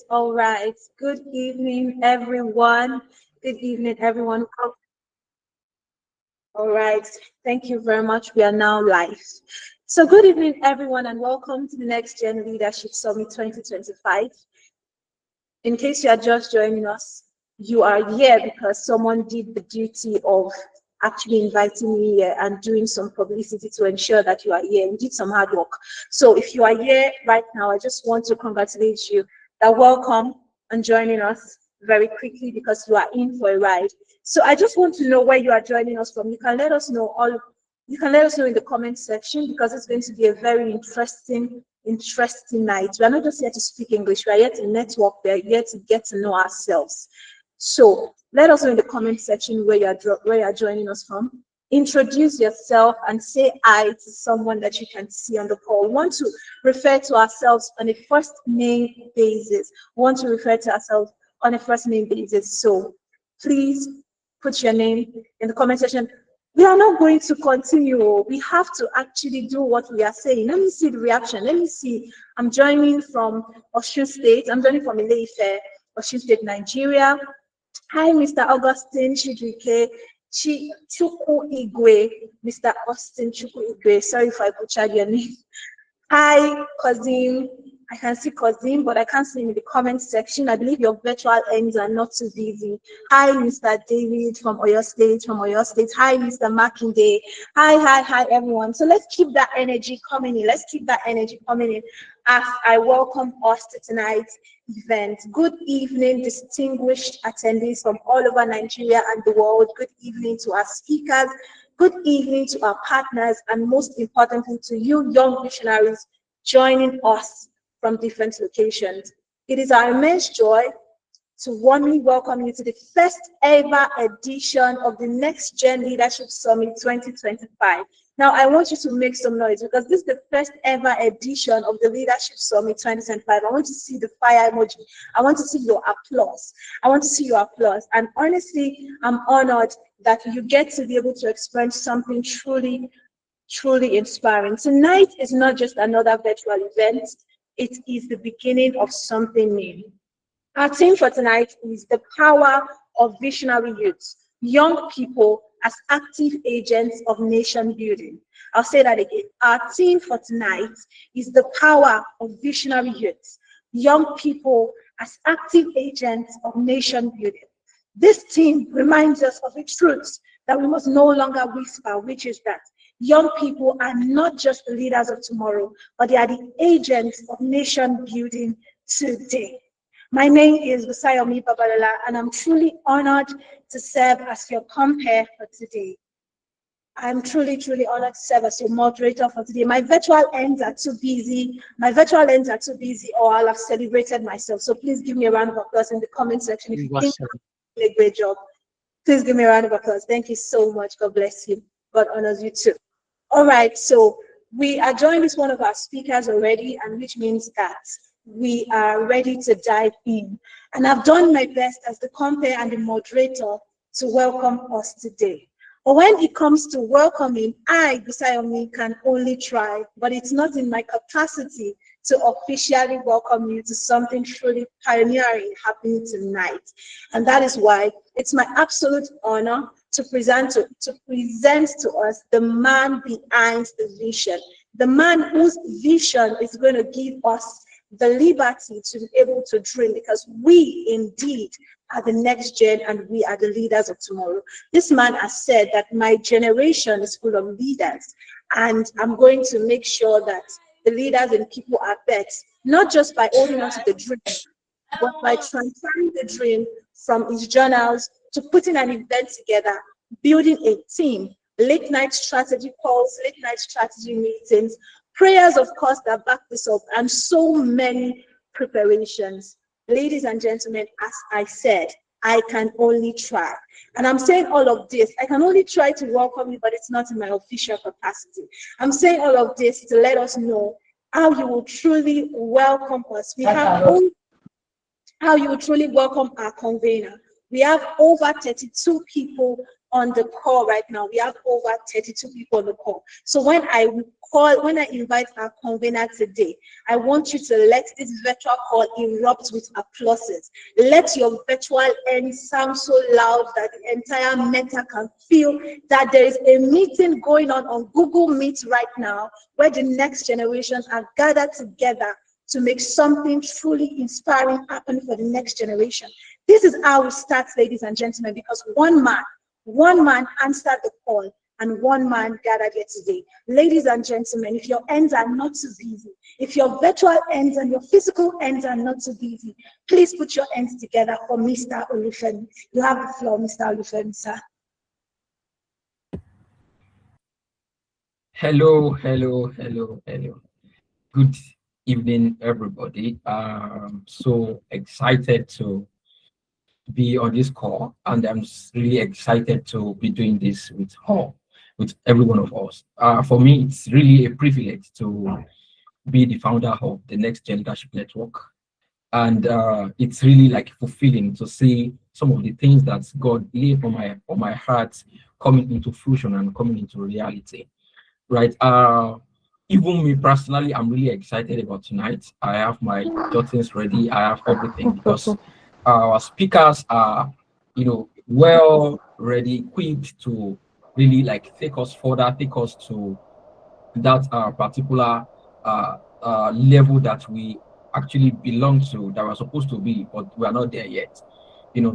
all right. Good evening, everyone. Good evening, everyone. All right. Thank you very much. We are now live. So, good evening, everyone, and welcome to the NextGen Leadership Summit 2025. In case you are just joining us, you are here because someone did the duty of actually inviting me here and doing some publicity to ensure that you are here and did some hard work. So if you are here right now, I just want to congratulate you that welcome and joining us very quickly because you are in for a ride. So I just want to know where you are joining us from. You can let us know you can let us know in the comment section because it's going to be a very interesting night. We are not just here to speak English, we are here to network, we are here to get to know ourselves. So let us know in the comment section where you are joining us from. Introduce yourself and say hi to someone that you can see on the call. We want to refer to ourselves on a first name basis. So please put your name in the comment section. We are not going to continue. We have to actually do what we are saying. Let me see the reaction. Let me see. I'm joining from Osun State. I'm joining from Ile-Ife, Osun State, Nigeria. Hi, Mr. Augustine Chidrike, Chukwu Igwe, Mr. Austin Chukwu Igwe. Sorry if I butchered your name. Hi, cousin. I can see cousin, but I can't see in the comment section. I believe your virtual ends are not too busy. Hi, Mr. David from Oyo State, Hi, Mr. Makinde. Hi, everyone. So let's keep that energy coming in. As I welcome us to tonight's event. Good evening, distinguished attendees from all over Nigeria and the world. Good evening to our speakers. Good evening to our partners, and most importantly to you young missionaries joining us from different locations. It is our immense joy to warmly welcome you to the first ever edition of the NextGen Leadership Summit 2025. Now, I want you to make some noise because this is the first ever edition of the Leadership Summit 2025. I want to see the fire emoji. I want to see your applause. And honestly, I'm honored that you get to be able to experience something truly inspiring. Tonight is not just another virtual event. It is the beginning of something new. Our theme for tonight is the power of visionary youth, young people as active agents of nation building. I'll say that again. Our theme for tonight is the power of visionary youth, young people as active agents of nation building. This theme reminds us of a truth that we must no longer whisper, which is that young people are not just the leaders of tomorrow, but they are the agents of nation building today. My name is Busayomi Babalola, and I'm truly honored to serve as your compere for today. I'm truly honored to serve as your moderator for today. My virtual ends are too busy, or I'll have celebrated myself. So please give me a round of applause in the comment section if you think I'm doing a great job. Please give me a round of applause. Thank you so much. God bless you. God honors you too. All right, so we are joined with one of our speakers already, and which means that we are ready to dive in. And I've done my best as the compere and the moderator to welcome us today. But when it comes to welcoming, I, Busayomi, can only try, but it's not in my capacity to officially welcome you to something truly pioneering happening tonight. And that is why it's my absolute honor to present to us the man behind the vision, the man whose vision is going to give us the liberty to be able to dream, because we indeed are the next gen and we are the leaders of tomorrow. This man has said that my generation is full of leaders, and I'm going to make sure that the leaders and people are bet, not just by holding on to the dream, but by transferring the dream from his journals to putting an event together, building a team, late night strategy calls, late night strategy meetings, prayers, of course, that back this up, and so many preparations. Ladies and gentlemen, as I said, I can only try. And I'm saying all of this, I can only try to welcome you, but it's not in my official capacity. I'm saying all of this to let us know how you will truly welcome us. We have how you will truly welcome our convener. We have over 32 people on the call right now. We have over 32 people on the call. So when I invite our convener today, I want you to let this virtual call erupt with applauses. Let your virtual end sound so loud that the entire Meta can feel that there is a meeting going on Google Meet right now, where the next generations are gathered together to make something truly inspiring happen for the next generation. This is how we start, ladies and gentlemen, because one man answered the call and one man gathered here today. Ladies and gentlemen, if your ends are not too busy, if your virtual ends and your physical ends are not too busy, please put your ends together for Mr. Olufemi. You have the floor, Mr. Olufemi, sir. Hello. Good evening, everybody. So excited to be on this call, and I'm really excited to be doing this with every one of us. For me, it's really a privilege to be the founder of the NextGen Leadership Network, and it's really like fulfilling to see some of the things that God laid on my heart coming into fruition and coming into reality. Right. Even me personally, I'm really excited about tonight. I have my jottings ready. I have everything because our speakers are, well ready, equipped to really like take us further, take us to that particular level that we actually belong to, that we're supposed to be, but we are not there yet.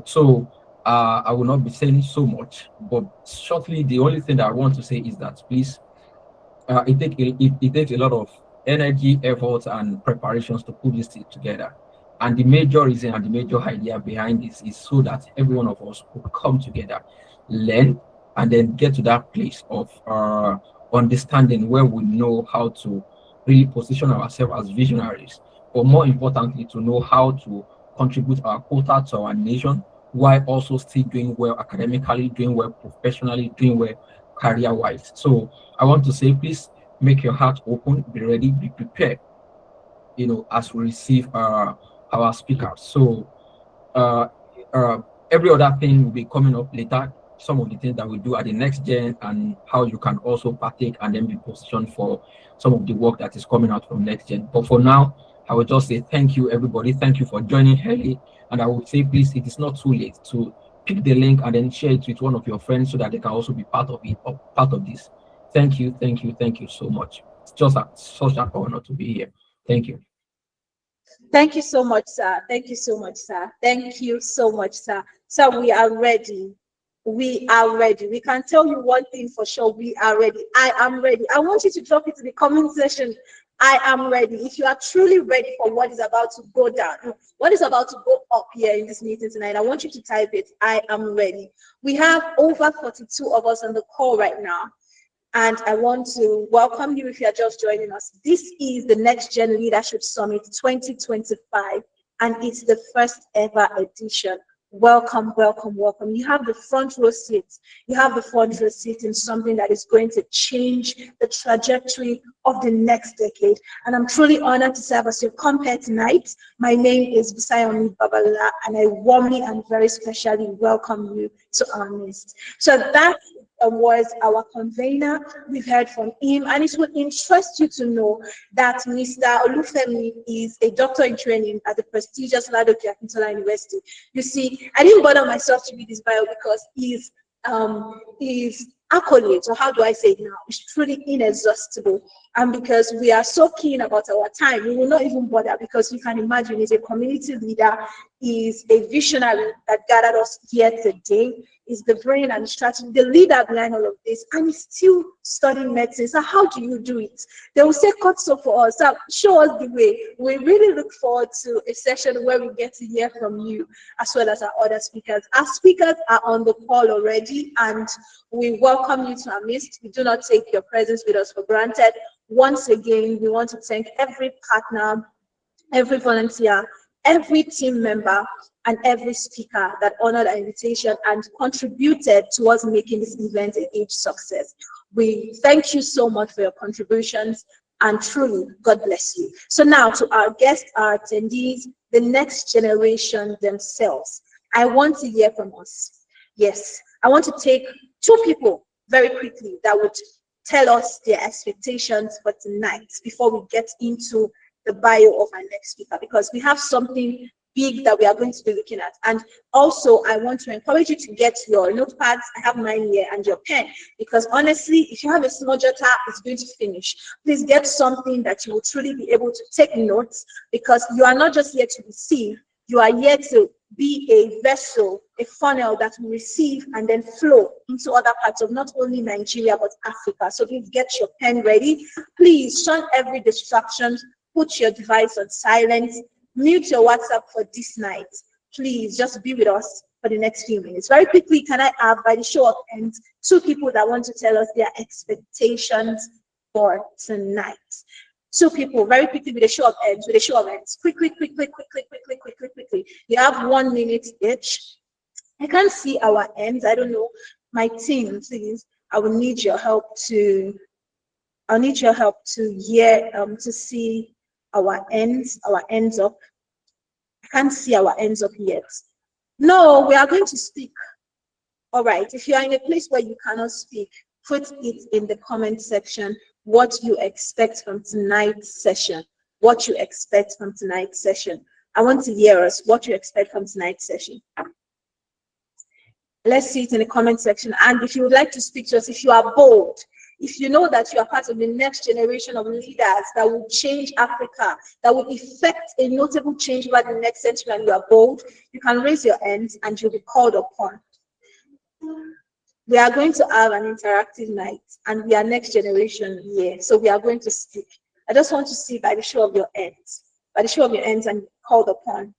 So I will not be saying so much, but shortly, the only thing that I want to say is that please. It takes a lot of energy, effort, and preparations to put this thing together. And the major reason and the major idea behind this is so that every one of us will come together, learn, and then get to that place of understanding where we know how to really position ourselves as visionaries, but more importantly, to know how to contribute our quota to our nation while also still doing well academically, doing well professionally, doing well career-wise. So I want to say, please make your heart open, be ready, be prepared, as we receive our speakers. So uh, every other thing will be coming up later. Some of the things that we do at the next gen and how you can also partake and then be positioned for some of the work that is coming out from next gen. But for now, I will just say thank you, everybody. Thank you for joining early. And I would say, please, it is not too late to pick the link and then share it with one of your friends so that they can also be part of it, or part of this. Thank you so much. It's just such an honor to be here. Thank you. Thank you so much, sir. Thank you so much, sir. Thank you so much, sir. Sir, we are ready. We are ready. We can tell you one thing for sure. We are ready. I am ready. I want you to drop it in the comment section. I am ready. If you are truly ready for what is about to go down, what is about to go up here in this meeting tonight, I want you to type it. I am ready. We have over 42 of us on the call right now. And I want to welcome you if you are just joining us. This is the NextGen Leadership Summit 2025, and it's the first ever edition. Welcome. You have the front row seats. You have the front row seat in something that is going to change the trajectory of the next decade. And I'm truly honored to serve as your compere tonight. My name is Busayomi Babala, and I warmly and very specially welcome you to our midst. So that was our convener. We've heard from him, and it will interest you to know that Mr. Olufemi is a doctor in training at the prestigious Ladoke Akintola University. You see, I didn't bother myself to read his bio because his accolades, or how do I say it now, is truly inexhaustible. And because we are so keen about our time, we will not even bother, because you can imagine he's a community leader, he's a visionary that gathered us here today, is the brain and strategy, the leader behind all of this, and he's still studying medicine. So how do you do it? They will say, cut so for us, so show us the way. We really look forward to a session where we get to hear from you, as well as our other speakers. Our speakers are on the call already, and we welcome you to our midst. We do not take your presence with us for granted. Once again, we want to thank every partner, every volunteer, every team member, and every speaker that honored our invitation and contributed towards making this event a huge success. We thank you so much for your contributions, and truly, God bless you. So now to our guests, our attendees, the next generation themselves. I want to hear from us. Yes, I want to take two people very quickly that would tell us their expectations for tonight before we get into the bio of our next speaker, because we have something big that we are going to be looking at. And also, I want to encourage you to get your notepads. I have mine here, and your pen, because honestly, if you have a small jotter, it's going to finish. Please get something that you will truly be able to take notes, because you are not just here to receive, you are here to be a vessel, a funnel that will receive and then flow into other parts of not only Nigeria, but Africa. So please get your pen ready. Please shun every distraction. Put your device on silent. Mute your WhatsApp for this night. Please just be with us for the next few minutes. Very quickly, can I have, by the show of hands, two people that want to tell us their expectations for tonight? Two people, very quickly, with a show of hands, Quickly. You have 1 minute each. I can't see our ends. I don't know. My team, please, I will need your help to hear, to see our ends up. I can't see our ends up yet. No, we are going to speak. All right, if you are in a place where you cannot speak, put it in the comment section what you expect from tonight's session. What you expect from tonight's session. I want to hear us what you expect from tonight's session. Let's see it in the comment section. And if you would like to speak to us, if you are bold, if you know that you are part of the next generation of leaders that will change Africa, that will effect a notable change over the next century, and you are bold, you can raise your hands and you'll be called upon. We are going to have an interactive night, and we are next generation here, so we are going to speak. I just want to see by the show of your hands, and called upon.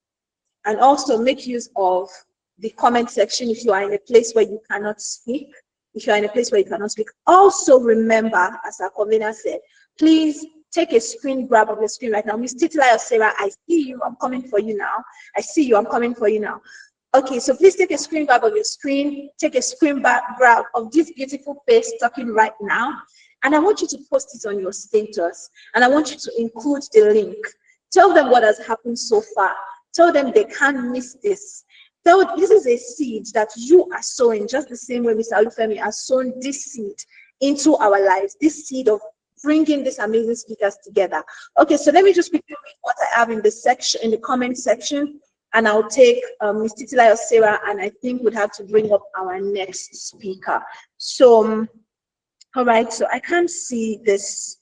And also make use of the comment section if you are in a place where you cannot speak. Also remember, as our convener said, please take a screen grab of your screen right now. Miss Titila or Sarah, I see you. I'm coming for you now. Okay, so please take a screen grab of your screen. Take a screen grab of this beautiful face talking right now. And I want you to post it on your status. And I want you to include the link. Tell them what has happened so far. Tell them they can't miss this. So this is a seed that you are sowing, just the same way Mr. Olufemi has sown this seed into our lives, this seed of bringing these amazing speakers together. Okay, so let me just quickly read what I have in the comment section, and I'll take Ms. Titila or Sarah, and I think we'd have to bring up our next speaker. So, all right, so I can't see this.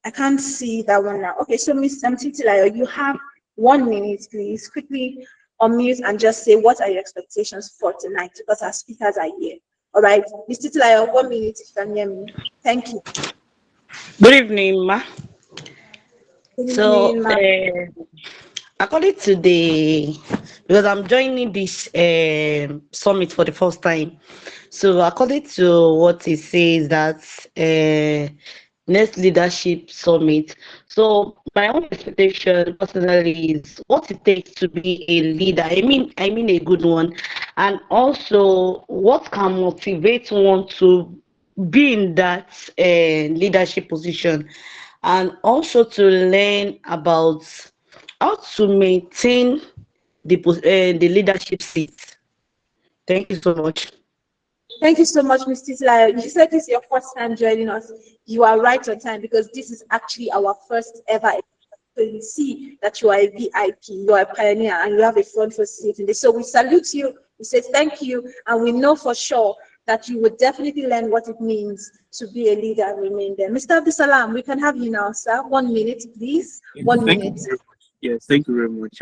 I can't see that one now. Okay, so Ms. Titila, you have 1 minute, please. Quickly unmute and just say, what are your expectations for tonight? Because our speakers are here. All right, Mr. Titila, 1 minute if you can hear me. Thank you. Good evening, ma. Good evening, ma. According to because I'm joining this summit for the first time, so according to what it says, that's Next Leadership Summit. So my own expectation personally is what it takes to be a leader. I mean a good one, and also what can motivate one to be in that leadership position, and also to learn about how to maintain the leadership seat. Thank you so much. Thank you so much, Ms. Titila. You said this is your first time joining us. You are right on time, because this is actually our first ever. So you see that you are a VIP, you are a pioneer, and you have a front row seat in this. So we salute you, we say thank you, and we know for sure that you would definitely learn what it means to be a leader and remain there. Mr. Abdusalam, we can have you now, sir. 1 minute, please. 1 minute. Yes, thank you very much.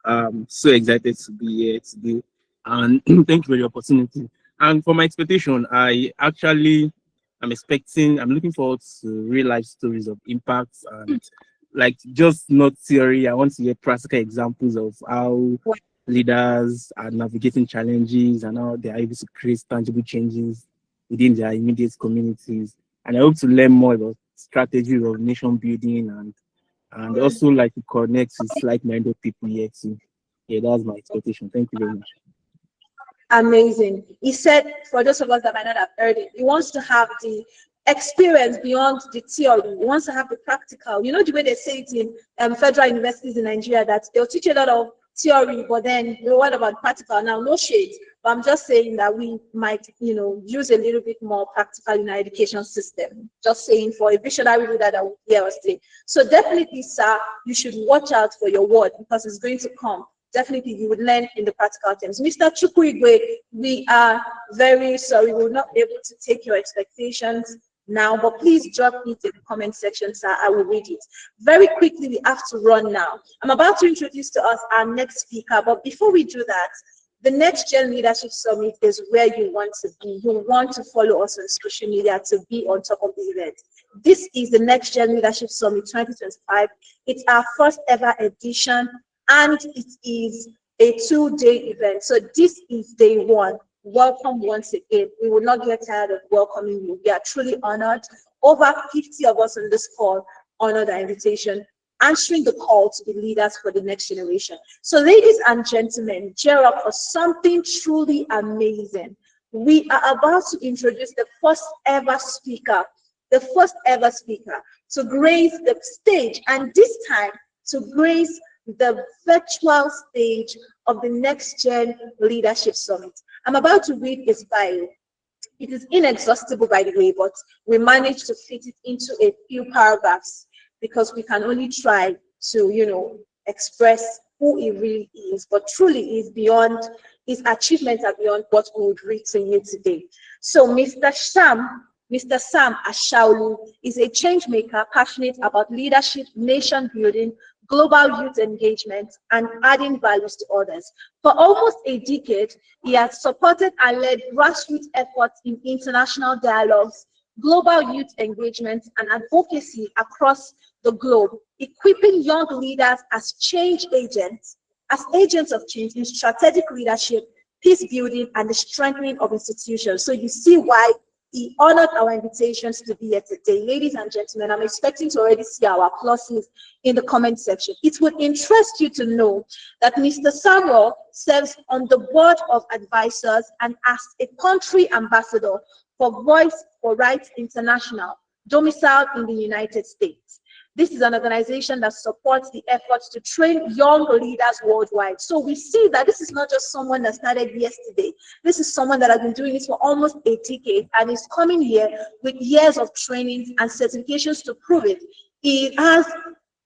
I'm so excited to be here today, and thank you for the opportunity. And for my expectation, I'm looking forward to real life stories of impact, and like just not theory. I want to hear practical examples of how leaders are navigating challenges and how they are able to create tangible changes within their immediate communities. And I hope to learn more about strategies of nation building, and also like to connect with like-minded people here too. Yeah, that's my expectation. Thank you very much. Amazing. He said, for those of us that might not have heard it, he wants to have the experience beyond the theory. He wants to have the practical. You know the way they say it in federal universities in Nigeria, that they'll teach you a lot of theory, but then what about practical? Now, no shades, but I'm just saying that we might, use a little bit more practical in our education system. Just saying for a visionary leader that will hear us today. So definitely, sir, you should watch out for your word because it's going to come. Definitely, you would learn in the practical terms. Mr. Chukwuigwe, we are very sorry. We will not be able to take your expectations now, but please drop it in the comment section, sir. I will read it. Very quickly, we have to run now. I'm about to introduce to us our next speaker, but before we do that, the NextGen Leadership Summit is where you want to be. You want to follow us on social media to be on top of the event. This is the NextGen Leadership Summit 2025. It's our first ever edition, and it is a 2-day event. So this is day 1. Welcome once again. We will not get tired of welcoming you. We are truly honored. Over 50 of us on this call honored our invitation, answering the call to be leaders for the next generation. So ladies and gentlemen, cheer up for something truly amazing. We are about to introduce the first ever speaker to grace the stage, and this time to grace the virtual stage of the NextGen Leadership Summit. I'm about to read his bio. It is inexhaustible, by the way, but we managed to fit it into a few paragraphs because we can only try to, express who he really is, but truly is beyond, his achievements are beyond what we would read to you today. So Mr. Sam Ashaolu is a change maker passionate about leadership, nation building, global youth engagement, and adding values to others. For almost a decade, he has supported and led grassroots efforts in international dialogues, global youth engagement, and advocacy across the globe, equipping young leaders as change agents, as agents of change in strategic leadership, peace building, and the strengthening of institutions. So you see why he honored our invitations to be here today. Ladies and gentlemen, I'm expecting to already see our applauses in the comment section. It would interest you to know that Mr. Samuel serves on the board of advisors and as a country ambassador for Voice for Rights International, domiciled in the United States. This is an organization that supports the efforts to train young leaders worldwide. So we see that this is not just someone that started yesterday. This is someone that has been doing this for almost a decade and is coming here with years of training and certifications to prove it. He has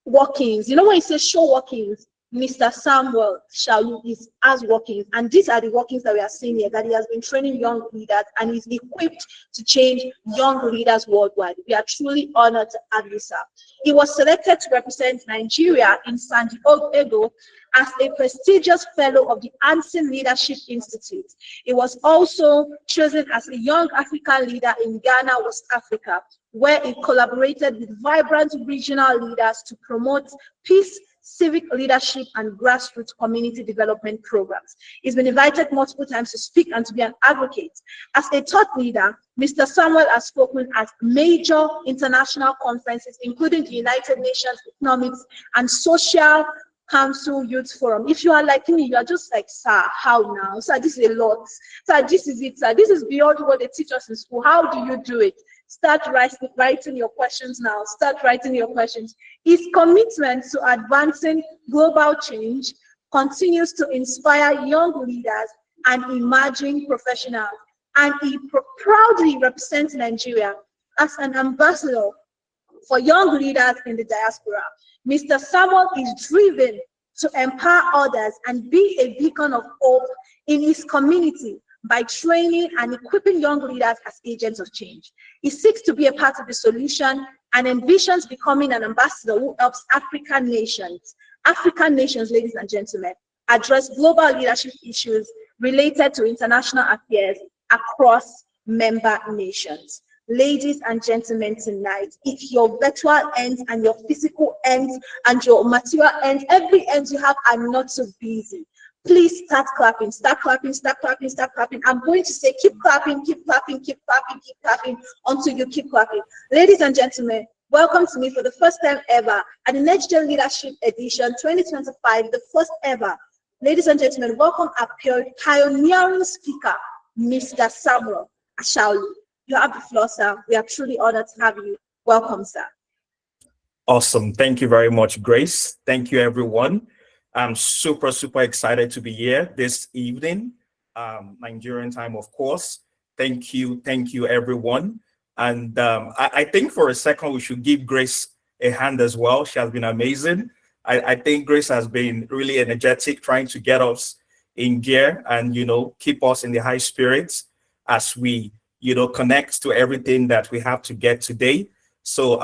workings. You know when he says show workings, Mr. Samuel Ashaolu is as workings, and these are the workings that we are seeing here, that he has been training young leaders and is equipped to change young leaders worldwide. We are truly honored to have you, sir. He was selected to represent Nigeria in San Diego as a prestigious fellow of the Anson Leadership Institute. He was also chosen as a young African leader in Ghana, West Africa, where he collaborated with vibrant regional leaders to promote peace, civic leadership, and grassroots community development programs. He's been invited multiple times to speak and to be an advocate. As a thought leader, Mr. Samuel has spoken at major international conferences, including the United Nations Economics and Social Council Youth Forum. If you are like me, you are just like, sir, how now? Sir, this is a lot. Sir, this is it, sir. This is beyond what they teach us in school. How do you do it? Start writing your questions now. Start writing your questions. His commitment to advancing global change continues to inspire young leaders and emerging professionals. And he proudly represents Nigeria as an ambassador for young leaders in the diaspora. Mr. Samuel is driven to empower others and be a beacon of hope in his community by training and equipping young leaders as agents of change. He seeks to be a part of the solution and envisions becoming an ambassador who helps African nations, ladies and gentlemen, address global leadership issues related to international affairs across member nations. Ladies and gentlemen, tonight, if your virtual ends and your physical ends and your material ends, every end you have are not so busy, please start clapping, start clapping, start clapping, start clapping. I'm going to say keep clapping, keep clapping, keep clapping, keep clapping until you keep clapping. Ladies and gentlemen, welcome to me for the first time ever at the NextGen Leadership Edition 2025, the first ever. Ladies and gentlemen, welcome our pioneering speaker, Mr. Samuel Ashaolu. You have the floor, sir. We are truly honored to have you. Welcome, sir. Awesome. Thank you very much, Grace. Thank you, everyone. I'm super, super excited to be here this evening, Nigerian time, of course. Thank you, everyone. And I think for a second we should give Grace a hand as well. She has been amazing. I think Grace has been really energetic, trying to get us in gear and, keep us in the high spirits as we, connect to everything that we have to get today. So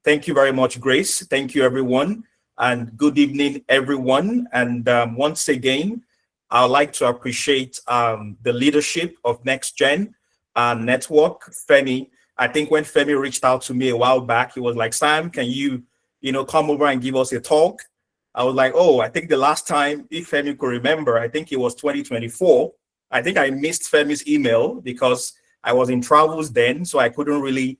thank you very much, Grace. Thank you, everyone. And good evening, everyone. And once again, I'd like to appreciate the leadership of NextGen Network. Femi, I think when Femi reached out to me a while back, he was like, Sam, can you, come over and give us a talk? I was like, oh, I think the last time, if Femi could remember, I think it was 2024. I think I missed Femi's email because I was in travels then, so I couldn't really,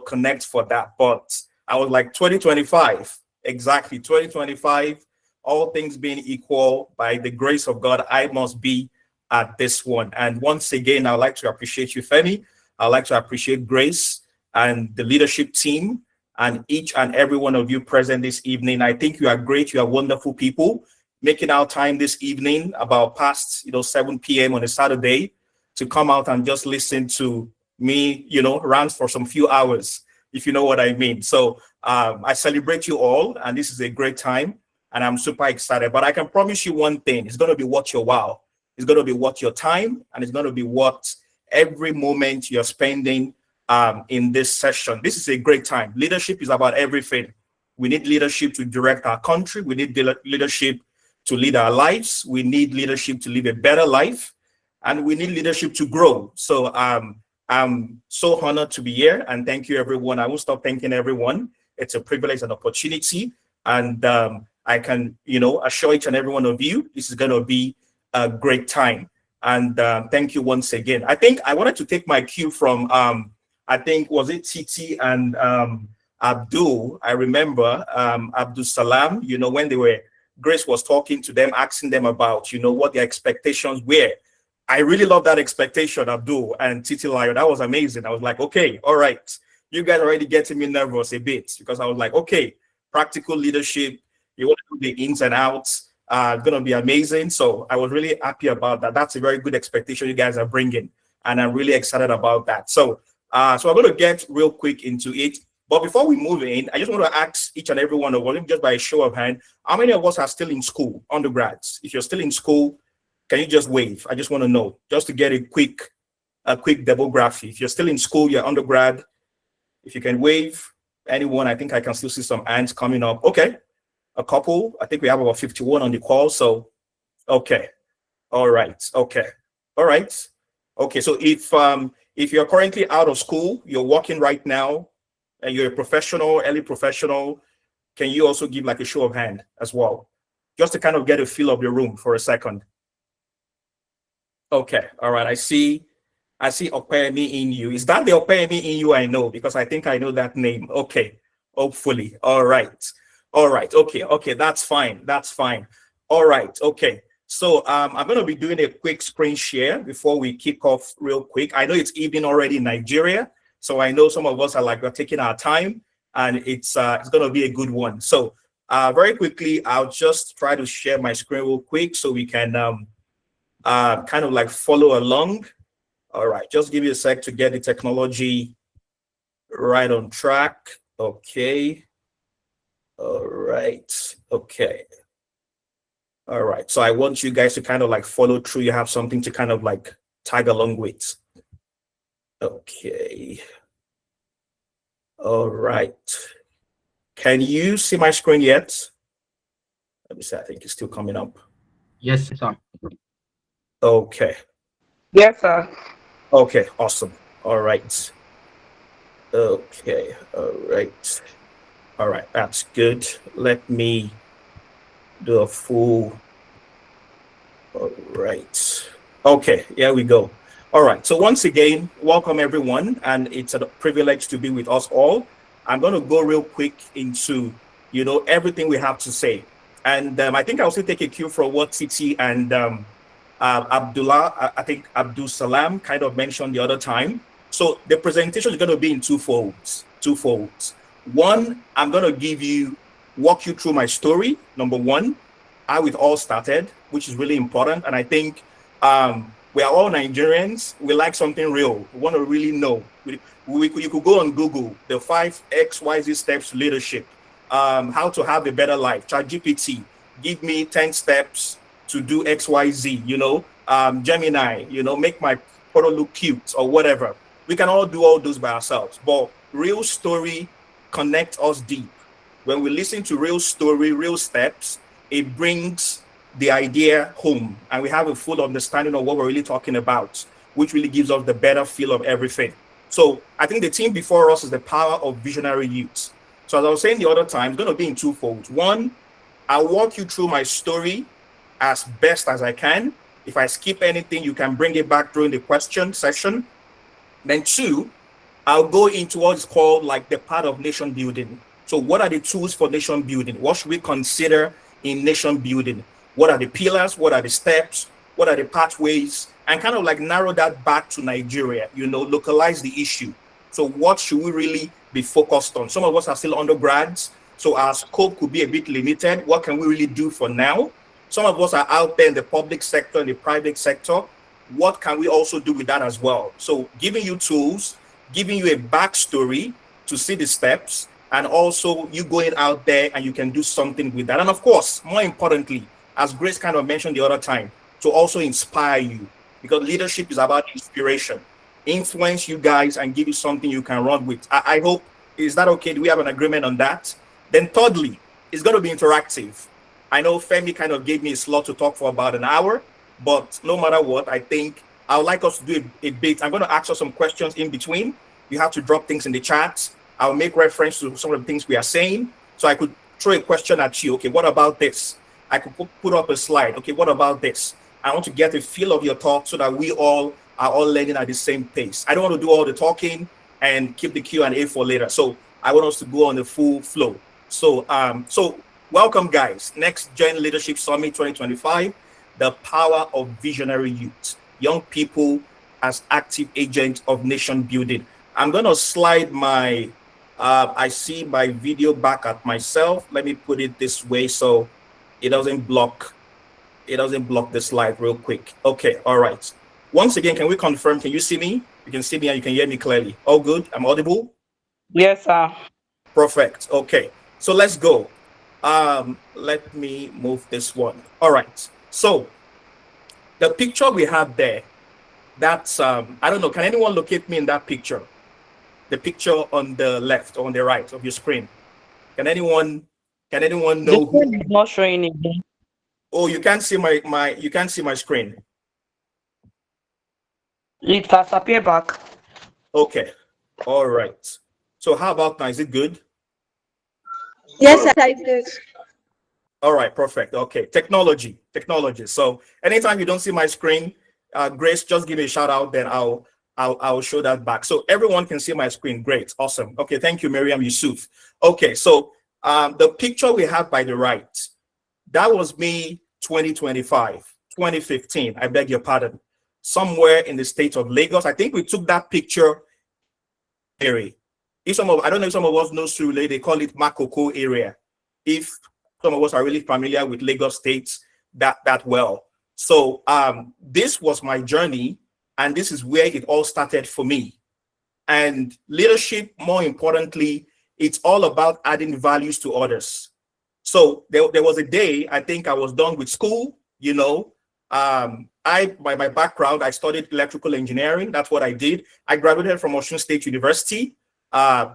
connect for that. But I was like 2025, exactly 2025, all things being equal, by the grace of God, I must be at this one. And once again, I'd like to appreciate you, Femi. I'd like to appreciate Grace and the leadership team and each and every one of you present this evening. I think you are great. You are wonderful people making our time this evening about past, 7 p.m. on a Saturday to come out and just listen to me, rant for some few hours, if you know what I mean. So I celebrate you all, and this is a great time, and I'm super excited. But I can promise you one thing: it's going to be worth your while. It's going to be worth your time, and it's going to be worth every moment you're spending in this session. This is a great time. Leadership is about everything. We need leadership to direct our country. We need leadership to lead our lives. We need leadership to live a better life, and we need leadership to grow. So I'm so honored to be here, and thank you, everyone. I won't stop thanking everyone. It's a privilege and opportunity, and I can, assure each and every one of you, this is going to be a great time. And thank you once again. I think I wanted to take my cue from, I think, was it Titi and Abdul? I remember Abdul Salam, when Grace was talking to them, asking them about, what their expectations were. I really love that expectation, Abdul and Titi Lion. That was amazing. I was like, okay, all right. You guys already getting me nervous a bit, because I was like, okay, practical leadership, you want to do the ins and outs, going to be amazing. So I was really happy about that. That's a very good expectation you guys are bringing, and I'm really excited about that. So I'm going to get real quick into it. But before we move in, I just want to ask each and every one of us, just by a show of hand, how many of us are still in school, undergrads? If you're still in school, can you just wave? I just want to know, just to get a quick demography. If you're still in school, you're undergrad, if you can wave. Anyone, I think I can still see some hands coming up. Okay, a couple. I think we have about 51 on the call. So, okay, all right, okay, all right, okay. So if you're currently out of school, you're working right now, and you're a professional, early professional, can you also give like a show of hand as well, just to kind of get a feel of the room for a second? Okay, all right. I see Opeyemi in you. Is that the Opeyemi in you I know? Because I think I know that name. Okay, hopefully. All right. Okay, that's fine. All right, okay. So I'm going to be doing a quick screen share before we kick off real quick. I know it's evening already in Nigeria, so I know some of us are like, we're taking our time, and it's going to be a good one. So very quickly, I'll just try to share my screen real quick so we can kind of like follow along. All right, just give me a sec to get the technology right on track. Okay. All right. Okay. All right. So I want you guys to kind of like follow through. You have something to kind of like tag along with. Okay. All right. Can you see my screen yet? Let me see. I think it's still coming up. Yes, sir. Okay. Yes, sir. Okay, awesome. All right. Okay, all right. All right, that's good. Let me do a full. All right. Okay, here we go. All right, so once again, welcome everyone, and it's a privilege to be with us all. I'm going to go real quick into, everything we have to say. And I think I'll also take a cue from what Titi and Abdullah, I think Abdul Salam kind of mentioned the other time. So the presentation is going to be in two folds. One, I'm going to walk you through my story, number one. how it all started, which is really important. And I think we are all Nigerians. We like something real. We want to really know. You could go on Google, the 5 XYZ steps to leadership, how to have a better life. ChatGPT, give me 10 steps to do XYZ, Gemini, make my photo look cute or whatever. We can all do all those by ourselves. But real story connects us deep. When we listen to real story, real steps, it brings the idea home and we have a full understanding of what we're really talking about, which really gives us the better feel of everything. So I think the team before us is the power of visionary youth. So as I was saying the other time, it's going to be in twofold. One, I'll walk you through my story as best as I can. If I skip anything, you can bring it back during the question session. Then two, I'll go into what's called like the part of nation building. So what are the tools for nation building? What should we consider in nation building? What are the pillars? What are the steps? What are the pathways? And kind of like narrow that back to Nigeria, localize the issue. So what should we really be focused on? Some of us are still undergrads, so our scope could be a bit limited. What can we really do for now? Some of us are out there in the public sector, in the private sector. What can we also do with that as well? So giving you tools, giving you a backstory to see the steps, and also you going out there and you can do something with that. And of course, more importantly, as Grace kind of mentioned the other time, to also inspire you, because leadership is about inspiration, influence you guys and give you something you can run with. I hope, is that okay? Do we have an agreement on that? Then thirdly, it's going to be interactive. I know Femi kind of gave me a slot to talk for about an hour, but no matter what, I think I would like us to do a bit. I'm going to ask us some questions in between. You have to drop things in the chat. I'll make reference to some of the things we are saying. So I could throw a question at you. Okay, what about this? I could put up a slide. Okay, what about this? I want to get a feel of your thoughts so that we all are all learning at the same pace. I don't want to do all the talking and keep the Q&A for later. So I want us to go on the full flow. So welcome guys. NextGen Leadership Summit 2025, the power of visionary youth, young people as active agents of nation building. I'm going to slide my, I see my video back at myself. Let me put it this way so it doesn't block the slide real quick. Okay, all right. Once again, can we confirm, can you see me? You can see me and you can hear me clearly. All good? I'm audible? Yes, sir. Perfect. Okay, so let's go. Let me move this one. All right. So the picture we have there, that's, I don't know, can anyone locate me in that picture? The picture on the left or on the right of your screen. Can anyone know who? It's not showing again. Oh, you can't see you can't see my screen. It has appeared back. Okay. All right. So how about now? Is it good? Yes, I did. All right, perfect. Okay. Technology. So anytime you don't see my screen, Grace, just give me a shout out, then I'll show that back. So everyone can see my screen. Great. Awesome. Okay. Thank you, Miriam Yusuf. Okay. So the picture we have by the right, that was me 2015, I beg your pardon, somewhere in the state of Lagos. I think we took that picture area. I don't know if some of us know Surulere, they call it Makoko area. If some of us are really familiar with Lagos State that well. So this was my journey, and this is where it all started for me. And leadership, more importantly, it's all about adding values to others. So there was a day, I think I was done with school, by my background, I studied electrical engineering. That's what I did. I graduated from Osun State University,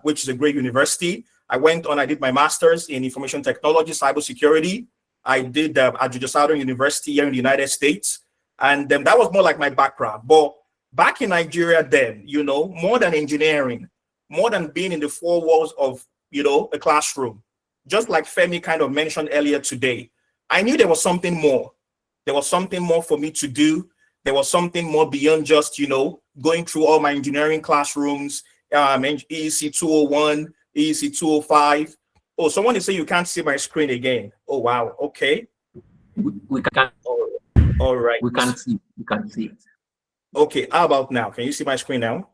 which is a great university. I did my master's in information technology, cybersecurity. I did at Southern University here in the United States. And that was more like my background. But back in Nigeria then, more than engineering, more than being in the four walls of, a classroom, just like Femi kind of mentioned earlier today, I knew there was something more. There was something more for me to do. There was something more beyond just, going through all my engineering classrooms, EEC 201, EEC 205. Oh, someone is saying you can't see my screen again. Oh, wow. Okay. We can. All right. We can see. It. Okay. How about now? Can you see my screen now?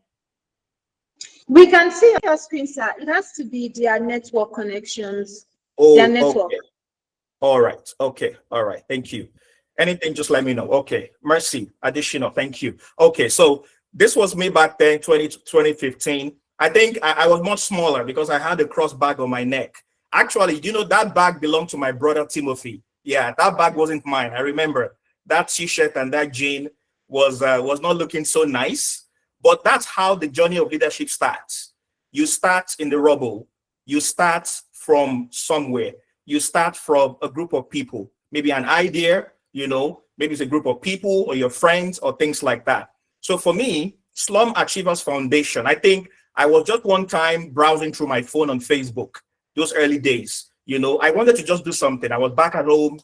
We can see your screen, sir. It has to be their network connections. Oh, their network. All right. Okay. All right. Thank you. Anything, just let me know. Okay. Mercy. Additional. Thank you. Okay. So this was me back then, 2015. I think I was much smaller because I had a cross bag on my neck. Actually, that bag belonged to my brother Timothy. Yeah, that bag wasn't mine. I remember that t-shirt and that jean was not looking so nice. But that's how the journey of leadership starts. You start in the rubble. You start from somewhere. You start from a group of people, maybe an idea, maybe it's a group of people or your friends or things like that. So for me, Slum Achievers Foundation, I think I was just one time browsing through my phone on Facebook, those early days. I wanted to just do something. I was back at home,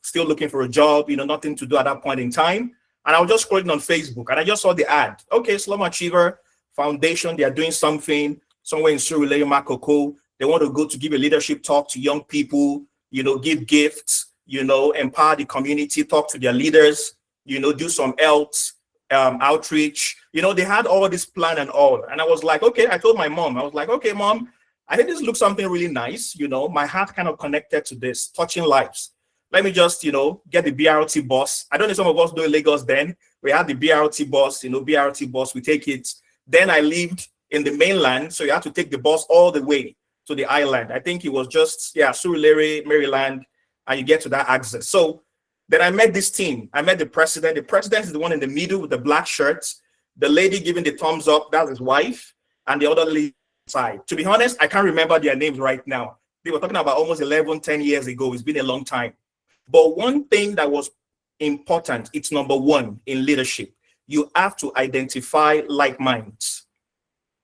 still looking for a job, nothing to do at that point in time. And I was just scrolling on Facebook and I just saw the ad. Okay, Slum Achiever Foundation, they are doing something somewhere in Surulere, Makoko. They want to go to give a leadership talk to young people, give gifts, empower the community, talk to their leaders, do some health outreach. They had all this plan and all. And I was like, okay, I told my mom, I was like, okay, Mom, I think this looks something really nice. My heart kind of connected to this, touching lives. Let me just, get the BRT bus. I don't know, some of us do in Lagos then. We had the BRT bus, BRT bus, we take it. Then I lived in the mainland, so you have to take the bus all the way to the island. I think it was just, Surulere, Maryland, and you get to that access. So then I met this team. I met the president. The president is the one in the middle with the black shirts. The lady giving the thumbs up, that's his wife, and the other lady side. To be honest, I can't remember their names right now. They were talking about almost 11, 10 years ago. It's been a long time. But one thing that was important, it's number one in leadership. You have to identify like minds.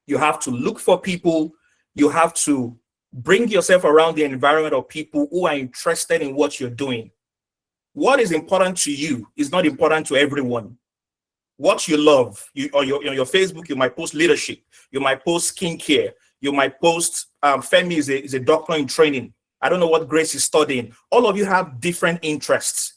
You have to look for people. You have to bring yourself around the environment of people who are interested in what you're doing. What is important to you is not important to everyone. What you love, on your Facebook, you might post leadership. You might post skincare. You might post, Femi is a doctor in training. I don't know what Grace is studying. All of you have different interests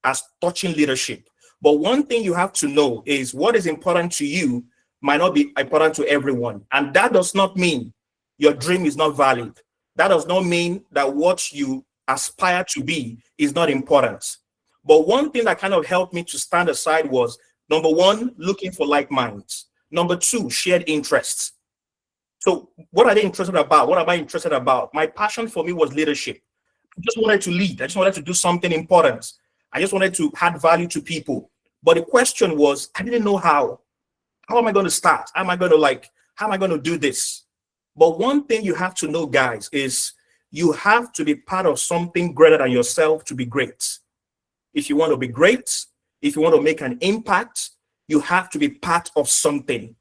as touching leadership. But one thing you have to know is what is important to you might not be important to everyone. And that does not mean your dream is not valid. That does not mean that what you aspire to be is not important. But one thing that kind of helped me to stand aside was, number one, looking for like minds. Number two, shared interests. So what are they interested about? What am I interested about? My passion for me was leadership. I just wanted to lead. I just wanted to do something important. I just wanted to add value to people. But the question was, I didn't know how. How am I going to start? How am I going to do this? But one thing you have to know, guys, is you have to be part of something greater than yourself to be great. If you want to be great, if you want to make an impact, you have to be part of something.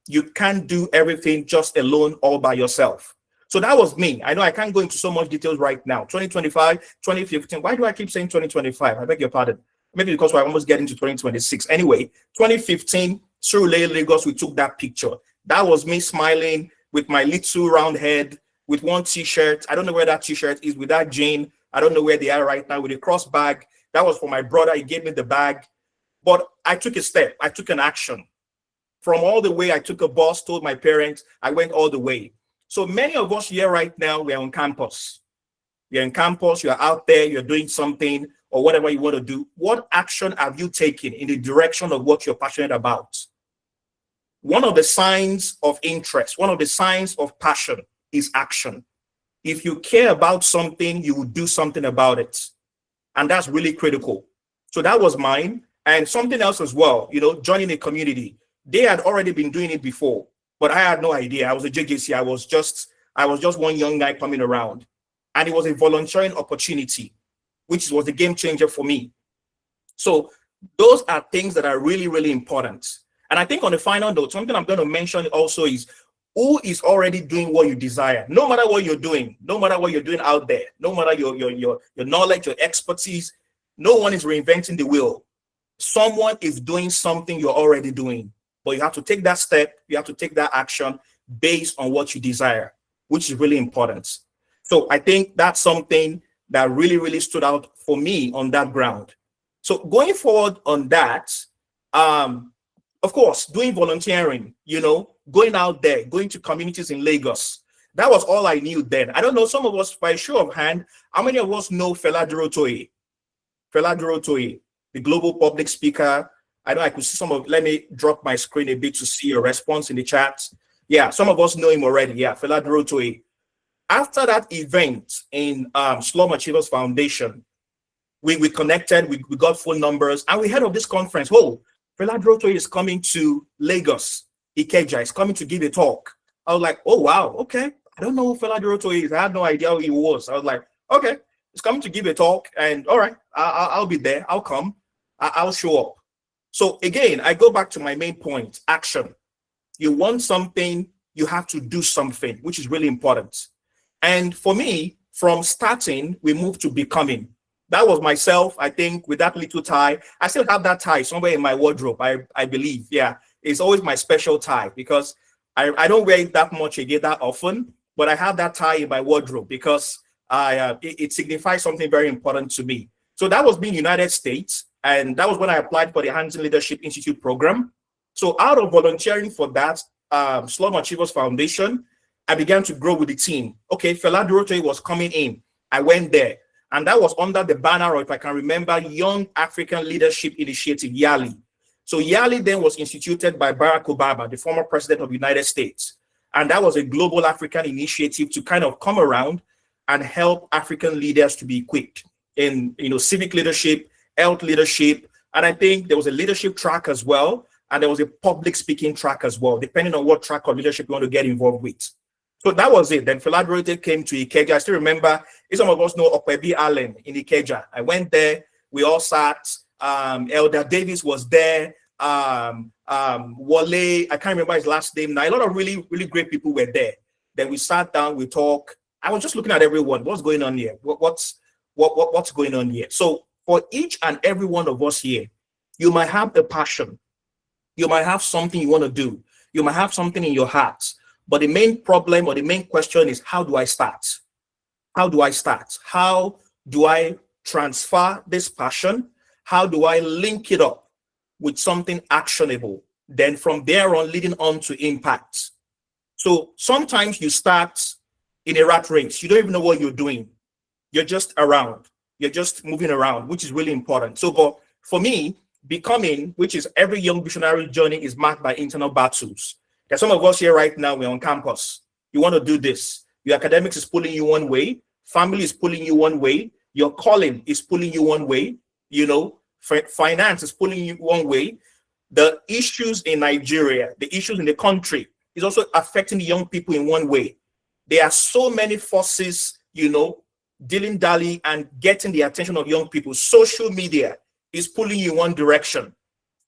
You can't do everything just alone all by yourself. So that was me. I know I can't go into so much details right now. 2025, 2015. Why do I keep saying 2025? I beg your pardon. Maybe because we're almost getting to 2026. Anyway, 2015, Surulere, Lagos, we took that picture. That was me smiling with my little round head, with one t-shirt. I don't know where that t-shirt is, with that jean. I don't know where they are right now, with a cross bag. That was for my brother. He gave me the bag. But I took a step. I took an action. From all the way, I took a bus, told my parents, I went all the way. So many of us here right now, we're on campus. You're in campus, you're out there, you're doing something or whatever you want to do. What action have you taken in the direction of what you're passionate about? One of the signs of interest, one of the signs of passion is action. If you care about something, you will do something about it. And that's really critical. So that was mine. And something else as well, joining a community. They had already been doing it before, but I had no idea. I was a JJC. I was just one young guy coming around. And it was a volunteering opportunity, which was a game changer for me. So those are things that are really, really important. And I think on the final note, something I'm going to mention also is who is already doing what you desire. No matter what you're doing, no matter what you're doing out there, no matter your knowledge, your expertise, no one is reinventing the wheel. Someone is doing something you're already doing. But you have to take that step, you have to take that action based on what you desire, which is really important. So I think that's something that really, really stood out for me on that ground. So going forward on that, of course, doing volunteering, going out there, going to communities in Lagos. That was all I knew then. I don't know, some of us, by show of hand, how many of us know Fela Durotoye? Fela Durotoye, the global public speaker. I know I could see some of, let me drop my screen a bit to see your response in the chat. Yeah, some of us know him already. Yeah, Fela Durotoye. After that event in Slum Achievers Foundation, we connected, we got phone numbers, and we heard of this conference. Oh, Fela Durotoye is coming to Lagos. Ikeja is coming to give a talk. I was like, oh, wow, okay. I don't know who Fela Durotoye is. I had no idea who he was. I was like, okay, he's coming to give a talk, and all right, I'll be there. I'll come. I'll show up. So again, I go back to my main point, action. You want something, you have to do something, which is really important. And for me, from starting, we moved to becoming. That was myself, I think, with that little tie. I still have that tie somewhere in my wardrobe, I believe. Yeah, it's always my special tie because I don't wear it that much again that often, but I have that tie in my wardrobe because it signifies something very important to me. So that was me in the United States, and that was when I applied for the NextGen Leadership Institute program. So out of volunteering for that Slum Achievers Foundation, I began to grow with the team. Okay, Fela Durotoye was coming in. I went there. And that was under the banner, or if I can remember, Young African Leadership Initiative, YALI. So YALI then was instituted by Barack Obama, the former president of the United States. And that was a global African initiative to kind of come around and help African leaders to be equipped in civic leadership, health leadership. And I think there was a leadership track as well. And there was a public speaking track as well, depending on what track of leadership you want to get involved with. So that was it. Then Fela Durotoye came to Ikeja. I still remember, some of us know Okwebi Allen in Ikeja. I went there. We all sat. Elder Davis was there. Wale, I can't remember his last name now. A lot of really, really great people were there. Then we sat down, we talked. I was just looking at everyone. What's going on here? What's going on here? So for each and every one of us here, you might have a passion. You might have something you want to do. You might have something in your heart. But the main problem or the main question is, how do I start? How do I start? How do I transfer this passion? How do I link it up with something actionable? Then from there on, leading on to impact. So sometimes you start in a rat race. You don't even know what you're doing. You're just around. You're just moving around, which is really important. So but for me, becoming, which is every young visionary journey, is marked by internal battles. There's some of us here right now, we're on campus. You want to do this. Your academics is pulling you one way. Family is pulling you one way. Your calling is pulling you one way. Finance is pulling you one way. The issues in Nigeria, the issues in the country is also affecting the young people in one way. There are so many forces, dilly-dally and getting the attention of young people. Social media is pulling you in one direction.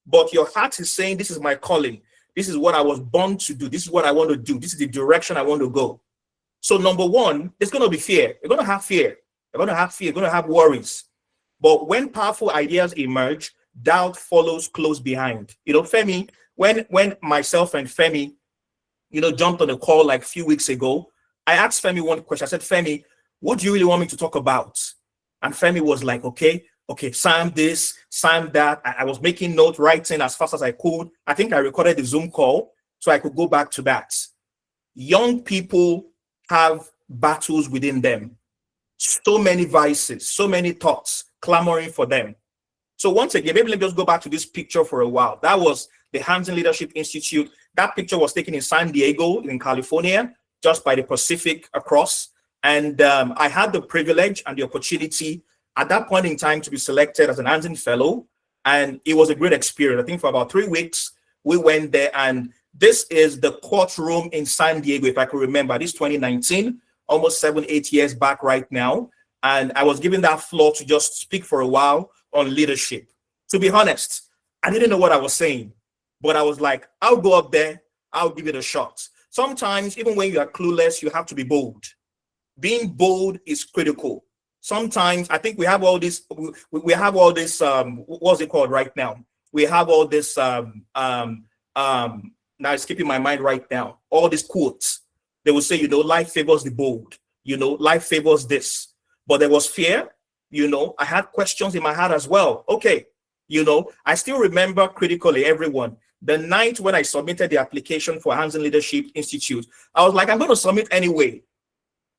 But your heart is saying, this is my calling. This is what I was born to do. This is what I want to do. This is the direction I want to go. So number one, there's going to be fear. You're going to have fear. You're going to have fear. You're going to have worries. But when powerful ideas emerge, doubt follows close behind. Femi, when myself and Femi, jumped on a call like a few weeks ago, I asked Femi one question. I said, Femi, what do you really want me to talk about? And Femi was like, okay, Sam this, Sam that. I was making notes, writing as fast as I could. I think I recorded the Zoom call so I could go back to that. Young people have battles within them. So many vices, so many thoughts clamoring for them. So once again, maybe let me just go back to this picture for a while. That was the NextGen Leadership Institute. That picture was taken in San Diego in California, just by the Pacific across. And I had the privilege and the opportunity at that point in time to be selected as an NextGen fellow. And it was a great experience. I think for about 3 weeks, we went there, and this is the courtroom in San Diego, if I could remember. This 2019, almost 7-8 years back right now. And I was given that floor to just speak for a while on leadership. To be honest, I didn't know what I was saying, but I was like, I'll go up there, I'll give it a shot. Sometimes, even when you are clueless, you have to be bold. Being bold is critical. Sometimes I think we have all this, what's it called right now? We have all this, now it's skipping my mind right now, all these quotes. They will say, life favors the bold, life favors this. But there was fear, I had questions in my heart as well. Okay, I still remember critically everyone. The night when I submitted the application for NextGen Leadership Institute, I was like, I'm going to submit anyway.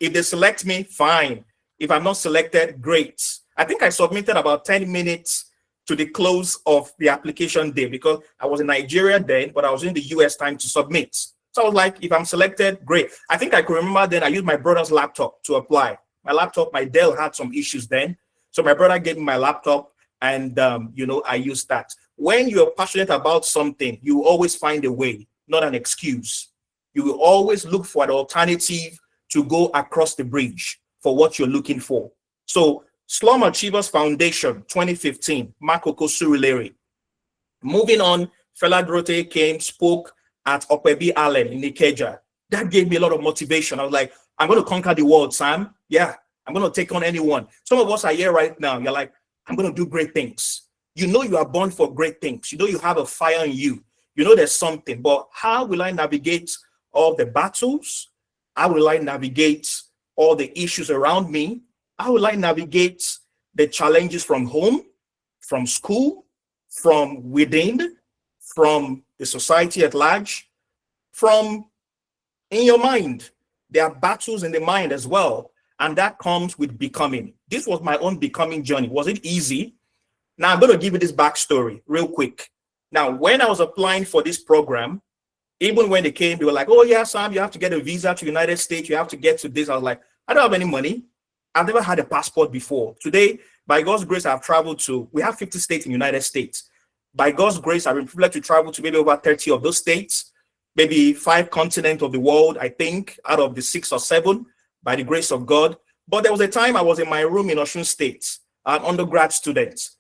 If they select me, fine. If I'm not selected, great. I think I submitted about 10 minutes to the close of the application day because I was in Nigeria then, but I was in the US time to submit. So I was like, if I'm selected, great. I think I could remember then I used my brother's laptop to apply. My laptop, my Dell had some issues then. So my brother gave me my laptop and, I used that. When you're passionate about something, you always find a way, not an excuse. You will always look for an alternative to go across the bridge for what you're looking for. So Slum Achievers Foundation, 2015, Makoko Surulere. Moving on, Fela Dorote came, spoke at Okwebi Allen in Ikeja. That gave me a lot of motivation. I was like, I'm going to conquer the world, Sam. Yeah, I'm going to take on anyone. Some of us are here right now. You're like, I'm going to do great things. You know you are born for great things. You know you have a fire in you. You know there's something. But how will I navigate all the battles? How will I navigate all the issues around me? How will I navigate the challenges from home, from school, from within, from the society at large, from in your mind? There are battles in the mind as well. And that comes with becoming. This was my own becoming journey. Was it easy? Now I'm going to give you this backstory real quick. Now, when I was applying for this program, even when they came, they were like, oh yeah, Sam, you have to get a visa to the United States. You have to get to this. I was like, I don't have any money. I've never had a passport before. Today, by God's grace, I've traveled to, we have 50 states in the United States. By God's grace, I've been privileged to travel to maybe over 30 of those states, maybe 5 continents of the world, I think, out of the 6 or 7, by the grace of God. But there was a time I was in my room in Osun State, an undergrad student.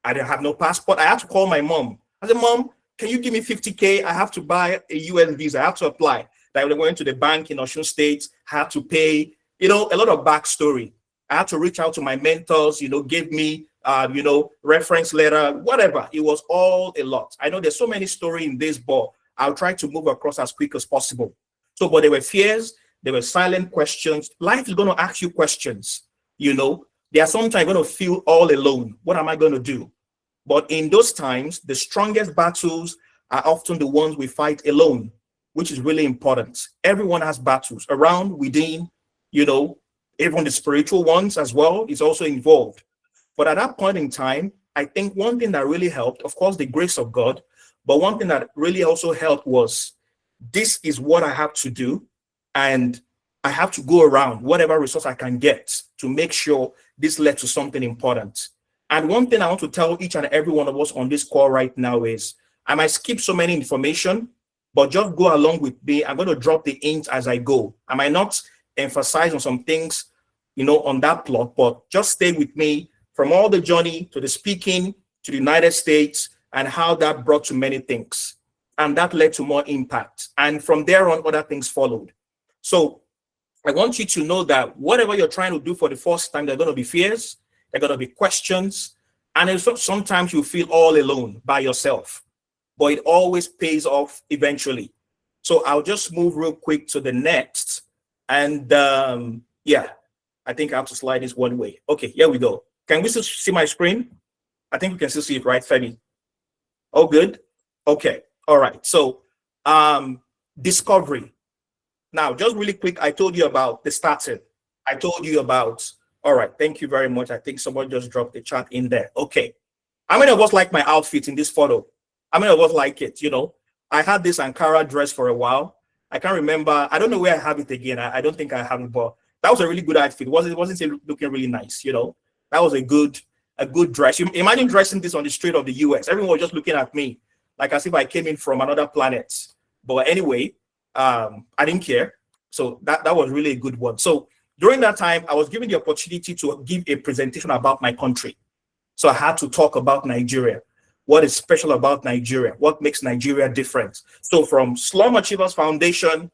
I didn't have no passport. I had to call my mom. I said, Mom, can you give me 50K? I have to buy a US visa. I have to apply. I went to the bank in Osun State, had to pay, a lot of backstory. I had to reach out to my mentors, give me, reference letter, whatever. It was all a lot. I know there's so many stories in this, but I'll try to move across as quick as possible. So, but there were fears, there were silent questions. Life is going to ask you questions, There are sometimes you're going to feel all alone. What am I going to do? But in those times, the strongest battles are often the ones we fight alone, which is really important. Everyone has battles around, within, even the spiritual ones as well is also involved. But at that point in time, I think one thing that really helped, of course, the grace of God, but one thing that really also helped was, this is what I have to do, and I have to go around whatever resource I can get to make sure this led to something important. And one thing I want to tell each and every one of us on this call right now is, I might skip so many information, but just go along with me. I'm going to drop the hints as I go. I might not emphasize on some things, on that plot, but just stay with me from all the journey to the speaking to the United States and how that brought to many things. And that led to more impact. And from there on, other things followed. So I want you to know that whatever you're trying to do for the first time, there are going to be fears, there are going to be questions, and sometimes you feel all alone by yourself, but it always pays off eventually. So I'll just move real quick to the next. And I think I have to slide this one way. Okay, here we go. Can we still see my screen? I think we can still see it, right, Femi? Oh, good. Okay, all right. So discovery. Now, just really quick, I told you about the starting. I told you about, all right, thank you very much. I think someone just dropped the chat in there. Okay. How many of us like my outfit in this photo? How many of us like it? I had this Ankara dress for a while. I can't remember. I don't know where I have it again. I don't think I have it, but that was a really good outfit. It wasn't looking really nice, That was a good dress. You imagine dressing this on the street of the US. Everyone was just looking at me like as if I came in from another planet. But anyway, I didn't care. So that was really a good one. So during that time, I was given the opportunity to give a presentation about my country. So I had to talk about Nigeria. What is special about Nigeria? What makes Nigeria different? So from Slum Achievers Foundation,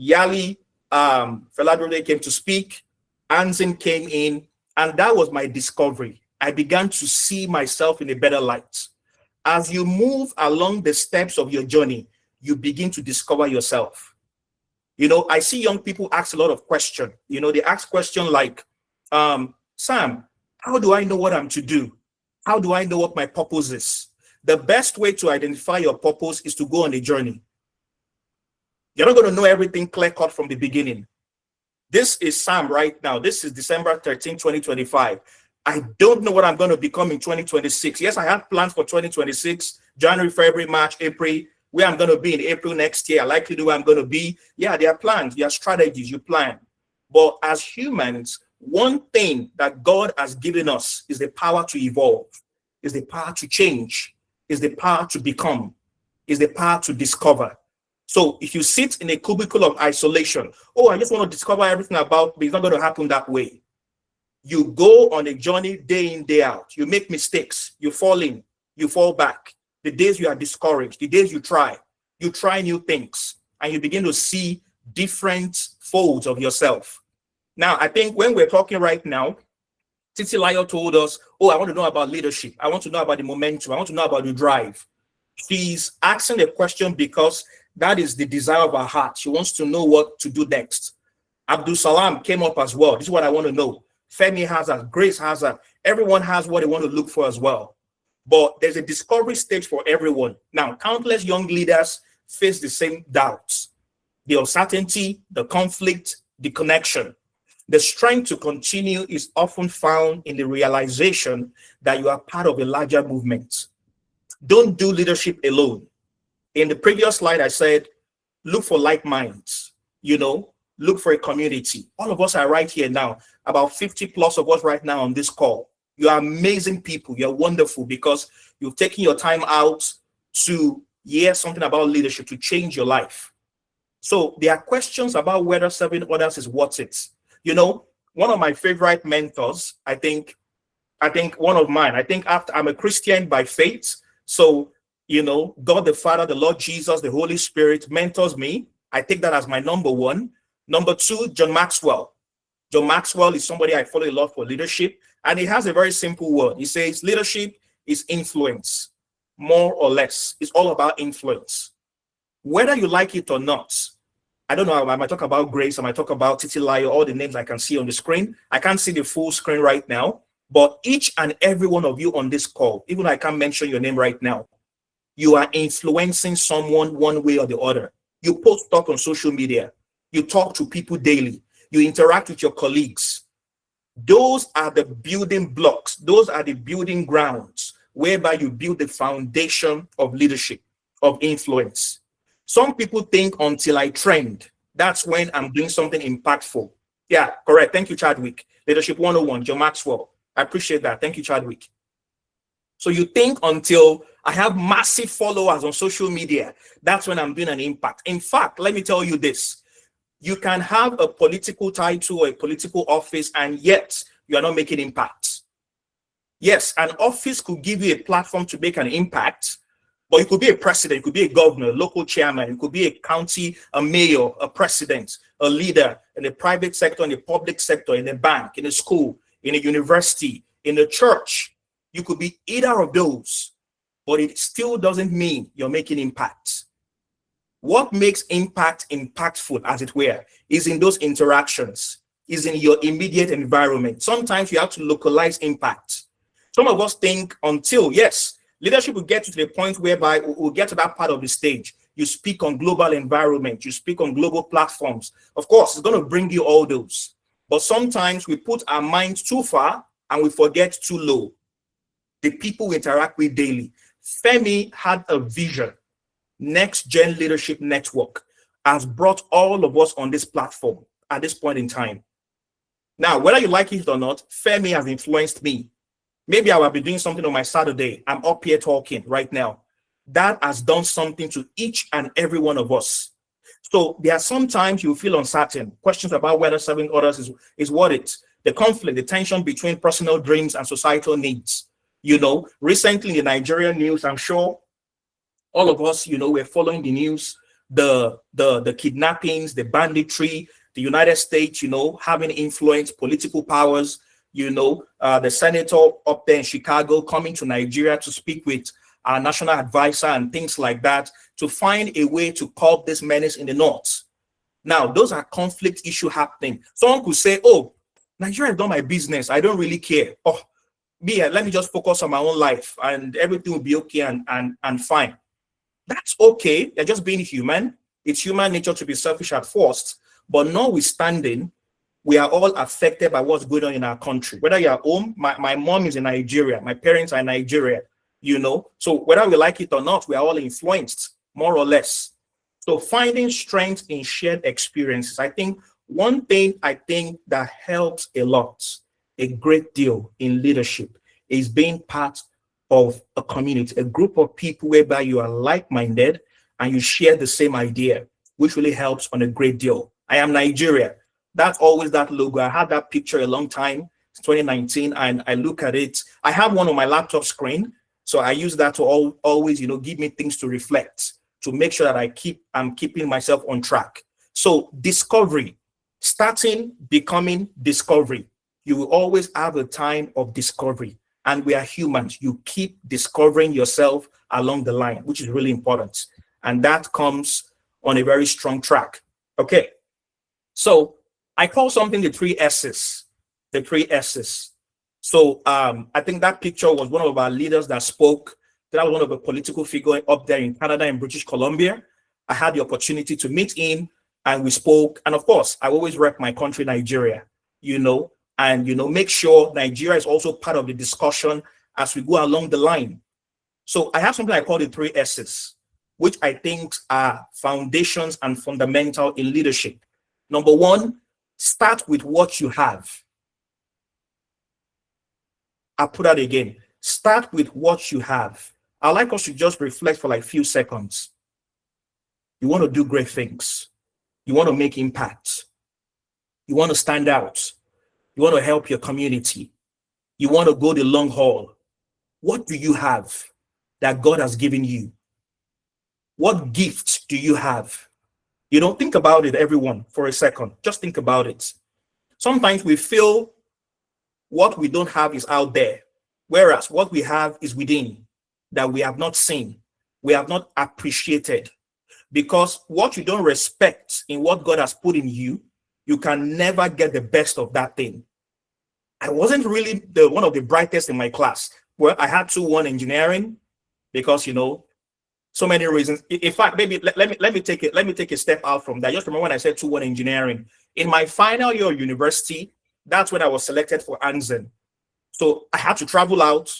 Yali, Fela Dorote came to speak, Anzin came in, and that was my discovery. I began to see myself in a better light. As you move along the steps of your journey, you begin to discover yourself. I see young people ask a lot of questions. They ask questions like, Sam, how do I know what I'm to do? How do I know what my purpose is? The best way to identify your purpose is to go on a journey. You're not going to know everything clear-cut from the beginning. This is Sam right now. This is December 13, 2025. I don't know what I'm going to become in 2026. Yes, I have plans for 2026, January, February, March, April, where I'm going to be in April next year. I likely know where I'm going to be. Yeah, there are plans, there are strategies, you plan. But as humans, one thing that God has given us is the power to evolve, is the power to change, is the power to become, is the power to discover. So if you sit in a cubicle of isolation, oh, I just want to discover everything about me, it's not going to happen that way. You go on a journey day in, day out. You make mistakes, you fall in, you fall back. The days you are discouraged, the days you try new things, and you begin to see different folds of yourself. Now, I think when we're talking right now, Titilayo told us, oh, I want to know about leadership. I want to know about the momentum. I want to know about the drive. She's asking a question because that is the desire of her heart. She wants to know what to do next. Abdul Salam came up as well. This is what I want to know. Femi has that. Grace has that. Everyone has what they want to look for as well. But there's a discovery stage for everyone. Now, countless young leaders face the same doubts, the uncertainty, the conflict, the connection. The strength to continue is often found in the realization that you are part of a larger movement. Don't do leadership alone. In the previous slide, I said, look for like minds, look for a community. All of us are right here now, about 50 plus of us right now on this call. You are amazing people. You're wonderful because you've taken your time out to hear something about leadership, to change your life. So there are questions about whether serving others is worth it. One of my favorite mentors, I think one of mine, after I'm a Christian by faith. So, God the Father, the Lord Jesus, the Holy Spirit mentors me. I take that as my number one. Number two, John Maxwell. John Maxwell is somebody I follow a lot for leadership. And he has a very simple word. He says, leadership is influence, more or less. It's all about influence. Whether you like it or not, I don't know, I might talk about Grace, I might talk about Titilayo, all the names I can see on the screen. I can't see the full screen right now, but each and every one of you on this call, even though I can't mention your name right now, you are influencing someone one way or the other. You post stuff on social media. You talk to people daily. You interact with your colleagues. Those are the building blocks. Those are the building grounds whereby you build the foundation of leadership, of influence. Some people think until I trend, that's when I'm doing something impactful. Yeah, correct. Thank you, Chadwick. Leadership 101, John Maxwell. I appreciate that. Thank you, Chadwick. So you think until I have massive followers on social media, that's when I'm doing an impact. In fact, let me tell you this. You can have a political title or a political office, and yet you are not making impact. Yes, an office could give you a platform to make an impact, but you could be a president, you could be a governor, a local chairman, you could be a county, a mayor, a president, a leader in the private sector, in the public sector, in a bank, in a school, in a university, in a church. You could be either of those, but it still doesn't mean you're making impact. What makes impact impactful, as it were, is in those interactions, is in your immediate environment. Sometimes you have to localize impact. Some of us think until, yes, leadership will get to the point whereby we'll get to that part of the stage. You speak on global environment, you speak on global platforms. Of course, it's going to bring you all those. But sometimes we put our minds too far and we forget too low. The people we interact with daily. Femi had a vision. NextGen Leadership Network has brought all of us on this platform at this point in time. Now, whether you like it or not, Femi has influenced me. Maybe I will be doing something on my Saturday. I'm up here talking right now. That has done something to each and every one of us. So there are sometimes you feel uncertain, questions about whether serving others is worth it. The conflict, the tension between personal dreams and societal needs. Recently in the Nigerian news, I'm sure all of us, we're following the news, the kidnappings, the banditry, the United States, having influence, political powers, the senator up there in Chicago coming to Nigeria to speak with our national advisor and things like that to find a way to curb this menace in the north. Now, those are conflict issues happening. Someone could say, oh, Nigeria is not my business. I don't really care. Oh, let me just focus on my own life and everything will be okay and fine. That's okay. They're just being human. It's human nature to be selfish at first, but notwithstanding, we are all affected by what's going on in our country. Whether you're home, my mom is in Nigeria, my parents are in Nigeria, So whether we like it or not, we are all influenced, more or less. So finding strength in shared experiences. I think one thing that helps a lot, a great deal in leadership, is being part of a community, a group of people whereby you are like-minded and you share the same idea, which really helps on a great deal. I am Nigeria. That's always that logo. I had that picture a long time, 2019, and I look at it. I have one on my laptop screen, so I use that to always, give me things to reflect, to make sure that I'm keeping myself on track. So discovery, starting, becoming, discovery. You will always have a time of discovery, and we are humans. You keep discovering yourself along the line, which is really important, and that comes on a very strong track. Okay, so I call something the 3 S's. The 3 S's. So I think that picture was one of our leaders that spoke. That was one of the political figures up there in Canada and British Columbia. I had the opportunity to meet him and we spoke. And of course, I always rep my country, Nigeria, and make sure Nigeria is also part of the discussion as we go along the line. So I have something I call the 3 S's, which I think are foundations and fundamental in leadership. Number 1, start with what you have. I'll put that again. Start with what you have. I'd like us to just reflect for like a few seconds. You want to do great things. You want to make impact. You want to stand out. You want to help your community. You want to go the long haul. What do you have that God has given you? What gifts do you have? Think about it, everyone, for a second. Just think about it. Sometimes we feel what we don't have is out there, whereas what we have is within, that we have not seen, we have not appreciated. Because what you don't respect in what God has put in you, you can never get the best of that thing. I wasn't really one of the brightest in my class. Well, I had 2-1 engineering because, so many reasons. In fact, maybe let me take a step out from that. Just remember when I said 2-1 engineering. In my final year of university, that's when I was selected for Anzen. So I had to travel out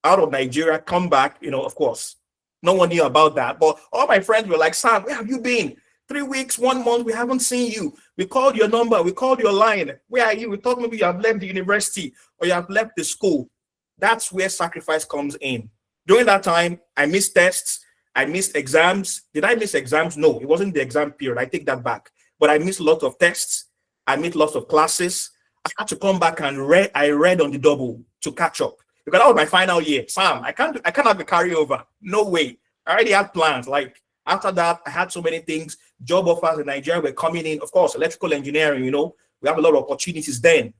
of Nigeria, come back, of course. No one knew about that. But all my friends were like, Sam, where have you been? 3 weeks, 1 month, we haven't seen you. We called your number, we called your line. Where are you? We thought maybe you have left the university or you have left the school. That's where sacrifice comes in. During that time, I missed tests, I missed exams. Did I miss exams? No, it wasn't the exam period. I take that back. But I missed a lot of tests. I missed lots of classes. I had to come back and I read on the double to catch up. Because that was my final year. Sam, I can't have a carryover. No way. I already had plans. Like after that, I had so many things. Job offers in Nigeria were coming in. Of course, electrical engineering, we have a lot of opportunities then,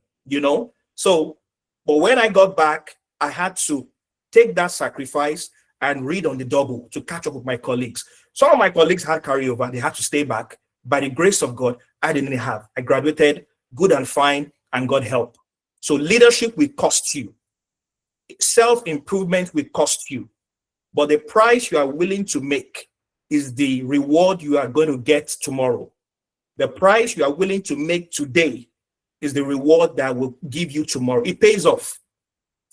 So, but when I got back, I had to take that sacrifice and read on the double to catch up with my colleagues. Some of my colleagues had carryover. They had to stay back. By the grace of God, I didn't have. I graduated good and fine, and God help. So leadership will cost you. Self-improvement will cost you. But the price you are willing to make is the reward you are going to get tomorrow. The price you are willing to make today is the reward that will give you tomorrow. It pays off.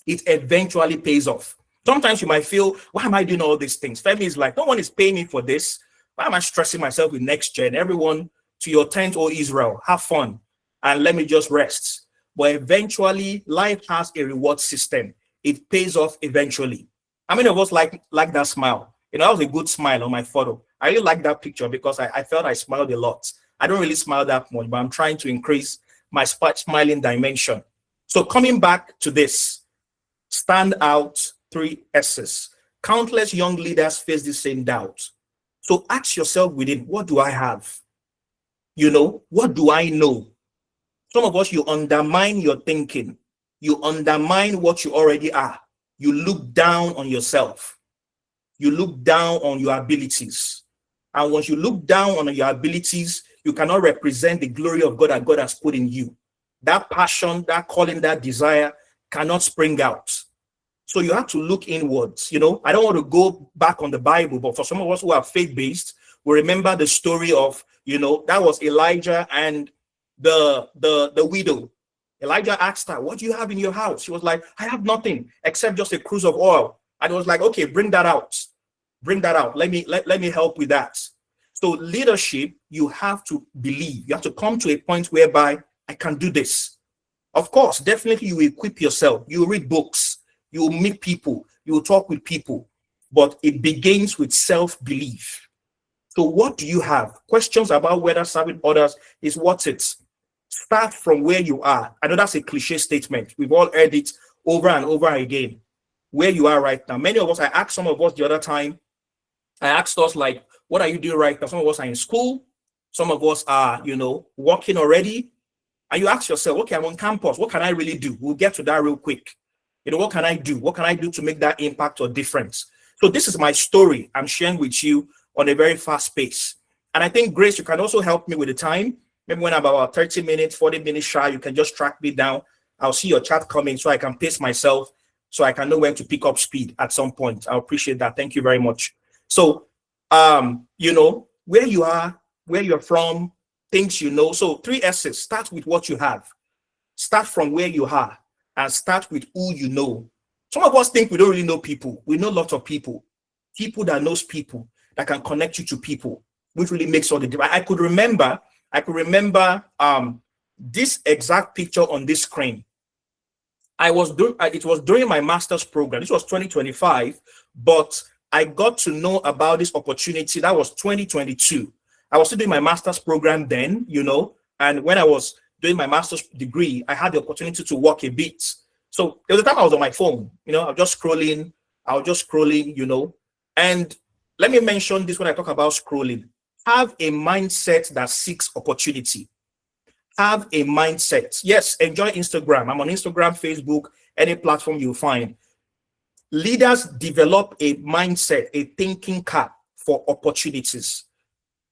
It eventually pays off. Sometimes you might feel, why am I doing all these things? Family is like, no one is paying me for this. Why am I stressing myself with NextGen? Everyone to your tent, O Israel, have fun and let me just rest. But eventually, life has a reward system. It pays off eventually. How many of us like that smile? That was a good smile on my photo. I really like that picture because I felt I smiled a lot. I don't really smile that much, but I'm trying to increase my smiling dimension. So coming back to this, stand out, 3 S's. Countless young leaders face the same doubt. So ask yourself within, what do I have? What do I know? Some of us, you undermine your thinking. You undermine what you already are. You look down on yourself. You look down on your abilities. And once you look down on your abilities, you cannot represent the glory of God that God has put in you. That passion, that calling, that desire cannot spring out. So you have to look inwards. You know, I don't want to go back on the Bible, but for some of us who are faith-based, we remember the story of, you know, that was Elijah and the widow. Elijah asked her, what do you have in your house? She was like, I have nothing except just a cruse of oil. And it was like, okay, bring that out. Bring that out. Let me help with that. So leadership, you have to believe. You have to come to a point whereby I can do this. Of course, definitely you equip yourself. You read books. You will meet people. You will talk with people. But it begins with self-belief. So what do you have? Questions about whether serving others is worth it. Start from where you are. I know that's a cliche statement. We've all heard it over and over again. Where you are right now. Many of us, I asked some of us the other time, I asked us like, what are you doing right now? Some of us are in school. Some of us are, you know, working already. And you ask yourself, okay, I'm on campus. What can I really do? We'll get to that real quick. You know, what can I do? What can I do to make that impact or difference? So this is my story I'm sharing with you on a very fast pace. And I think, Grace, you can also help me with the time. Maybe when I'm about 30 minutes, 40 minutes shy, you can just track me down. I'll see your chat coming so I can pace myself so I can know when to pick up speed at some point. I appreciate that. Thank you very much. So, you know, where you are, where you're from, things you know. So 3 S's, start with what you have. Start from where you are and start with who you know. Some of us think we don't really know people. We know lots of people. People that knows people, that can connect you to people, which really makes all the difference. I could remember this exact picture on this screen. It was during my master's program. This was 2025, but I got to know about this opportunity. That was 2022. I was still doing my master's program then, you know, and when I was doing my master's degree, I had the opportunity to work a bit. So there was a time I was on my phone, you know, I was just scrolling, you know, and let me mention this when I talk about scrolling. Have a mindset that seeks opportunity. Have a mindset. Yes, enjoy Instagram. I'm on Instagram, Facebook, any platform you'll find. Leaders develop a mindset, a thinking cap for opportunities.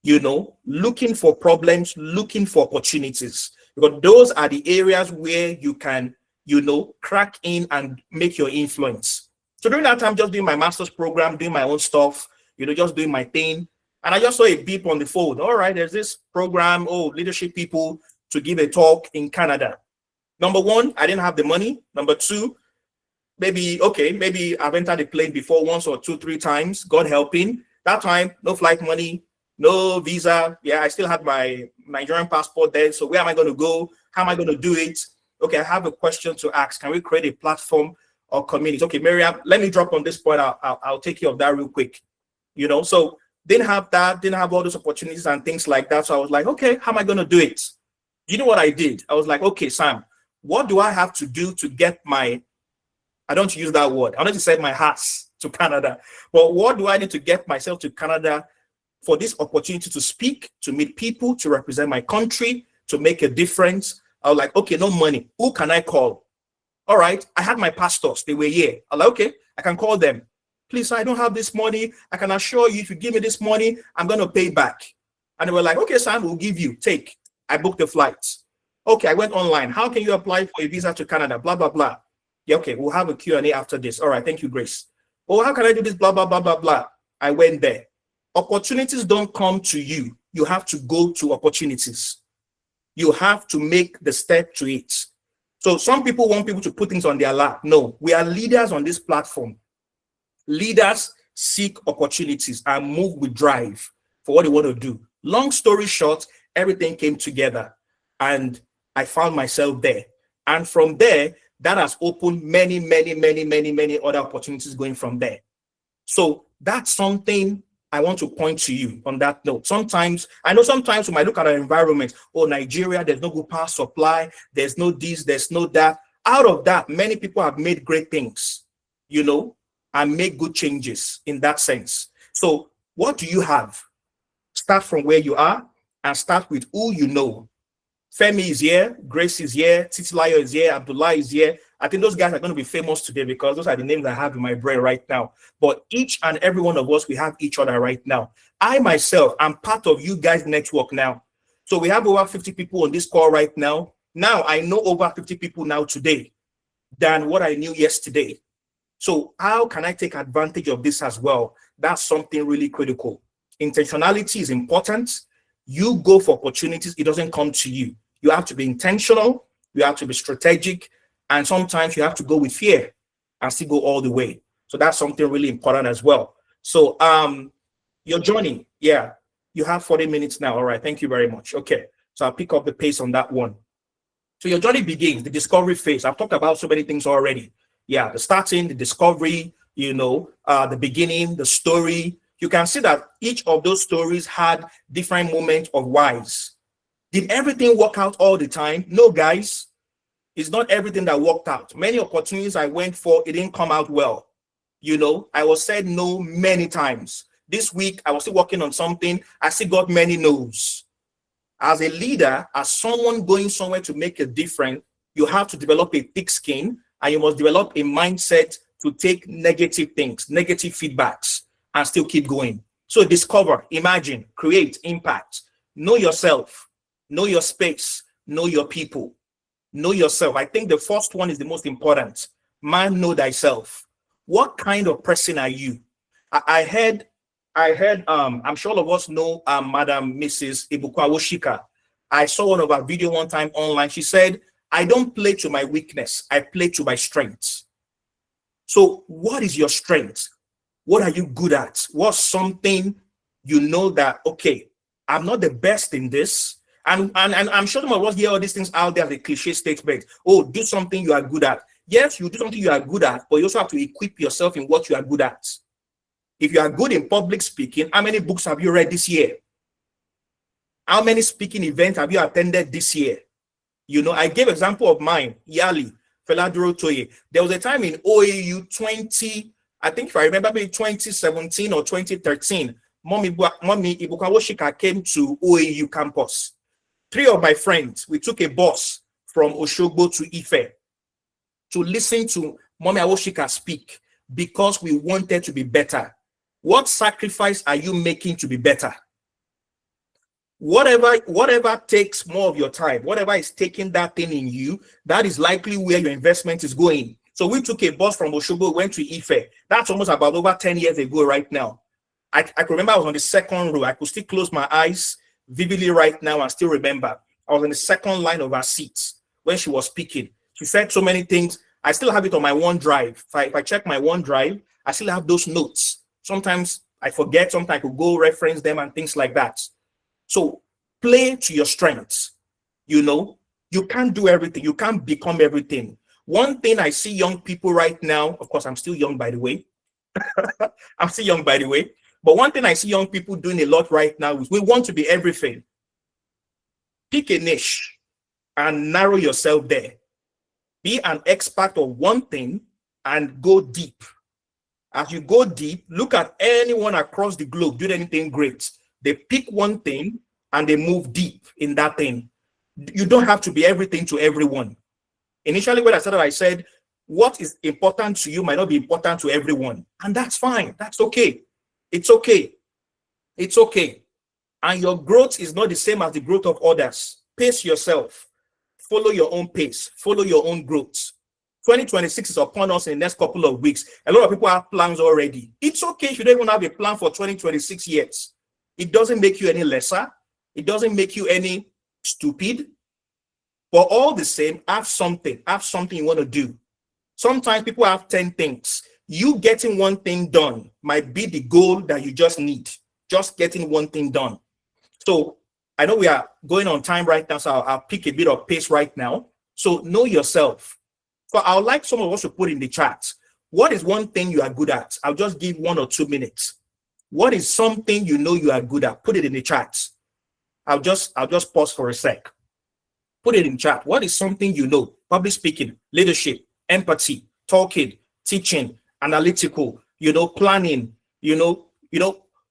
You know, looking for problems, looking for opportunities. Because those are the areas where you can, you know, crack in and make your influence. So during that time, just doing my master's program, doing my own stuff, you know, just doing my thing. And I just saw a beep on the phone. All right, there's this program, leadership people to give a talk in Canada. Number one, I didn't have the money. Number two, maybe I've entered the plane before once or 2-3 times, God helping. That time, no flight money, no visa. Yeah, I still had my Nigerian passport there. So where am I going to go? How am I going to do it? Okay, I have a question to ask. Can we create a platform or community? Okay, Miriam, let me drop on this point. I'll take care of that real quick. You know, so didn't have all those opportunities and things like that. So I was like, okay, how am I going to do it? You know what I did? I was like, okay, Sam, what do I have to do to get my, I don't use that word. I don't to send my hearts to Canada, but what do I need to get myself to Canada for this opportunity to speak, to meet people, to represent my country, to make a difference? I was like, okay, no money. Who can I call? All right. I had my pastors. They were here. I was like, okay, I can call them. Please, I don't have this money. I can assure you, if you give me this money, I'm going to pay back. And they were like, okay, Sam, we'll give you. Take. I booked the flights. Okay, I went online. How can you apply for a visa to Canada? Blah, blah, blah. Yeah, okay, we'll have a Q&A after this. All right, thank you, Grace. Oh, how can I do this? Blah, blah, blah, blah, blah. I went there. Opportunities don't come to you. You have to go to opportunities. You have to make the step to it. So some people want people to put things on their lap. No, we are leaders on this platform. Leaders seek opportunities and move with drive for what they want to do. Long story short, everything came together and I found myself there. And from there, that has opened many other opportunities going from there. So that's something I want to point to you on that note. Sometimes, I know sometimes we might look at our environment. Oh, Nigeria, there's no good power supply. There's no this, there's no that. Out of that, many people have made great things, you know, and make good changes in that sense. So what do you have? Start from where you are and start with who you know. Femi is here, Grace is here, Titilayo is here, Abdullah is here. I think those guys are going to be famous today because those are the names I have in my brain right now. But each and every one of us, we have each other right now. I myself, I'm part of you guys' network now. So we have over 50 people on this call right now. Now I know over 50 people now today. than what I knew yesterday. So how can I take advantage of this as well? That's something really critical. Intentionality is important. You go for opportunities, it doesn't come to you. You have to be intentional, you have to be strategic, and sometimes you have to go with fear and still go all the way. So that's something really important as well. So your journey, yeah, you have 40 minutes now. All right, thank you very much. Okay, so I'll pick up the pace on that one. So your journey begins, the discovery phase. I've talked about so many things already. Yeah, the starting, the discovery, the beginning, the story. You can see that each of those stories had different moments of whys. Did everything work out all the time? No, guys. It's not everything that worked out. Many opportunities I went for, it didn't come out well. I was said no many times. This week, I was still working on something. I still got many no's. As a leader, as someone going somewhere to make a difference, you have to develop a thick skin, and you must develop a mindset to take negative things, negative feedbacks, and still keep going. So discover, imagine, create, impact. Know yourself, know your space, know your people, know yourself. I think the first one is the most important. Man, know thyself. What kind of person are you? I heard, I'm sure all of us know Madam Mrs. Ibuka. I saw one of her video one time online. She said, I don't play to my weakness. I play to my strengths. So what is your strength? What are you good at? What's something you know that, okay, I'm not the best in this. And I'm sure some of us hear all these things out there as a cliche statement. Oh, do something you are good at. Yes, you do something you are good at, but you also have to equip yourself in what you are good at. If you are good in public speaking, how many books have you read this year? How many speaking events have you attended this year? I gave example of mine, Yali, Feladuro Toye. There was a time in OAU I think if I remember, maybe 2017 or 2013, Mommy Ibuka came to OAU campus. 3 of my friends, we took a bus from Oshogbo to Ife to listen to Mommy Awoshika speak because we wanted to be better. What sacrifice are you making to be better? Whatever takes more of your time, whatever is taking that thing in you, that is likely where your investment is going. So we took a bus from Oshogbo, went to Ife. That's almost about over 10 years ago right now. I can remember I was on the second row. I could still close my eyes vividly right now and still remember. I was in the second line of her seats when she was speaking. She said so many things. I still have it on my OneDrive. If I check my OneDrive, I still have those notes. Sometimes I forget, sometimes I could go reference them and things like that. So play to your strengths. You can't do everything. You can't become everything. One thing I see young people right now, of course, I'm still young, by the way. I'm still young, by the way. But one thing I see young people doing a lot right now is we want to be everything. Pick a niche and narrow yourself there. Be an expert of one thing and go deep. As you go deep, look at anyone across the globe doing anything great. They pick one thing and they move deep in that thing. You don't have to be everything to everyone. Initially, when I started, I said, what is important to you might not be important to everyone. And that's fine. That's okay. It's okay. It's okay. And your growth is not the same as the growth of others. Pace yourself. Follow your own pace. Follow your own growth. 2026 is upon us in the next couple of weeks. A lot of people have plans already. It's okay if you don't even have a plan for 2026 yet. It doesn't make you any lesser. It doesn't make you any stupid. But all the same, have something you want to do. Sometimes people have 10 things. You getting one thing done might be the goal that you just need. Just getting one thing done. So I know we are going on time right now, so I'll pick a bit of pace right now. So know yourself. So I would like some of us to put in the chat, what is one thing you are good at? I'll just give 1 or 2 minutes. What is something you know you are good at? Put it in the chat. I'll just pause for a sec. Put it in chat. What is something you know? Public speaking, leadership, empathy, talking, teaching, analytical, planning,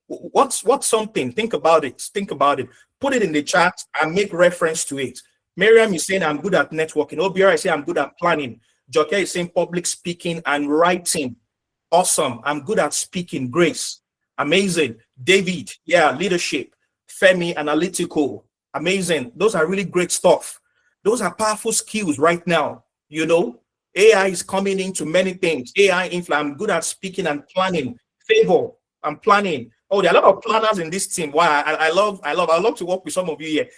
what's something? Think about it. Think about it. Put it in the chat and make reference to it. Miriam is saying I'm good at networking. Obiora is saying I'm good at planning. Joke is saying public speaking and writing. Awesome. I'm good at speaking. Grace. Amazing. David. Yeah, leadership. Femi, analytical. Amazing. Those are really great stuff. Those are powerful skills right now. AI is coming into many things. AI influence. I'm good at speaking and planning. Favor. I'm planning. Oh, there are a lot of planners in this team. Wow, I love to work with some of you here.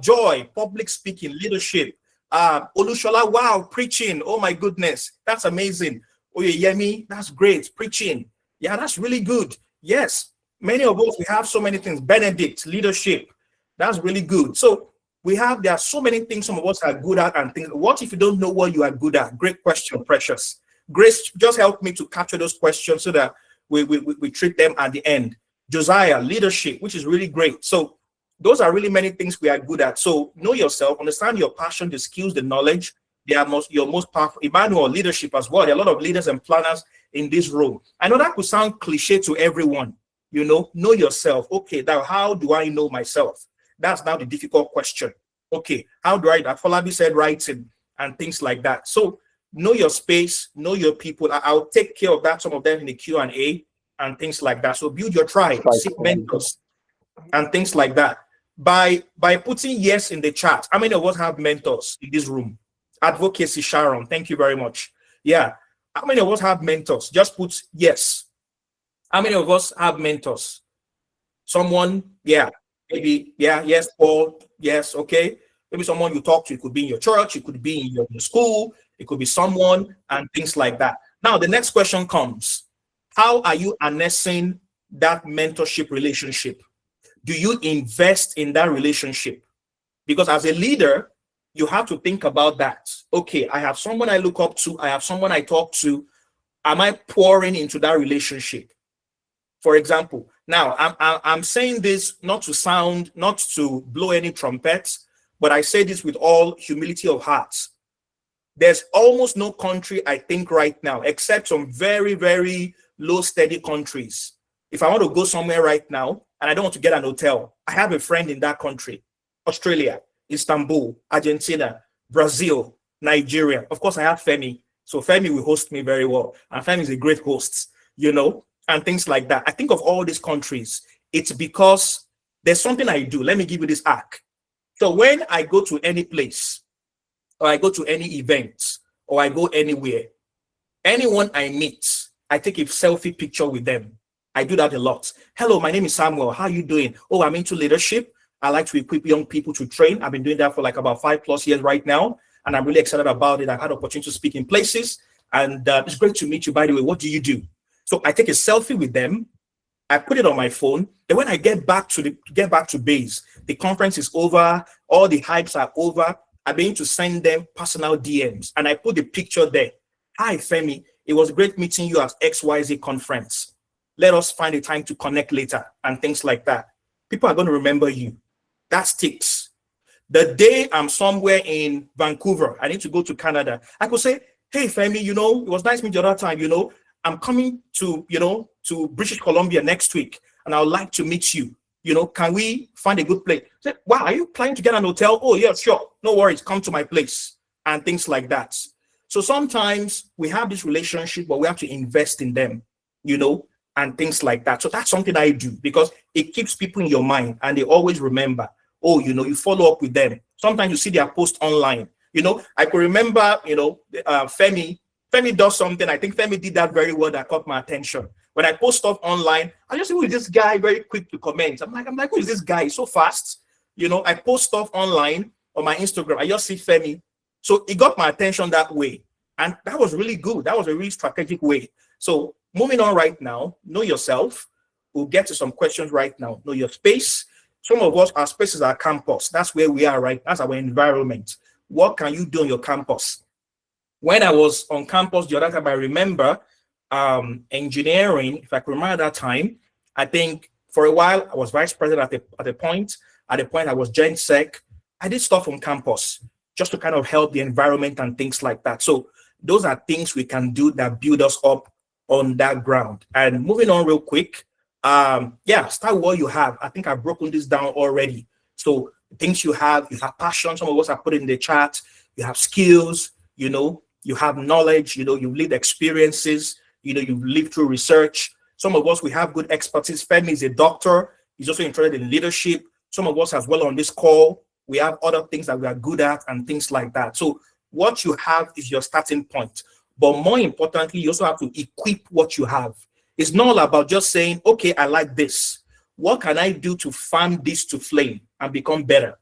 Joy, public speaking, leadership. Olushola, wow, preaching. Oh my goodness, that's amazing. Oh, Yemi, that's great. Preaching. Yeah, that's really good. Yes, many of us, we have so many things. Benedict, leadership. That's really good. So there are so many things some of us are good at and things. What if you don't know what you are good at? Great question, Precious. Grace, just help me to capture those questions so that we treat them at the end. Josiah, leadership, which is really great. So those are really many things we are good at. So know yourself, understand your passion, the skills, the knowledge. They are your most powerful. Emmanuel, leadership as well. There are a lot of leaders and planners in this room. I know that could sound cliche to everyone. Know yourself. Okay, now how do I know myself? That's now the difficult question. Okay, how do I? Falabi said writing and things like that. So know your space, know your people. I'll take care of that. Some of them in the Q&A and things like that. So build your tribe, seek mentors and things like that. By putting yes in the chat. How many of us have mentors in this room? Advocacy Sharon, thank you very much. Yeah. How many of us have mentors? Just put yes. How many of us have mentors? Someone, yeah. Maybe, yeah, yes, Paul, yes, okay. Maybe someone you talk to, it could be in your church, it could be in your school, it could be someone and things like that. Now, the next question comes. How are you harnessing that mentorship relationship? Do you invest in that relationship? Because as a leader, you have to think about that. Okay, I have someone I look up to. I have someone I talk to. Am I pouring into that relationship? For example, now I'm saying this not to blow any trumpets, but I say this with all humility of heart. There's almost no country, I think, right now, except some very, very low, steady countries. If I want to go somewhere right now and I don't want to get an hotel, I have a friend in that country. Australia, Istanbul, Argentina, Brazil, Nigeria. Of course, I have Femi. So Femi will host me very well. And Femi is a great host, and things like that. I think of all these countries, it's because there's something I do. Let me give you this arc. So when I go to any place, or I go to any event, or I go anywhere, anyone I meet, I take a selfie picture with them. I do that a lot. Hello, my name is Samuel. How are you doing? Oh, I'm into leadership. I like to equip young people to train. I've been doing that for like about 5+ years right now. And I'm really excited about it. I've had opportunity to speak in places. And it's great to meet you, by the way. What do you do? So I take a selfie with them. I put it on my phone. Then when I get back to base, the conference is over. All the hypes are over. I'm going to send them personal DMs. And I put the picture there. Hi, Femi. It was great meeting you at XYZ conference. Let us find a time to connect later and things like that. People are going to remember you. That sticks. The day I'm somewhere in Vancouver, I need to go to Canada, I could say, hey, Femi, it was nice meeting you the other time, I'm coming to British Columbia next week, and I would like to meet you. Can we find a good place? Say, wow, are you planning to get an hotel? Oh, yeah, sure. No worries. Come to my place and things like that. So sometimes we have this relationship, but we have to invest in them, and things like that. So that's something I do because it keeps people in your mind and they always remember. Oh, you follow up with them. Sometimes you see their post online. I could remember, Femi does something. I think Femi did that very well that caught my attention. When I post stuff online, I just see, who is this guy? Very quick to comment. I'm like, who is this guy? So fast. I post stuff online on my Instagram. I just see Femi. So it got my attention that way. And that was really good. That was a really strategic way. So moving on right now, know yourself. We'll get to some questions right now. Know your space. Some of us, our space is our campus. That's where we are, right? That's our environment. What can you do on your campus? When I was on campus the other time, I remember engineering, if I can remember that time, I think for a while, I was vice president at the point. At the point, I was Gen Sec. I did stuff on campus just to kind of help the environment and things like that. So those are things we can do that build us up on that ground. And moving on real quick, start what you have. I think I've broken this down already. So things you have passion. Some of us have put it in the chat. You have skills, you have knowledge, you've lived experiences, you've lived through research. Some of us, we have good expertise. Femi is a doctor. He's also interested in leadership. Some of us as well on this call, we have other things that we are good at and things like that. So What you have is your starting point. But more importantly, you also have to equip what you have. It's not all about just saying, okay, I like this. What can I do to fan this to flame and become better?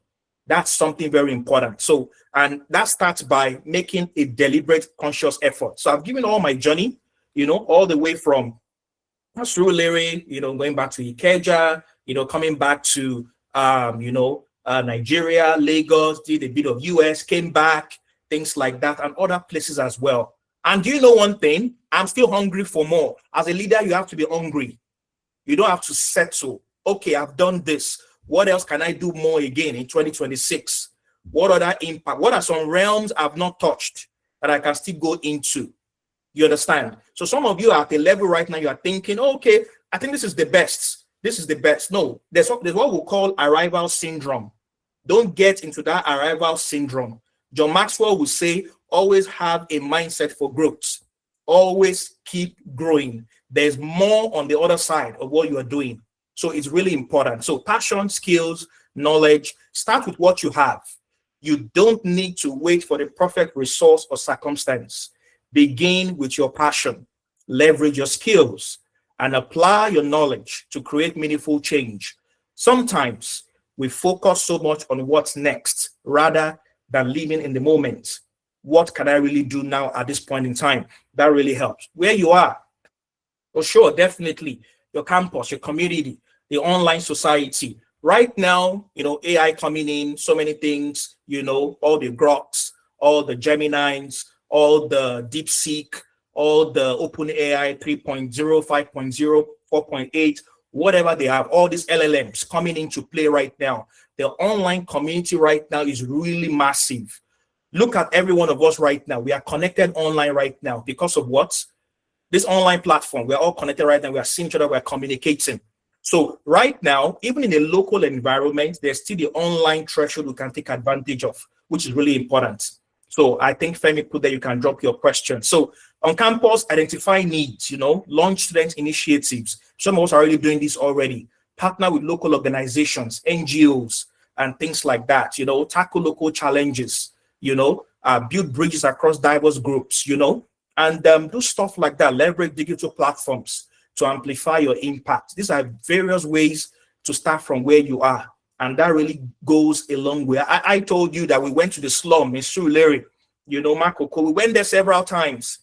That's something very important. So, and that starts by making a deliberate, conscious effort. So I've given all my journey, all the way from Surulere, going back to Ikeja, coming back to, Nigeria, Lagos, did a bit of US, came back, things like that, and other places as well. And do you know one thing? I'm still hungry for more. As a leader, you have to be hungry. You don't have to settle. Okay, I've done this. What else can I do more again in 2026? What other impact? What are some realms I've not touched that I can still go into? You understand? So some of you are at a level right now, you are thinking, okay, I think this is the best. This is the best. No, there's what we call arrival syndrome. Don't get into that arrival syndrome. John Maxwell will say, always have a mindset for growth. Always keep growing. There's more on the other side of what you are doing. So it's really important. So passion, skills, knowledge, start with what you have. You don't need to wait for the perfect resource or circumstance. Begin with your passion, leverage your skills, and apply your knowledge to create meaningful change. Sometimes we focus so much on what's next rather than living in the moment. What can I really do now at this point in time? That really helps. Where you are, for sure, definitely. Your campus, your community, the online society. Right now, AI coming in, so many things, all the Groks, all the Geminis, all the DeepSeek, all the OpenAI 3.0, 5.0, 4.8, whatever they have, all these LLMs coming into play right now. The online community right now is really massive. Look at every one of us right now. We are connected online right now because of what? This online platform. We're all connected right now. We are seeing each other. We're communicating. So right now, even in a local environment, there's still the online threshold we can take advantage of, which is really important. So I think Femi put there, you can drop your question. So on campus, identify needs, launch student initiatives. Some of us are already doing this already. Partner with local organizations, NGOs, and things like that, tackle local challenges, build bridges across diverse groups, and do stuff like that. Leverage digital platforms to amplify your impact. These are various ways to start from where you are. And that really goes a long way. I told you that we went to the slum in Surulere, Marco, we went there several times.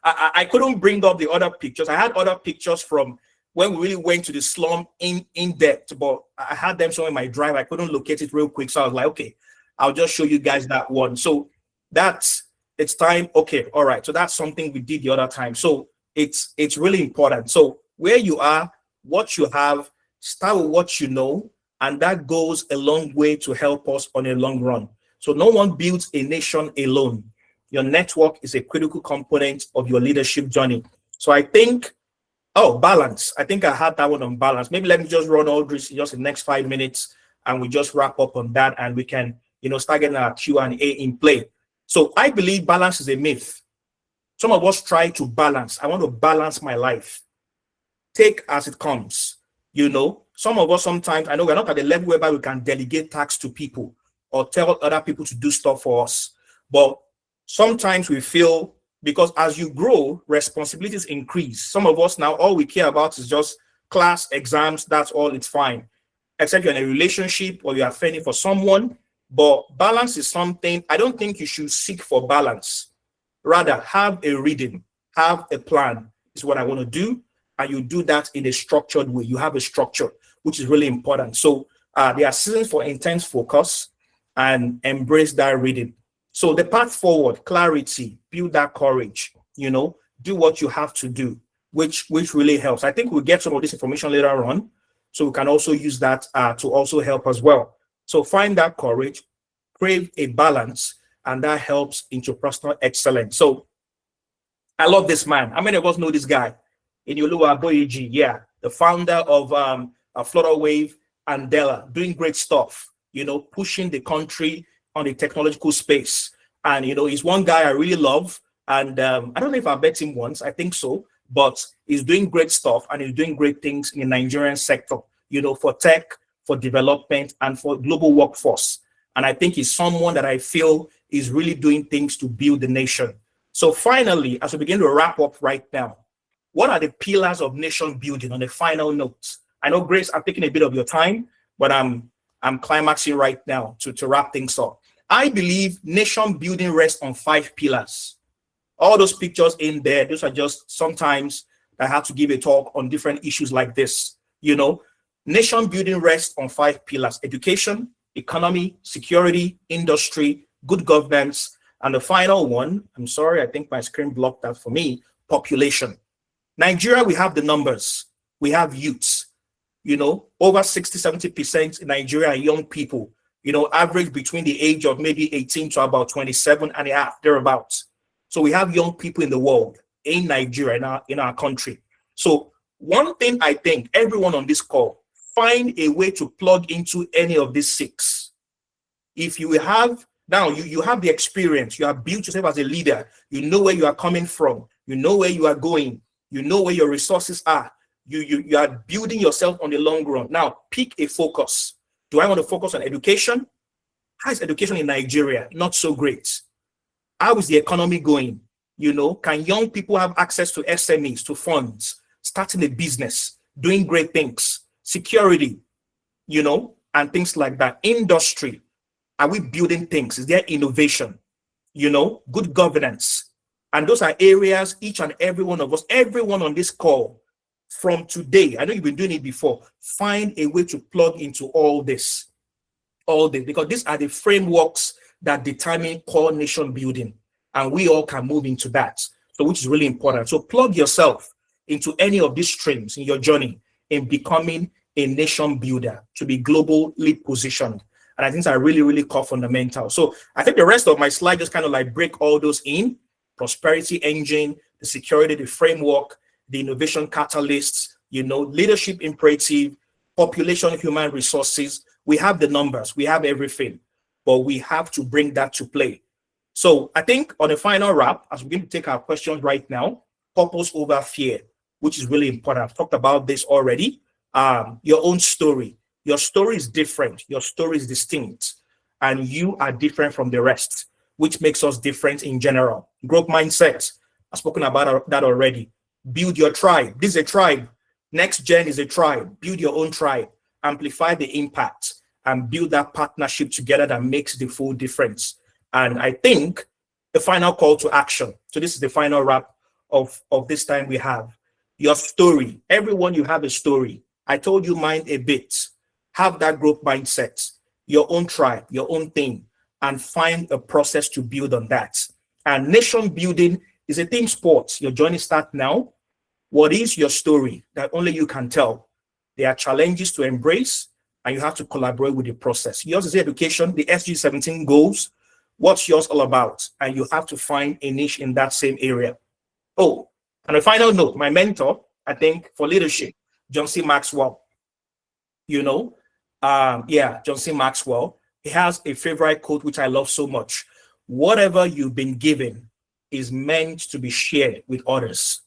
I couldn't bring up the other pictures. I had other pictures from when we really went to the slum in depth, but I had them somewhere in my drive. I couldn't locate it real quick. So I was like, okay, I'll just show you guys that one. So it's time. Okay, all right. So that's something we did the other time. So it's really important. So where you are, what you have, start with what you know, and that goes a long way to help us on a long run. So no one builds a nation alone. Your network is a critical component of your leadership journey. So I think, balance. I think I had that one on balance. Maybe let me just run all this just in the next 5 minutes, and we just wrap up on that, and we can, start getting our Q&A in play. So I believe balance is a myth. Some of us try to balance. I want to balance my life. Take as it comes. Some of us sometimes, I know we're not at the level whereby we can delegate tasks to people or tell other people to do stuff for us. But sometimes we feel, because as you grow, responsibilities increase. Some of us now, all we care about is just class, exams, that's all, it's fine. Except you're in a relationship or you are fending for someone. But balance is something, I don't think you should seek for balance. Rather, have a rhythm, have a plan. This is what I want to do. And you do that in a structured way. You have a structure, which is really important. So there are seasons for intense focus and embrace that rhythm. So the path forward, clarity, build that courage, do what you have to do, which really helps. I think we'll get some of this information later on. So we can also use that to also help as well. So find that courage, crave a balance, and that helps into personal excellence. So I love this man. How many of us know this guy? Inioluwa Boyeji, yeah, the founder of Flutterwave and Della, doing great stuff, pushing the country on the technological space. And, he's one guy I really love. And I don't know if I met him once, I think so, but he's doing great stuff and he's doing great things in the Nigerian sector, for tech, for development, and for global workforce. And I think he's someone that I feel is really doing things to build the nation. So finally, as we begin to wrap up right now, what are the pillars of nation building on the final note? I know, Grace, I'm taking a bit of your time, but I'm climaxing right now to wrap things up. I believe nation building rests on 5 pillars. All those pictures in there, those are just sometimes I have to give a talk on different issues like this. You know, nation building rests on 5 pillars: education, economy, security, industry, good governance, and the final one, I'm sorry, I think my screen blocked that for me, population. Nigeria, we have the numbers. We have youths, you know, over 60-70% in Nigeria are young people, you know, average between the age of maybe 18 to about 27 and a half, thereabouts. So we have young people in the world, in Nigeria, in our country. So one thing I think everyone on this call, find a way to plug into any of these 6. If you have, now you have the experience, you have built yourself as a leader, you know where you are coming from, you know where you are going, you know where your resources are, you are building yourself on the long run. Now pick a focus. Do I want to focus on education? How is education in Nigeria? Not so great. How is the economy going? You know, can young people have access to SMEs, to funds, starting a business, doing great things? Security, you know, and things like that. Industry, are we building things? Is there innovation? You know, good governance. And those are areas each and every one of us, everyone on this call from today, I know you've been doing it before, find a way to plug into all this, because these are the frameworks that determine core nation building, and we all can move into that. So which is really important. So plug yourself into any of these streams in your journey in becoming a nation builder, to be globally positioned. And I think are really, really core fundamental. So I think the rest of my slide just kind of like break all those in: prosperity engine, the security, the framework, the innovation catalysts, you know, leadership imperative, population, human resources. We have the numbers, we have everything, but we have to bring that to play. So I think on the final wrap, as we're going to take our questions right now, purpose over fear, which is really important. I've talked about this already. Your own story. Your story is different. Your story is distinct. And you are different from the rest, which makes us different in general. Growth mindset. I've spoken about that already. Build your tribe. This is a tribe. NextGen is a tribe. Build your own tribe. Amplify the impact and build that partnership together that makes the full difference. And I think the final call to action. So this is the final wrap of this time we have. Your story. Everyone, you have a story. I told you mine a bit. Have that growth mindset, your own tribe, your own thing, and find a process to build on that. And nation building is a team sport. Your journey starts now. What is your story that only you can tell? There are challenges to embrace, and you have to collaborate with the process. Yours is education, the SG17 goals. What's yours all about? And you have to find a niche in that same area. Oh, and a final note, my mentor, I think, for leadership, John C. Maxwell, you know, John C. Maxwell, he has a favorite quote, which I love so much. Whatever you've been given is meant to be shared with others.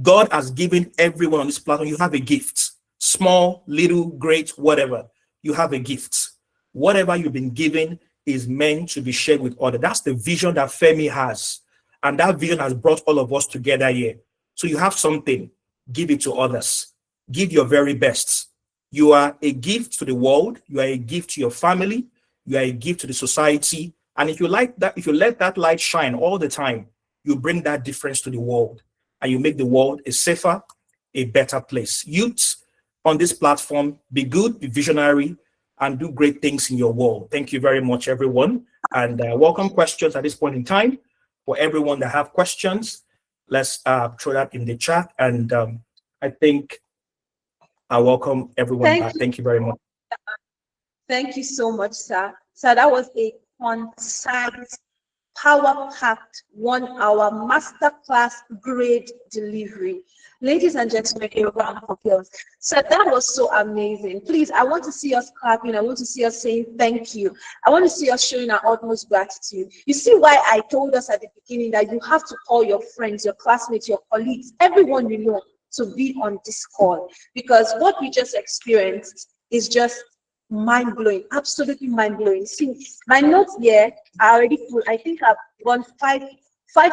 God has given everyone on this platform, you have a gift. Small, little, great, whatever. You have a gift. Whatever you've been given is meant to be shared with others. That's the vision that Femi has. And that vision has brought all of us together here. So you have something, give it to others. Give your very best. You are a gift to the world. You are a gift to your family. You are a gift to the society. And if you like that, if you let that light shine all the time, you bring that difference to the world and you make the world a safer, a better place. Youths on this platform, be good, be visionary, and do great things in your world. Thank you very much, everyone. And welcome questions at this point in time. For everyone that have questions, let's throw that in the chat. And I think I welcome everyone back. Thank you very much. Thank you so much, sir. So that was a concise, power-packed 1-hour masterclass grade delivery. Ladies and gentlemen, a round of applause. So that was so amazing. Please, I want to see us clapping. I want to see us saying thank you. I want to see us showing our utmost gratitude. You see why I told us at the beginning that you have to call your friends, your classmates, your colleagues, everyone you know to be on this call, because what we just experienced is just mind-blowing, absolutely mind-blowing. See, my notes here are already full. I think I've gone five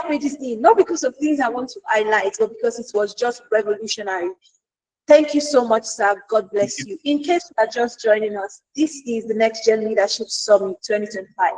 pages in, not because of things I want to highlight, but because it was just revolutionary. Thank you so much, sir. God bless you. In case you are just joining us, this is the NextGen Leadership Summit 2025.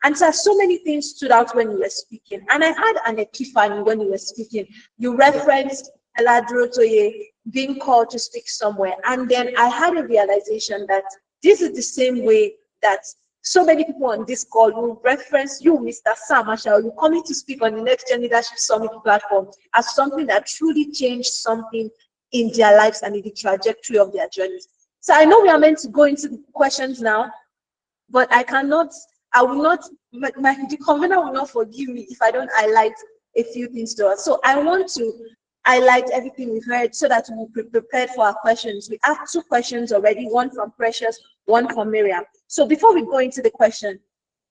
And sir, so many things stood out when you were speaking. And I had an epiphany when you were speaking. You referenced Eladrotoye being called to speak somewhere. And then I had a realization that this is the same way that so many people on this call will reference you, Mr. Sam Ashaolu, coming to speak on the NextGen Leadership Summit platform as something that truly changed something in their lives and in the trajectory of their journeys. So I know we are meant to go into the questions now, but the convener will not forgive me if I don't highlight a few things to us. So I want to highlight everything we've heard so that we'll be prepared for our questions. We have 2 questions already, one from Precious, one from Miriam. So before we go into the question,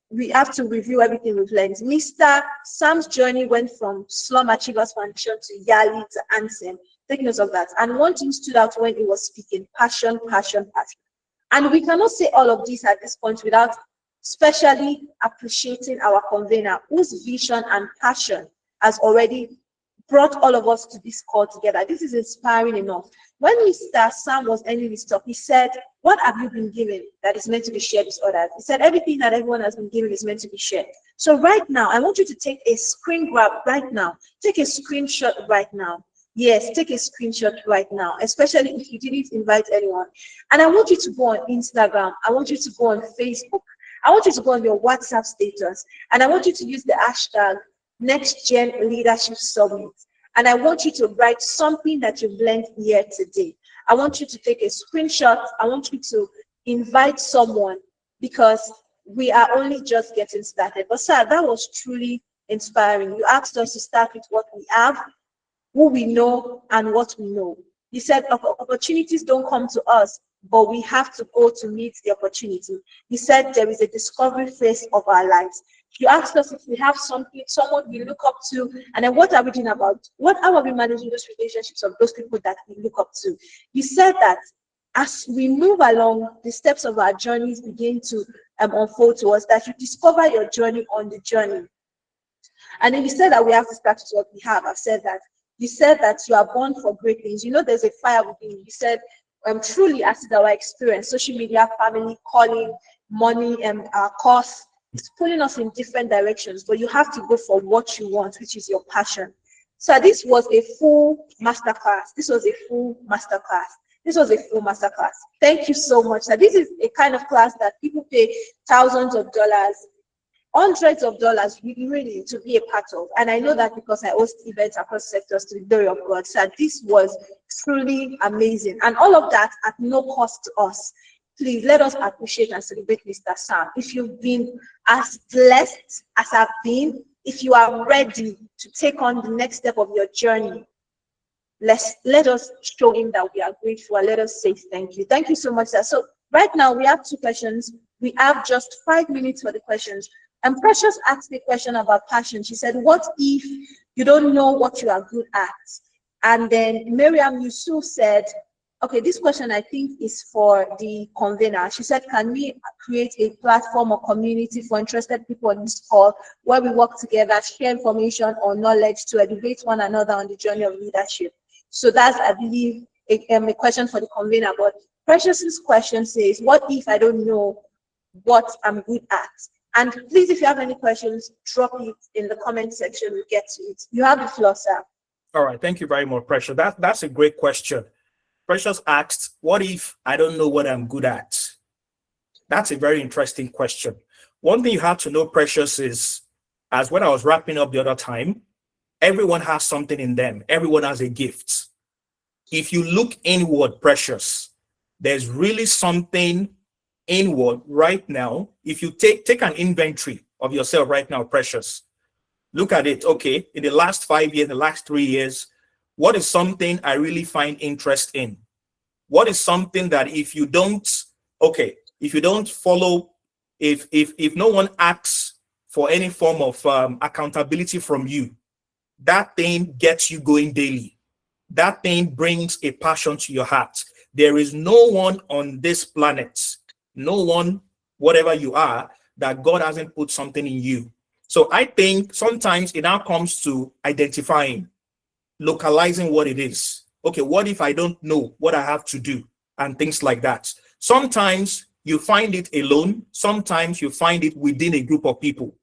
we have to review everything we've learned. Mr. Sam's journey went from Slum Achievers Foundation to Yali to Ansem. Take note of that. And one thing stood out when he was speaking: passion, passion, passion. And we cannot say all of this at this point without specially appreciating our convener, whose vision and passion has already brought all of us to this call together. This is inspiring enough. When Mr. Sam was ending his talk, he said, "What have you been given that is meant to be shared with others?" He said, "Everything that everyone has been given is meant to be shared." So right now, I want you to take a screen grab right now. Take a screenshot right now. Yes, take a screenshot right now, especially if you didn't invite anyone. And I want you to go on Instagram. I want you to go on Facebook. I want you to go on your WhatsApp status. And I want you to use the hashtag NextGen Leadership Summit. And I want you to write something that you've learned here today. I want you to take a screenshot. I want you to invite someone, because we are only just getting started. But sir, that was truly inspiring. You asked us to start with what we have, who we know, and what we know. You said opportunities don't come to us, but we have to go to meet the opportunity. You said there is a discovery phase of our lives. You asked us if we have something, someone we look up to, and then what are we doing about? How are we managing those relationships of those people that we look up to? You said that as we move along, the steps of our journeys begin to unfold to us, that you discover your journey on the journey. And then you said that we have to start with what we have. I've said that. You said that you are born for great things. You know, there's a fire within you. You said, truly, as is our experience, social media, family, calling, money, and our course, it's pulling us in different directions, but you have to go for what you want, which is your passion. So this was a full masterclass. This was a full masterclass. Thank you so much. So this is a kind of class that people pay thousands of dollars, hundreds of dollars really to be a part of. And I know that because I host events across sectors to the glory of God. So this was truly amazing. And all of that at no cost to us. Please let us appreciate and celebrate Mr. Sam. If you've been as blessed as I've been, if you are ready to take on the next step of your journey, let us show him that we are grateful, and let us say thank you. Thank you so much, sir. So right now we have 2 questions. We have just 5 minutes for the questions. And Precious asked a question about passion. She said, what if you don't know what you are good at? And then Miriam Yusuf said, okay, this question I think is for the convener. She said, can we create a platform or community for interested people on this call where we work together, share information or knowledge to elevate one another on the journey of leadership? So that's, I believe, a question for the convener. But Precious's question says, what if I don't know what I'm good at? And please, if you have any questions, drop it in the comment section. We'll get to it. You have the floor, sir. All right. Thank you very much, Precious. That's a great question. Precious asked, what if I don't know what I'm good at? That's a very interesting question. One thing you have to know, Precious, is, as when I was wrapping up the other time, everyone has something in them. Everyone has a gift. If you look inward, Precious, there's really something inward right now. If you take an inventory of yourself right now, Precious, look at it. Okay, in the last 5 years, the last 3 years, what is something I really find interest in? What is something that if you don't follow, if no one asks for any form of accountability from you, that thing gets you going daily. That thing brings a passion to your heart. There is no one on this planet No one, whatever you are, that God hasn't put something in you. So I think sometimes it now comes to identifying, localizing what it is. Okay, what if I don't know what I have to do and things like that? Sometimes you find it alone. Sometimes you find it within a group of people.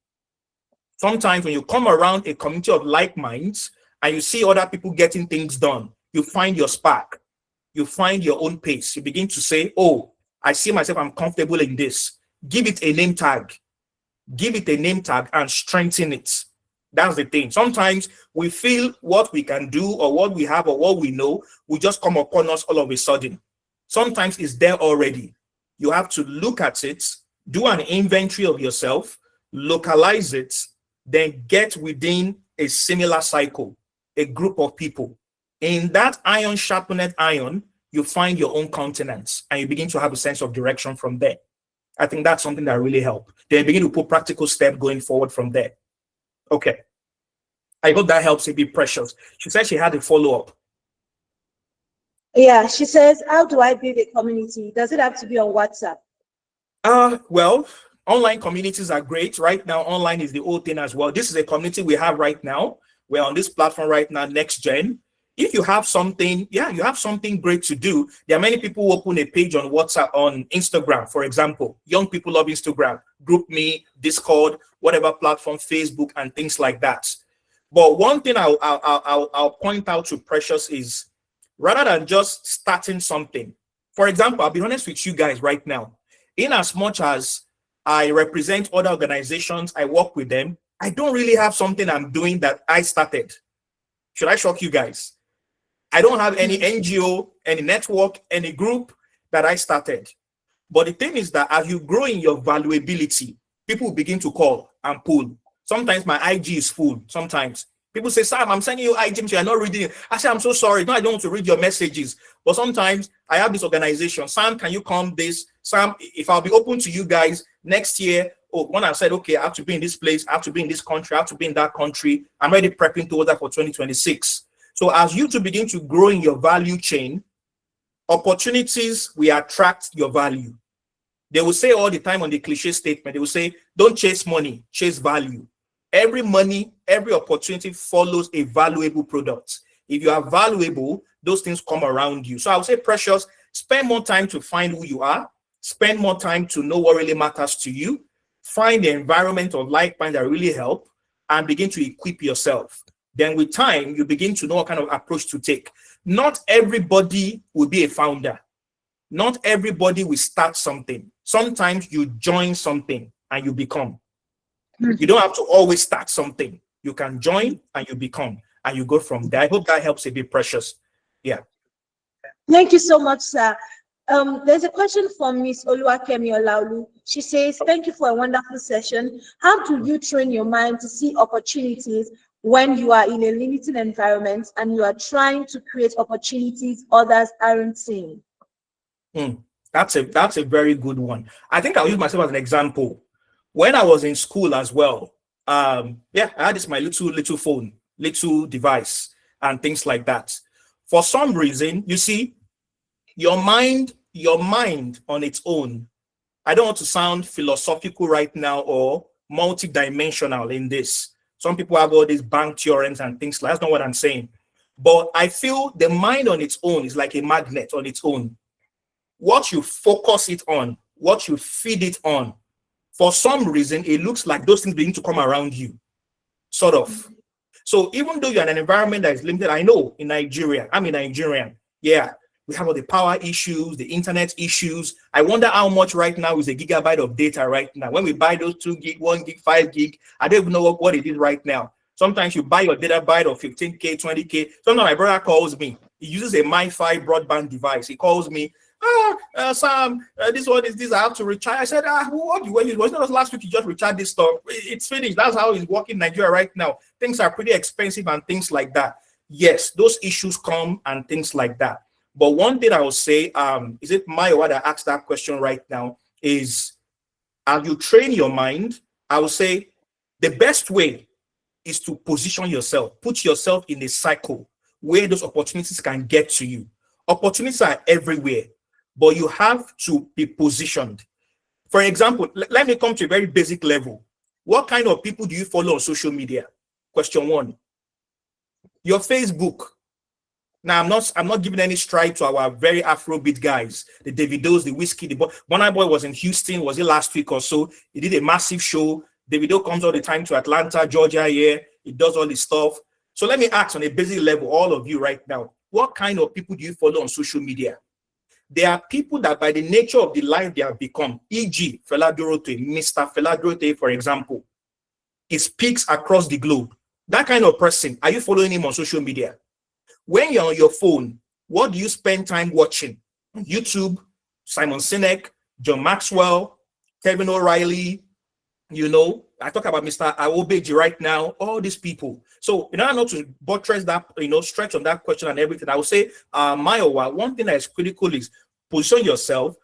Sometimes when you come around a community of like minds and you see other people getting things done, you find your spark. You find your own pace. You begin to say, oh, I see myself, I'm comfortable in this. Give it a name tag. Give it a name tag and strengthen it. That's the thing. Sometimes we feel what we can do or what we have or what we know will just come upon us all of a sudden. Sometimes it's there already. You have to look at it, do an inventory of yourself, localize it, then get within a similar cycle, a group of people. In that iron sharpened iron, you find your own countenance and you begin to have a sense of direction from there. I think that's something that really helps. Then begin to put practical steps going forward from there. Okay. I hope that helps. It be Precious. She said she had a follow-up. Yeah, she says, how do I build a community? Does it have to be on WhatsApp? Well, online communities are great. Right now, online is the old thing as well. This is a community we have right now. We're on this platform right now, NextGen. If you have something, you have something great to do. There are many people who open a page on WhatsApp, on Instagram, for example. Young people love Instagram, GroupMe, Discord, whatever platform, Facebook, and things like that. But one thing I'll point out to Precious is, rather than just starting something, for example, I'll be honest with you guys right now. In as much as I represent other organizations, I work with them, I don't really have something I'm doing that I started. Should I shock you guys? I don't have any NGO, any network, any group that I started. But the thing is that as you grow in your valuability, people begin to call and pull. Sometimes my IG is full. Sometimes people say, Sam, I'm sending you IG, so you're not reading it. I say, I'm so sorry. No, I don't want to read your messages. But sometimes I have this organization. Sam, can you come this? Sam, if I'll be open to you guys next year, when I said, okay, I have to be in this place, I have to be in this country, I have to be in that country, I'm already prepping towards that for 2026. So as you two begin to grow in your value chain, opportunities will attract your value. They will say all the time on the cliche statement, they will say, don't chase money, chase value. Every money, every opportunity follows a valuable product. If you are valuable, those things come around you. So I would say, Precious, spend more time to find who you are, spend more time to know what really matters to you, find the environment of like-minded that really help, and begin to equip yourself. Then with time, you begin to know what kind of approach to take. Not everybody will be a founder. Not everybody will start something. Sometimes you join something and you become. You don't have to always start something. You can join and you become, and you go from there. I hope that helps a bit, Precious. Yeah. Thank you so much, sir. There's a question from Miss Oluwakemi Olaolu. She says, thank you for a wonderful session. How do you train your mind to see opportunities when you are in a limited environment and you are trying to create opportunities others aren't seeing? That's a very good one. I think I'll use myself as an example. When I was in school as well, I had this my little phone, little device, and things like that. For some reason, you see, your mind on its own. I don't want to sound philosophical right now or multidimensional in this. Some people have all these bank theorems and things like that. That's not what I'm saying. But I feel the mind on its own is like a magnet on its own. What you focus it on, what you feed it on, for some reason, it looks like those things begin to come around you, sort of. So even though you're in an environment that is limited, I know in Nigeria, I'm a Nigerian. Yeah, we have all the power issues, the internet issues. I wonder how much right now is a gigabyte of data right now. When we buy those 2 gig, 1 gig, 5 gig, I don't even know what it is right now. Sometimes you buy your data byte of 15K, 20K. Sometimes my brother calls me. He uses a MiFi broadband device. He calls me, Sam, this one is this. I have to recharge. I said, what you it was not last week. You just recharge this stuff. It's finished. That's how it's working in Nigeria right now. Things are pretty expensive and things like that. Yes, those issues come and things like that. But one thing I will say, is it Mayowa that asked that question right now? Is as you train your mind, I will say the best way is to position yourself, put yourself in a cycle where those opportunities can get to you. Opportunities are everywhere, but you have to be positioned. For example, let me come to a very basic level. What kind of people do you follow on social media? Question one. Your Facebook. Now, I'm not giving any stride to our very Afrobeat guys, the Davidos, the Whiskey, the Burna Boy was in Houston, was it last week or so? He did a massive show. Davido comes all the time to Atlanta, Georgia here. He does all this stuff. So let me ask on a basic level, all of you right now, what kind of people do you follow on social media? There are people that by the nature of the life they have become, e.g. Fela Dorote, Mr. Fela Dorote, for example, he speaks across the globe. That kind of person, are you following him on social media? When you're on your phone, what do you spend time watching? YouTube, Simon Sinek, John Maxwell, Kevin O'Reilly, you know, I talk about Mr. Awobeji right now, all these people. So in order not to buttress that, you know, stretch on that question and everything, I would say, Mayowa, one thing that is critical is position yourself.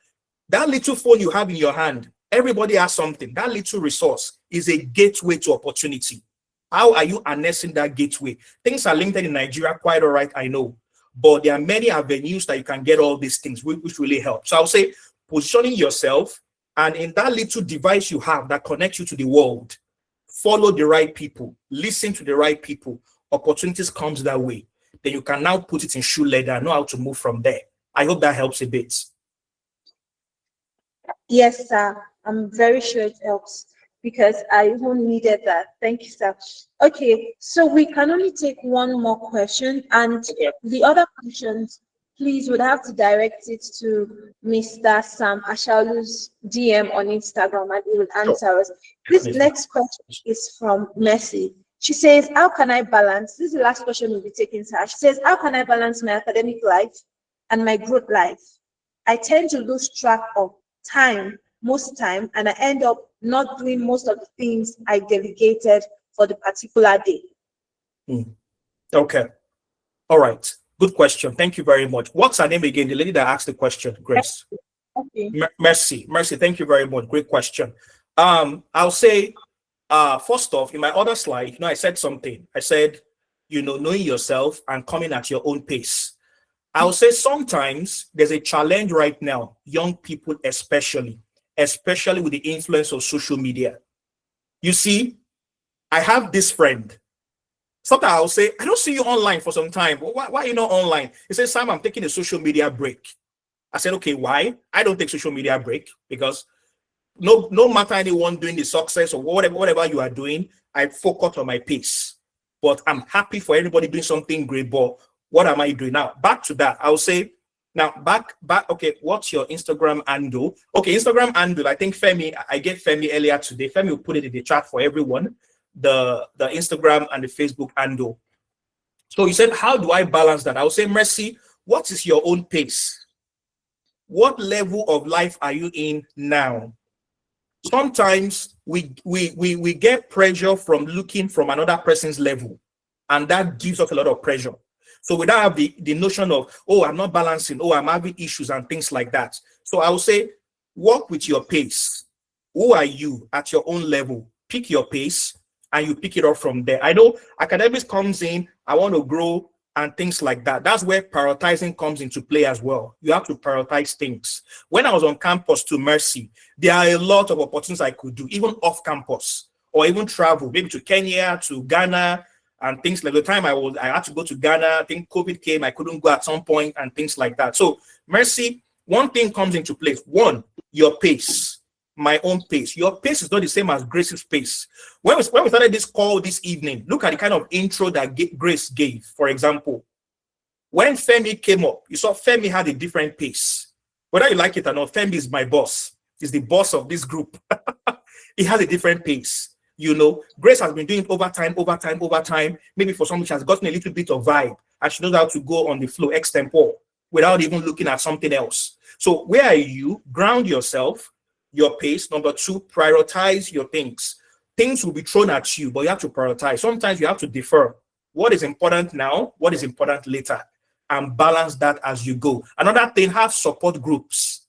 That little phone you have in your hand, everybody has something. That little resource is a gateway to opportunity. How are you harnessing that gateway? Things are limited in Nigeria, quite all right, I know. But there are many avenues that you can get all these things, which really help. So I'll say positioning yourself, and in that little device you have that connects you to the world, follow the right people, listen to the right people. Opportunities comes that way. Then you can now put it in shoe leather and know how to move from there. I hope that helps a bit. Yes, sir. I'm very sure it helps because I even needed that. Thank you, sir. Okay, so we can only take one more question, and the other questions, please would have to direct it to Mr. Sam Ashaolu's DM on Instagram, and he will answer us. This next question is from Mercy. She says, how can I balance? This is the last question we'll be taking, sir. She says, how can I balance my academic life and my growth life? I tend to lose track of time most time, and I end up not doing most of the things I delegated for the particular day. Okay. All right. Good question. Thank you very much. What's her name again? The lady that asked the question, Grace. Okay. Mercy. Thank you very much. Great question. I'll say, first off, in my other slide, you know, I said something. I said, you know, knowing yourself and coming at your own pace. I'll say sometimes there's a challenge right now, young people especially with the influence of social media. You see, I have this friend. Sometimes I'll say, I don't see you online for some time. Why are you not online? He says, Sam, I'm taking a social media break. I said, okay, why? I don't take social media break because no matter anyone doing the success or whatever you are doing, I focus on my pace. But I'm happy for everybody doing something great. But what am I doing now? Back to that. I'll say, now back. Okay, what's your Instagram handle? Okay, Instagram handle. I think Femi, I gave Femi earlier today. Femi will put it in the chat for everyone. The Instagram and the Facebook handle. So you said, how do I balance that? I would say, Mercy, what is your own pace? What level of life are you in now? Sometimes we get pressure from looking from another person's level, and that gives us a lot of pressure. So we don't have the notion of, oh, I'm not balancing, oh, I'm having issues and things like that. So I would say, work with your pace. Who are you at your own level? Pick your pace and you pick it up from there. I know academics comes in, I want to grow and things like that. That's where prioritizing comes into play as well. You have to prioritize things. When I was on campus to Mercy, there are a lot of opportunities I could do, even off campus, or even travel, maybe to Kenya, to Ghana, and things like the time I had to go to Ghana. I think COVID came, I couldn't go at some point and things like that. So Mercy, one thing comes into place. One, your pace, my own pace. Your pace is not the same as Grace's pace. When we started this call this evening, look at the kind of intro that Grace gave. For example, when Femi came up, you saw Femi had a different pace. Whether you like it or not, Femi is my boss. He's the boss of this group. He has a different pace. You know, Grace has been doing overtime. Maybe for some, she has gotten a little bit of vibe, and she knows how to go on the flow extempore without even looking at something else. So where are you? Ground yourself, your pace. Number two, prioritize your things. Things will be thrown at you, but you have to prioritize. Sometimes you have to defer. What is important now? What is important later? And balance that as you go. Another thing, have support groups.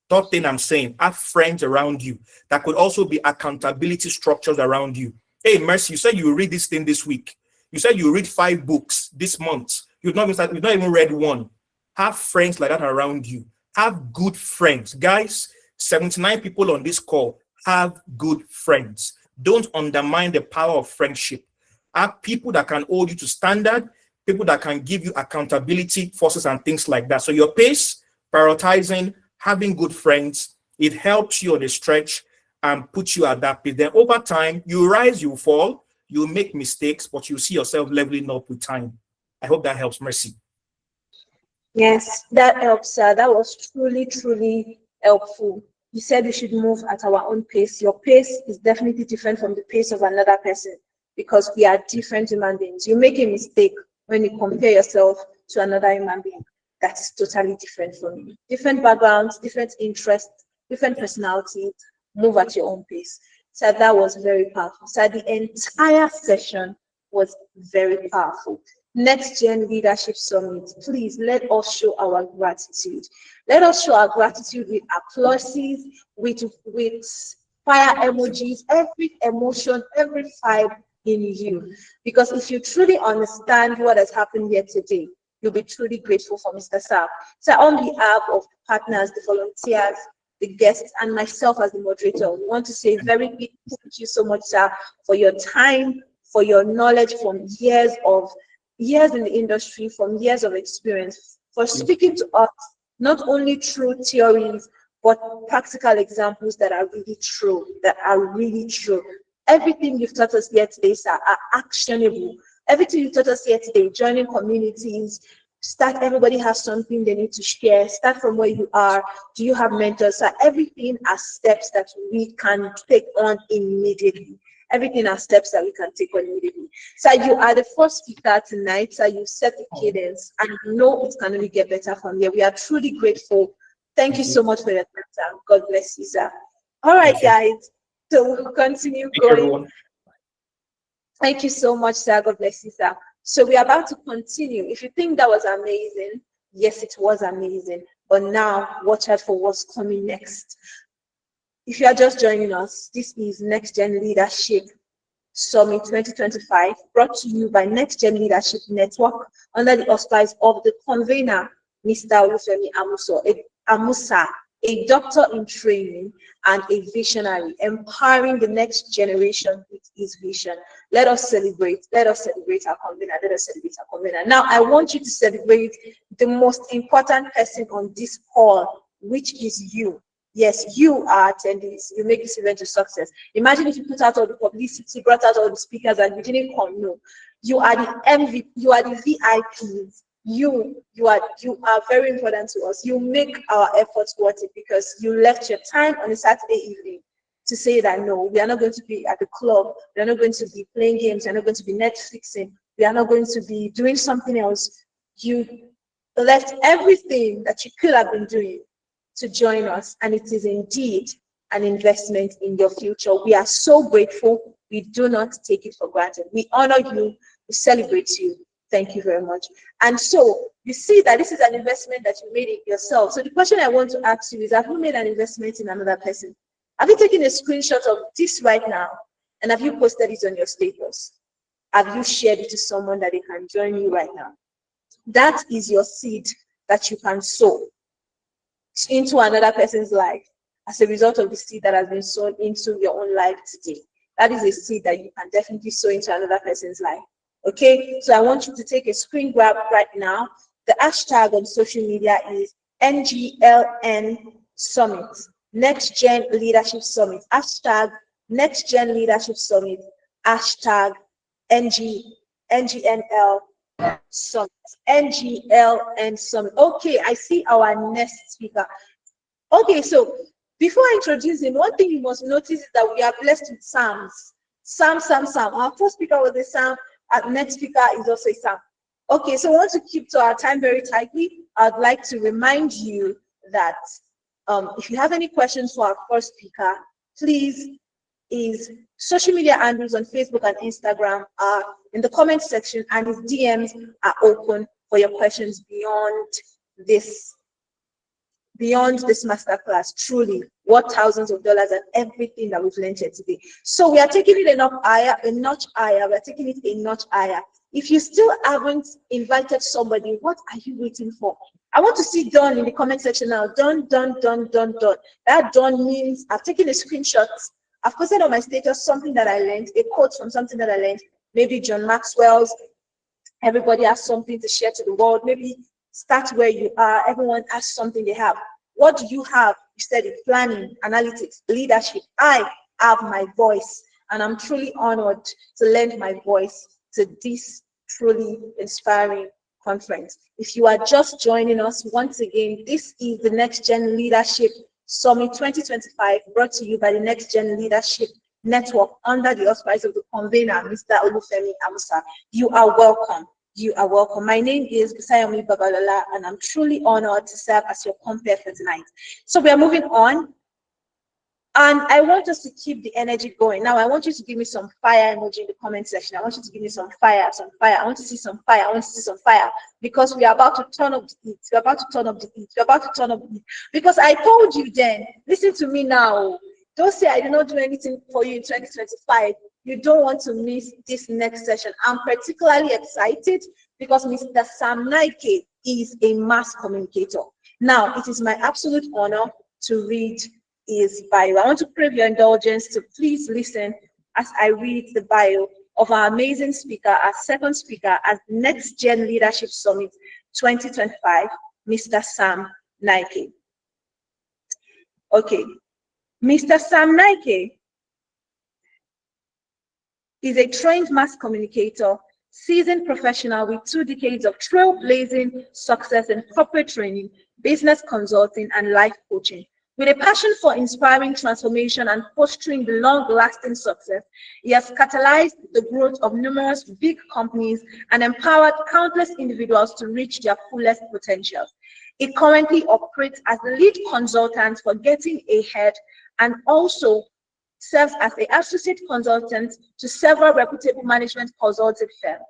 Third thing I'm saying, have friends around you that could also be accountability structures around you. Hey, Mercy, you said you will read this thing this week. You said you read 5 books this month. You've not even read one. Have friends like that around you. Have good friends. Guys, 79 people on this call have good friends. Don't undermine the power of friendship. Have people that can hold you to standard, people that can give you accountability forces and things like that. So your pace, prioritizing, having good friends, it helps you on the stretch and puts you at that pace. Then over time, you rise, you fall, you make mistakes, but you see yourself leveling up with time. I hope that helps, Mercy. Yes, that helps, sir. That was truly, truly helpful. You said we should move at our own pace. Your pace is definitely different from the pace of another person because we are different human beings. You make a mistake when you compare yourself to another human being. That's totally different from you. Different backgrounds, different interests, different personalities. Move at your own pace. So that was very powerful. So the entire session was very powerful. NextGen Leadership Summit, please let us show our gratitude. Let us show our gratitude with applauses, with fire emojis, every emotion, every vibe in you. Because if you truly understand what has happened here today, you'll be truly grateful for Mr. Sam. So on behalf of the partners, the volunteers, the guests, and myself as the moderator, we want to say very big thank you so much, sir, for your time, for your knowledge from years in the industry, from years of experience, for speaking to us not only through theories, but practical examples that are really true, Everything you've taught us here today, sir, are actionable. Everything you taught us here today, joining communities, everybody has something they need to share. Start from where you are. Do you have mentors? So everything are steps that we can take on immediately. Everything are steps that we can take on immediately. So you are the first speaker tonight. So you set the cadence, and you know it can only get better from here. We are truly grateful. Thank you so much for your time, sir. God bless you, sir. All right, guys. So we'll continue going. Thank you so much, sir. God bless you, sir. So we are about to continue. If you think that was amazing, yes, it was amazing. But now, watch out for what's coming next. If you are just joining us, this is NextGen Leadership Summit 2025, brought to you by NextGen Leadership Network under the auspices of the convener, Mr. Olufemi Amusa, a doctor in training and a visionary, empowering the next generation with his vision. Let us celebrate our convener. Now, I want you to celebrate the most important person on this call, which is you. Yes, you are attendees. You make this event a success. Imagine if you put out all the publicity, brought out all the speakers, and you didn't come. No, you are the MVP. You are the VIPs. You are very important to us. You make our efforts worth it because you left your time on a Saturday evening to say that no, we are not going to be at the club. We are not going to be playing games. We are not going to be Netflixing. We are not going to be doing something else. You left everything that you could have been doing to join us, and it is indeed an investment in your future. We are so grateful. We do not take it for granted. We honor you. We celebrate you. Thank you very much. And so you see that this is an investment that you made in yourself. So the question I want to ask you is, have you made an investment in another person? Have you taken a screenshot of this right now and have you posted it on your status? Have you shared it to someone that they can join you right now? That is your seed that you can sow into another person's life as a result of the seed that has been sown into your own life today. That is a seed that you can definitely sow into another person's life. Okay, so I want you to take a screen grab right now. The hashtag on social media is NGLN Summit, NextGen Leadership Summit, hashtag NextGen Leadership Summit, hashtag NGNL Summit, NGLN Summit. Okay, I see our next speaker. Okay, so before I introduce him, one thing you must notice is that we are blessed with Psalms. Sam. Our first speaker was a Sam. Our next speaker is also a Sam. Okay, so I want to keep to our time very tightly. I'd like to remind you that if you have any questions for our first speaker, please, his social media handles on Facebook and Instagram are in the comment section, and his DMs are open for your questions beyond this masterclass. Truly, what thousands of dollars and everything that we've learned here today. So we are taking it a notch higher. We're taking it a notch higher. If you still haven't invited somebody, what are you waiting for? I want to see done in the comment section now. Done, done, done, done, done. That done means I've taken a screenshot. I've posted on my status something that I learned, a quote from something that I learned. Maybe John Maxwell's, everybody has something to share to the world. Maybe start where you are. Everyone has something they have. What do you have? You said it, planning, analytics, leadership. I have my voice, and I'm truly honored to lend my voice to this truly inspiring conference. If you are just joining us, once again, this is the NextGen Leadership Summit 2025, brought to you by the NextGen Leadership Network under the auspices of the convener, Mr. Olufemi Amusa. You are welcome. You are welcome. My name is Bisayomi Babalola, and I'm truly honored to serve as your compere for tonight. So we are moving on, and I want us to keep the energy going. Now, I want you to give me some fire emoji in the comment section. I want you to give me some fire, some fire. I want to see some fire. I want to see some fire, because we are about to turn up the heat. We're about to turn up the heat. We're about to turn up the heat. Because I told you then, listen to me now. Don't say I did not do anything for you in 2025. You don't want to miss this next session. I'm particularly excited because Mr. Sam'Naike is a mass communicator. Now, it is my absolute honor to read his bio. I want to crave your indulgence to please listen as I read the bio of our amazing speaker, our second speaker at NextGen Leadership Summit 2025, Mr. Sam'Naike. Okay, Mr. Sam'Naike is a trained mass communicator, seasoned professional with 2 decades of trailblazing success in corporate training, business consulting, and life coaching. With a passion for inspiring transformation and fostering the long-lasting success, he has catalyzed the growth of numerous big companies and empowered countless individuals to reach their fullest potential. He currently operates as the lead consultant for Getting Ahead and also serves as an associate consultant to several reputable management consulting firms.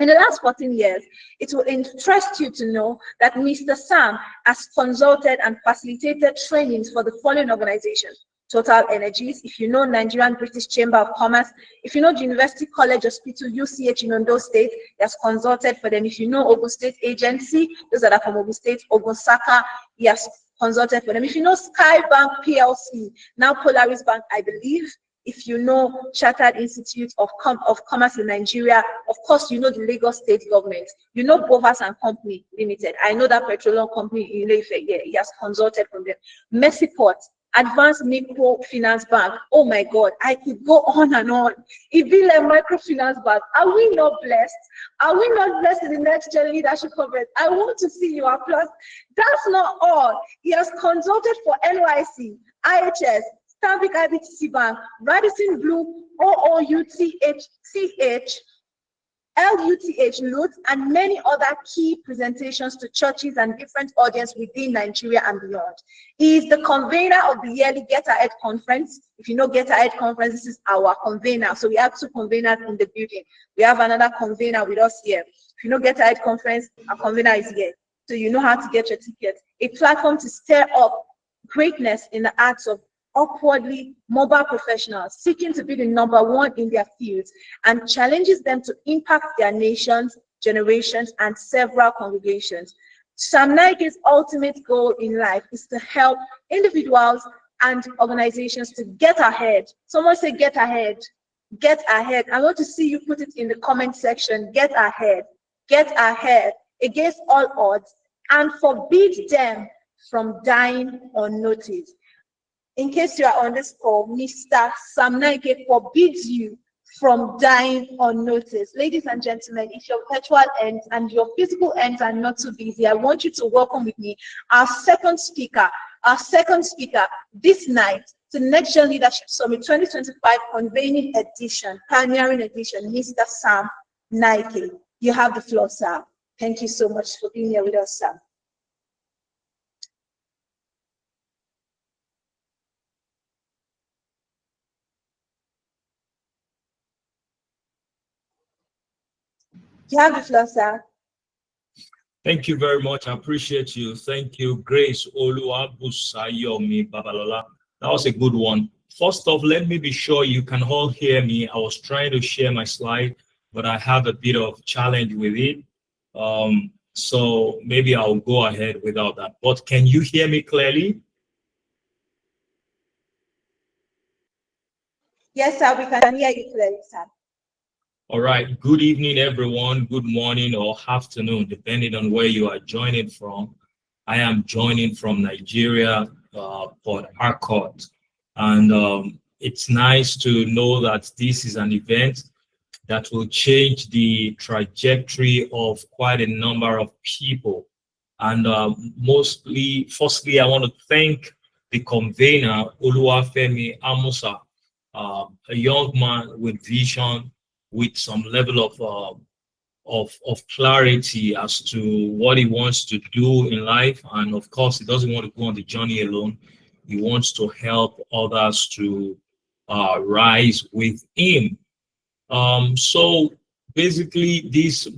In the last 14 years, it will interest you to know that Mr. Sam has consulted and facilitated trainings for the following organizations: Total Energies, if you know Nigerian British Chamber of Commerce, if you know the University College Hospital, UCH in Ondo State, he has consulted for them. If you know Ogun State Agency, those that are from Ogun State, Ogun Saka, he has consulted for them. If you know Sky Bank PLC, now Polaris Bank, I believe. If you know Chartered Institute of Commerce in Nigeria, of course, you know the Lagos State government. You know Bovas and Company Limited. I know that petroleum company in Ileife, yeah, he has consulted from them. Mercyport, Advanced Microfinance Bank. Oh my God, I could go on and on. Ibile Microfinance Bank. Are we not blessed? Are we not blessed in the NextGen Leadership Conference? I want to see your applause. That's not all. He has consulted for NYC, IHS, Stanbic IBTC Bank, Radisson Blue, OOUTHCH, LUTH, LUTH, and many other key presentations to churches and different audiences within Nigeria and beyond. He is the convener of the yearly Get Ahead Conference. If you know Get Ahead Conference, this is our convener. So we have 2 conveners in the building. We have another convener with us here. If you know Get Ahead Conference, our convener is here. So you know how to get your ticket. A platform to stir up greatness in the arts of upwardly mobile professionals seeking to be the #1 in their fields, and challenges them to impact their nations, generations, and several congregations. Sam'Naike's ultimate goal in life is to help individuals and organizations to get ahead. Someone say get ahead. Get ahead. I want to see you put it in the comment section. Get ahead. Get ahead against all odds and forbid them from dying unnoticed. In case you are on this call, Mr. Sam'Naike forbids you from dying unnoticed. Ladies and gentlemen, if your virtual ends and your physical ends are not too busy, I want you to welcome with me our second speaker this night to NextGen Leadership Summit 2025 convening edition, pioneering edition, Mr. Sam'Naike. You have the floor, sir. Thank you so much for being here with us, sir. You have the floor, sir. Thank you very much. I appreciate you. Thank you, Grace Oluwabusayomi Babalola. That was a good one. First off, let me be sure you can all hear me. I was trying to share my slide. but I have a bit of challenge with it. So maybe I'll go ahead without that. But can you hear me clearly? Yes, sir, we can hear you clearly, sir. All right. Good evening, everyone. Good morning or afternoon, depending on where you are joining from. I am joining from Nigeria, Port Harcourt. And it's nice to know that this is an event that will change the trajectory of quite a number of people. And firstly, I want to thank the convener, Oluwafemi Amusa, a young man with vision, with some level of clarity as to what he wants to do in life. And of course, he doesn't want to go on the journey alone. He wants to help others to rise with him. So basically this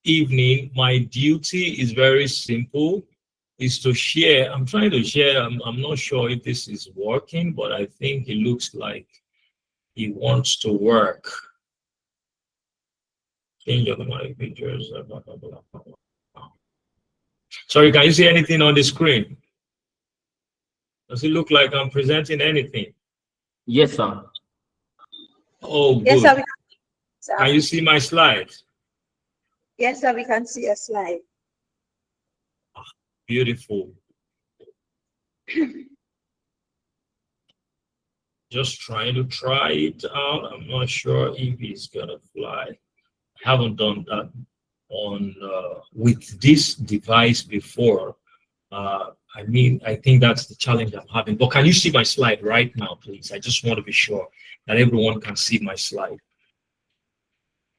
evening, my duty is very simple, is to share. I'm trying to share. I'm not sure if this is working, but I think it looks like it wants to work. Change automatic pictures. Sorry, can you see anything on the screen? Does it look like I'm presenting anything? Yes, sir. Oh, good. Yes, sir, we can, sir. Can you see my slides? Yes, sir, we can see a slide. Beautiful. Just trying to try it out. I'm not sure if it's gonna fly. I haven't done that on with this device before. I think that's the challenge I'm having. But can you see my slide right now, please? I just want to be sure that everyone can see my slide.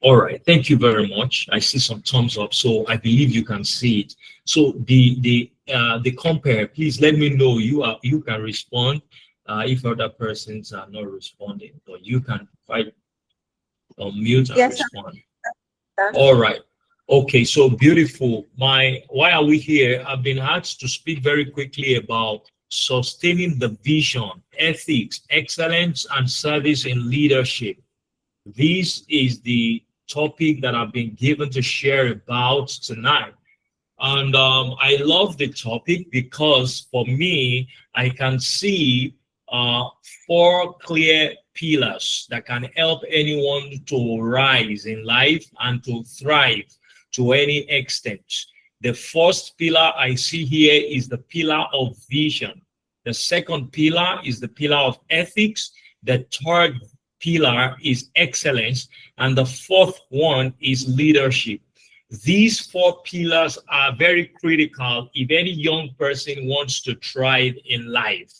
All right, thank you very much. I see some thumbs up, so I believe you can see it. So the compare, please let me know. You can respond if other persons are not responding, but you can quite unmute and Yes, respond. sir. All right. Okay, so beautiful. Why are we here? I've been asked to speak very quickly about sustaining the vision, ethics, excellence, and service in leadership. This is the topic that I've been given to share about tonight. And I love the topic because for me, I can see 4 clear pillars that can help anyone to rise in life and to thrive to any extent. The first pillar I see here is the pillar of vision. The second pillar is the pillar of ethics. The third pillar is excellence. And the fourth one is leadership. These 4 pillars are very critical if any young person wants to thrive in life.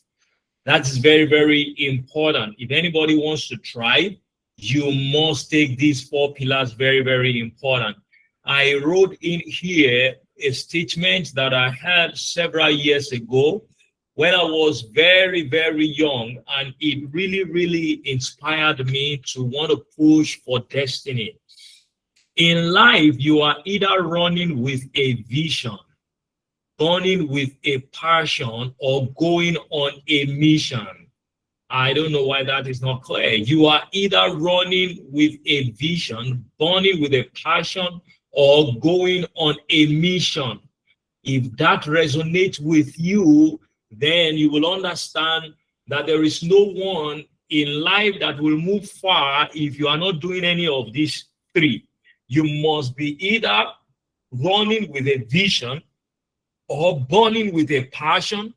That's very, very important. If anybody wants to thrive, you must take these 4 pillars very, very important. I wrote in here a statement that I had several years ago when I was very, very young, and it really, really inspired me to want to push for destiny. In life, you are either running with a vision, burning with a passion, or going on a mission. I don't know why that is not clear. You are either running with a vision, burning with a passion, or going on a mission. If that resonates with you, then you will understand that there is no one in life that will move far if you are not doing any of these 3. You must be either running with a vision, or burning with a passion,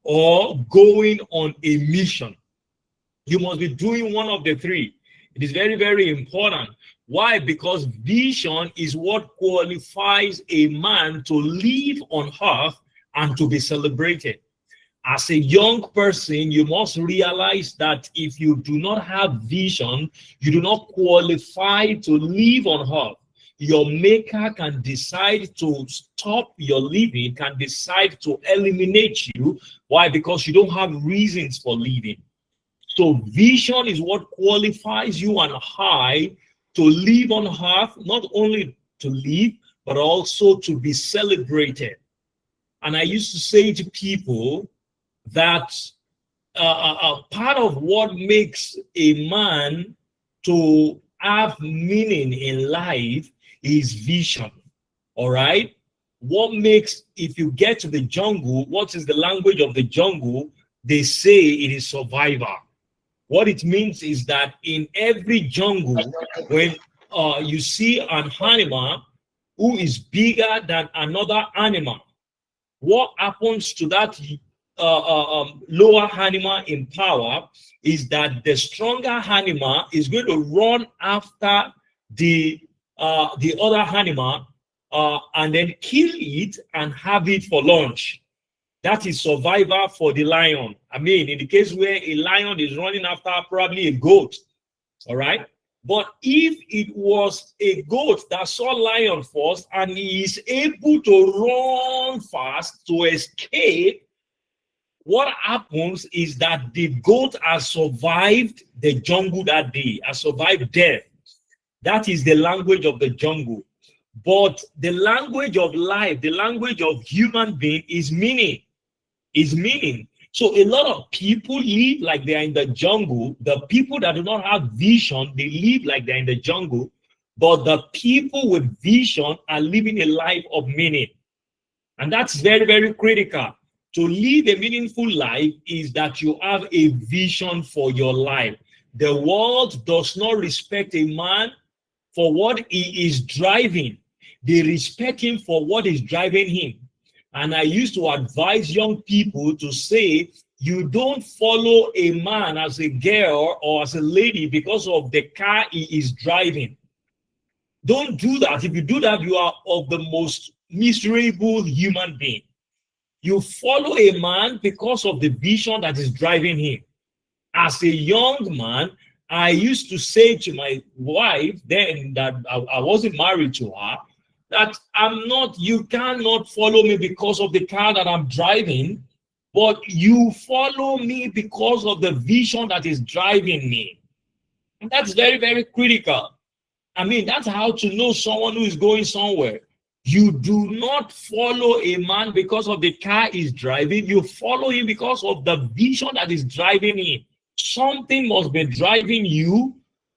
or going on a mission. You must be doing one of the 3. It is very, very important. Why? Because vision is what qualifies a man to live on earth and to be celebrated. As a young person, you must realize that if you do not have vision, you do not qualify to live on earth. Your maker can decide to stop your living, can decide to eliminate you. Why? Because you don't have reasons for living. So vision is what qualifies you and I to live on earth, not only to live, but also to be celebrated. And I used to say to people that part of what makes a man to have meaning in life is vision. All right. What makes, if you get to the jungle, what is the language of the jungle? They say it is survivor. What it means is that in every jungle, when you see an animal who is bigger than another animal, what happens to that lower animal in power is that the stronger animal is going to run after the other animal and then kill it and have it for lunch. That is survival for the lion. I mean, in the case where a lion is running after probably a goat, all right? But if it was a goat that saw lion first and he is able to run fast to escape, what happens is that the goat has survived the jungle that day, has survived death. That is the language of the jungle. But the language of life, the language of human being is meaning. Is meaning. So a lot of people live like they are in the jungle. The people that do not have vision, they live like they're in the jungle. But the people with vision are living a life of meaning. And that's very, very critical. To live a meaningful life is that you have a vision for your life. The world does not respect a man for what he is driving. They respect him for what is driving him. And I used to advise young people to say, you don't follow a man as a girl or as a lady because of the car he is driving. Don't do that. If you do that, you are of the most miserable human being. You follow a man because of the vision that is driving him. As a young man, I used to say to my wife then that I wasn't married to her, that you cannot follow me because of the car that I'm driving, but you follow me because of the vision that is driving me. And that's very, very critical. I mean, that's how to know someone who is going somewhere. You do not follow a man because of the car he's driving. You follow him because of the vision that is driving him. Something must be driving you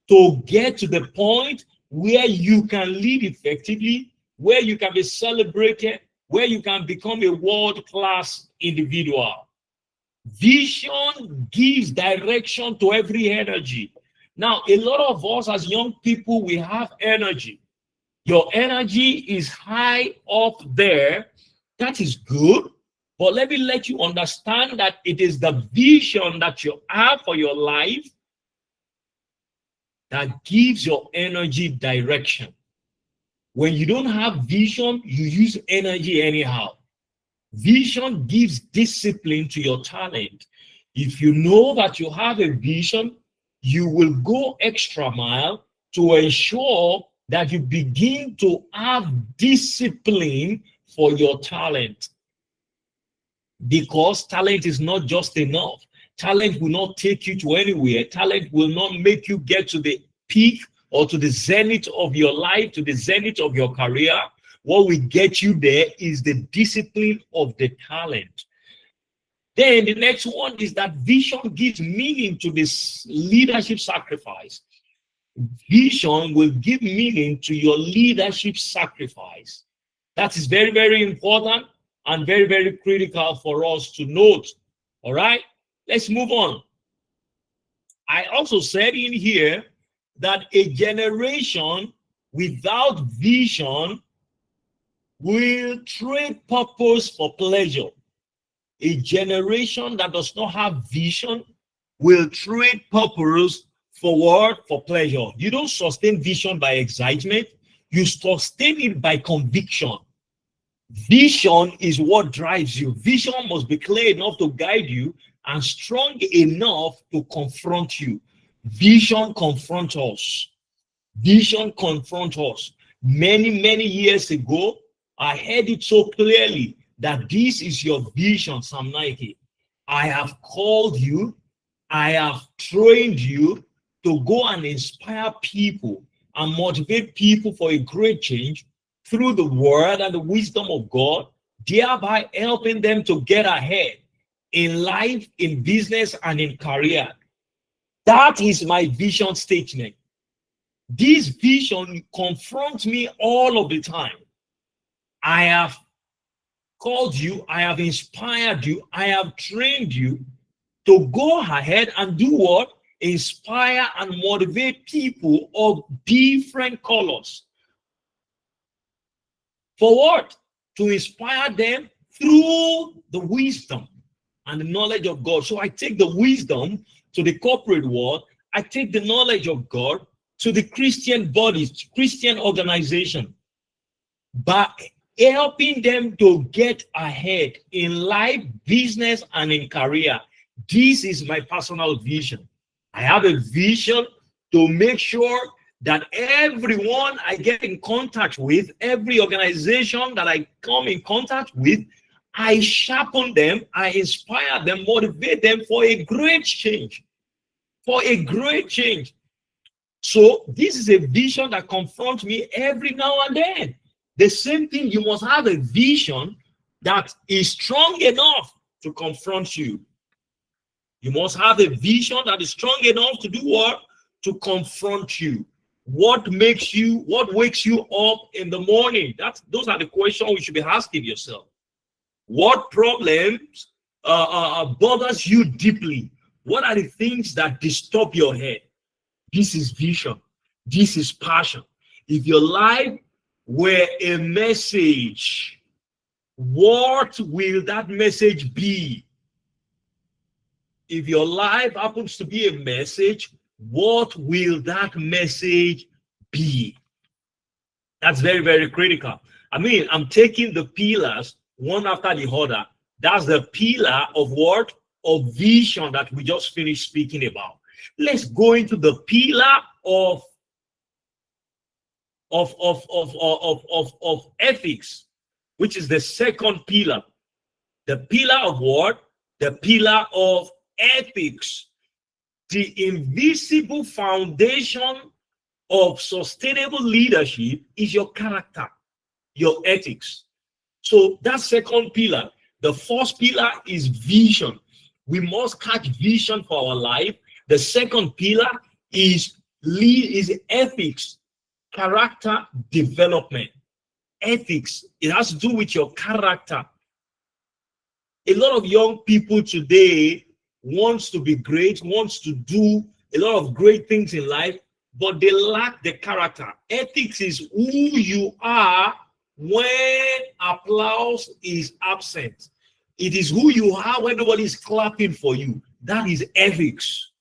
to get to the point where you can live effectively, where you can be celebrated, where you can become a world-class individual. Vision gives direction to every energy. Now, a lot of us as young people, we have energy. Your energy is high up there. That is good. But let me let you understand that it is the vision that you have for your life that gives your energy direction. When you don't have vision, you use energy anyhow. Vision gives discipline to your talent. If you know that you have a vision, you will go extra mile to ensure that you begin to have discipline for your talent. Because talent is not just enough. Talent will not take you to anywhere. Talent will not make you get to the peak or to the zenith of your life, to the zenith of your career. What will get you there is the discipline of the talent. Then the next one is that vision gives meaning to this leadership sacrifice. Vision will give meaning to your leadership sacrifice. That is very, very important and very, very critical for us to note. All right, let's move on. I also said in here that a generation without vision will trade purpose for pleasure. A generation that does not have vision will trade purpose for what? For pleasure. You don't sustain vision by excitement. You sustain it by conviction. Vision is what drives you. Vision must be clear enough to guide you and strong enough to confront you. Vision confronts us. Vision confronts us. Many, many years ago, I heard it so clearly that this is your vision, Sam'Naike. I have called you. I have trained you to go and inspire people and motivate people for a great change through the word and the wisdom of God, thereby helping them to get ahead in life, in business, and in career. That is my vision statement. This vision confronts me all of the time. I have called you, I have inspired you, I have trained you to go ahead and do what? Inspire and motivate people of different colors. For what? To inspire them through the wisdom and the knowledge of God. So I take the wisdom to the corporate world. I take the knowledge of God to the Christian bodies, Christian organization, by helping them to get ahead in life, business, and in career. This is my personal vision. I have a vision to make sure that everyone I get in contact with, every organization that I come in contact with, I sharpen them, I inspire them, motivate them for a great change. For a great change. So this is a vision that confronts me every now and then. The same thing, you must have a vision that is strong enough to confront you. You must have a vision that is strong enough to do what? To confront you. What makes you, what wakes you up in the morning? Those are the questions you should be asking yourself. What problems bothers you deeply? What are the things that disturb your head? This is vision. This is passion. If your life were a message, what will that message be? If your life happens to be a message, what will that message be? That's very, very critical. I mean, I'm taking the pillars one after the other. That's the pillar of what? Of vision that we just finished speaking about. Let's go into the pillar of ethics, which is the second pillar. The pillar of what? The pillar of ethics. The invisible foundation of sustainable leadership is your character, your ethics. So that second pillar. The first pillar is vision. We must catch vision for our life. The second pillar is ethics, character development. Ethics, it has to do with your character. A lot of young people today wants to be great, wants to do a lot of great things in life, but they lack the character. Ethics is who you are when applause is absent. It is who you are when nobody is clapping for you. That is ethics.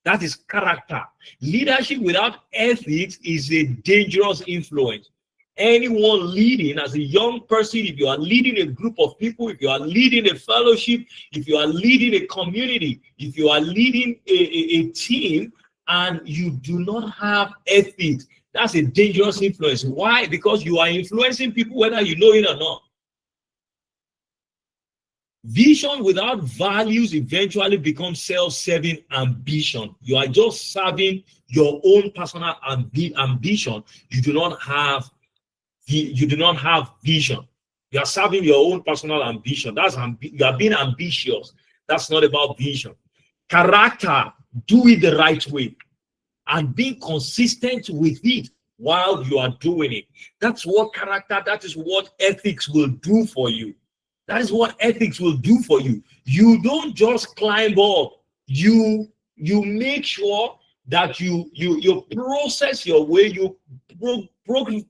That is character. Leadership without ethics is a dangerous influence. Anyone leading as a young person, if you are leading a group of people, if you are leading a fellowship, if you are leading a community, if you are leading a team, and you do not have ethics, that's a dangerous influence. Why? Because you are influencing people whether you know it or not. Vision without values eventually becomes self-serving ambition. You are just serving your own personal ambition. You do not have vision. You are serving your own personal ambition. You are being ambitious. That's not about vision. Character, do it the right way and being consistent with it while you are doing it. That's what character, that is what ethics will do for you. That is what ethics will do for you. You don't just climb up. You make sure that you process your way,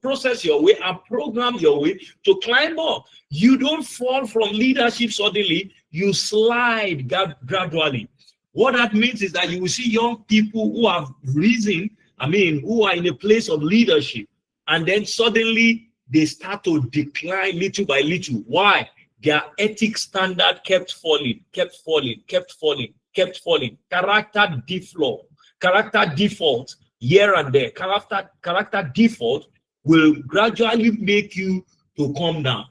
process your way and program your way to climb up. You don't fall from leadership suddenly. You slide gradually. What that means is that you will see young people who have risen, who are in a place of leadership, and then suddenly they start to decline little by little. Why? Their ethics standard kept falling. Character default here and there. Character default will gradually make you to come down.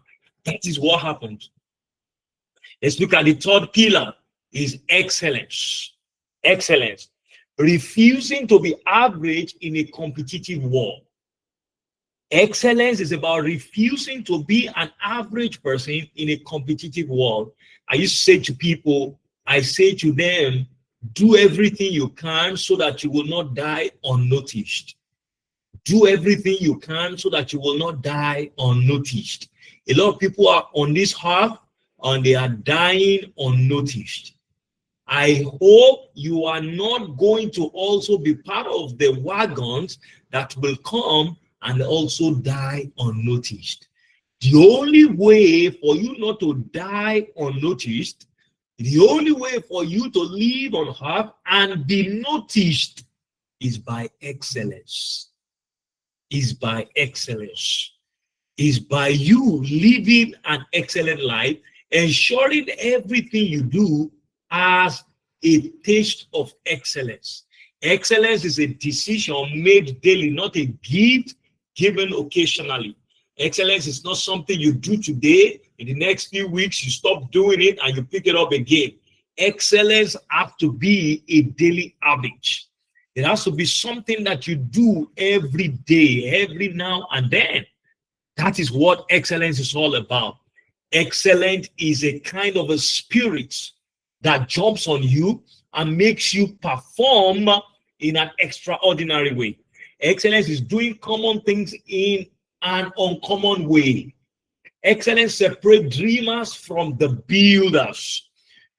That is what happens. Let's look at the third pillar, is excellence. Excellence. Refusing to be average in a competitive world. Excellence is about refusing to be an average person in a competitive world. I used to say to people, I say to them, do everything you can so that you will not die unnoticed. Do everything you can so that you will not die unnoticed. A lot of people are on this earth and they are dying unnoticed. I hope you are not going to also be part of the wagons that will come and also die unnoticed. The only way for you not to die unnoticed, the only way for you to live on earth and be noticed is by excellence. Is by excellence. Is by you living an excellent life, ensuring everything you do has a taste of excellence. Excellence is a decision made daily, not a gift given occasionally. Excellence is not something you do today. In the next few weeks, you stop doing it and you pick it up again. Excellence has to be a daily habit. It has to be something that you do every day, every now and then. That is what excellence is all about. Excellent is a kind of a spirit that jumps on you and makes you perform in an extraordinary way. Excellence is doing common things in an uncommon way. Excellence separates dreamers from the builders.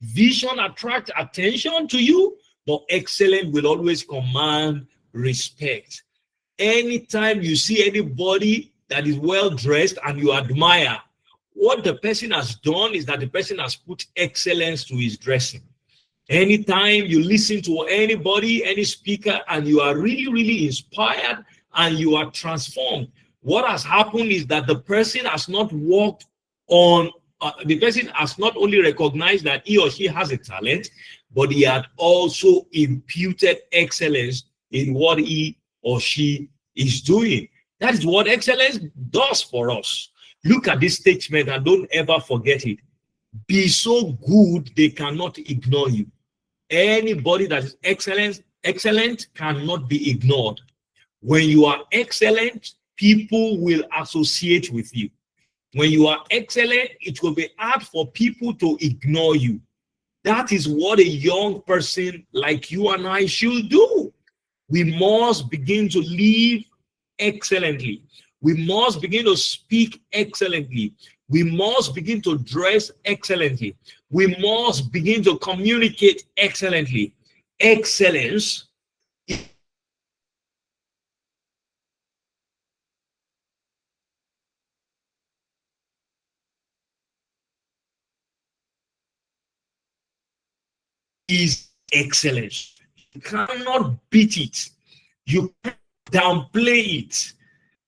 Vision attracts attention to you, but excellence will always command respect. Anytime you see anybody that is well dressed and you admire, what the person has done is that the person has put excellence to his dressing. Anytime you listen to anybody, any speaker, and you are really, really inspired and you are transformed, what has happened is that the person has not worked on, the person has not only recognized that he or she has a talent, but he had also imputed excellence in what he or she is doing. That is what excellence does for us. Look at this statement and don't ever forget it. Be so good they cannot ignore you. Anybody that is excellent cannot be ignored. When you are excellent, people will associate with you. When you are excellent, it will be hard for people to ignore you. That is what a young person like you and I should do. We must begin to live excellently. We must begin to speak excellently. We must begin to dress excellently. We must begin to communicate excellently. Excellence is excellence. You cannot beat it. You can't downplay it.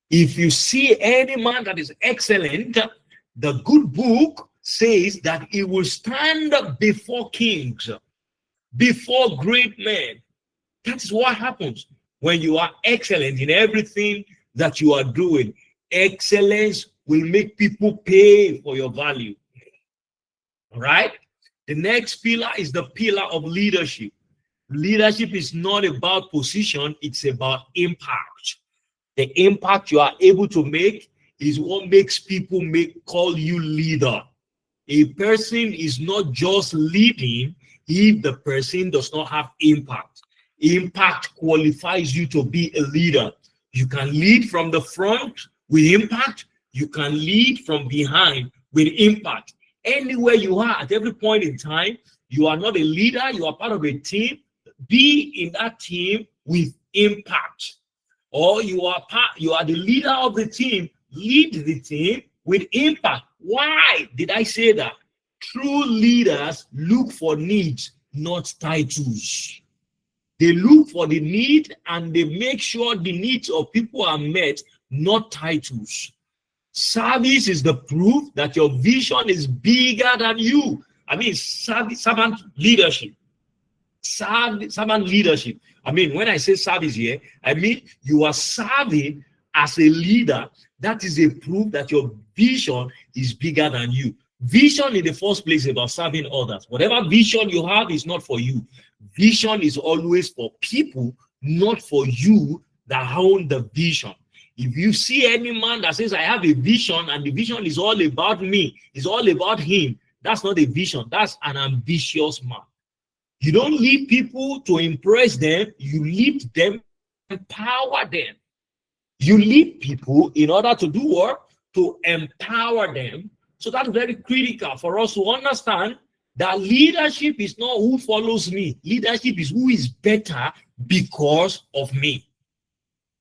If you see any man that is excellent, the good book says that he will stand before kings, before great men. That's what happens when you are excellent in everything that you are doing. Excellence will make people pay for your value. All right? The next pillar is the pillar of leadership. Leadership is not about position, it's about impact. The impact you are able to make is what makes people call you leader. A person is not just leading if the person does not have impact. Impact qualifies you to be a leader. You can lead from the front with impact. You can lead from behind with impact. Anywhere you are at every point in time, you are not a leader, you are part of a team. Be in that team with impact. Or you are the leader of the team. Lead the team with impact. Why did I say that? True leaders look for needs, not titles. They look for the need and they make sure the needs of people are met, not titles. Service is the proof that your vision is bigger than you. I mean, servant leadership. Servant leadership. I mean, when I say service here, I mean you are serving as a leader. That is a proof that your vision is bigger than you. Vision in the first place is about serving others. Whatever vision you have is not for you. Vision is always for people, not for you that own the vision. If you see any man that says, I have a vision and the vision is all about me, it's all about him, that's not a vision. That's an ambitious man. You don't lead people to impress them. You lead them, empower them. You lead people in order to do what? To empower them. So that's very critical for us to understand that leadership is not who follows me. Leadership is who is better because of me.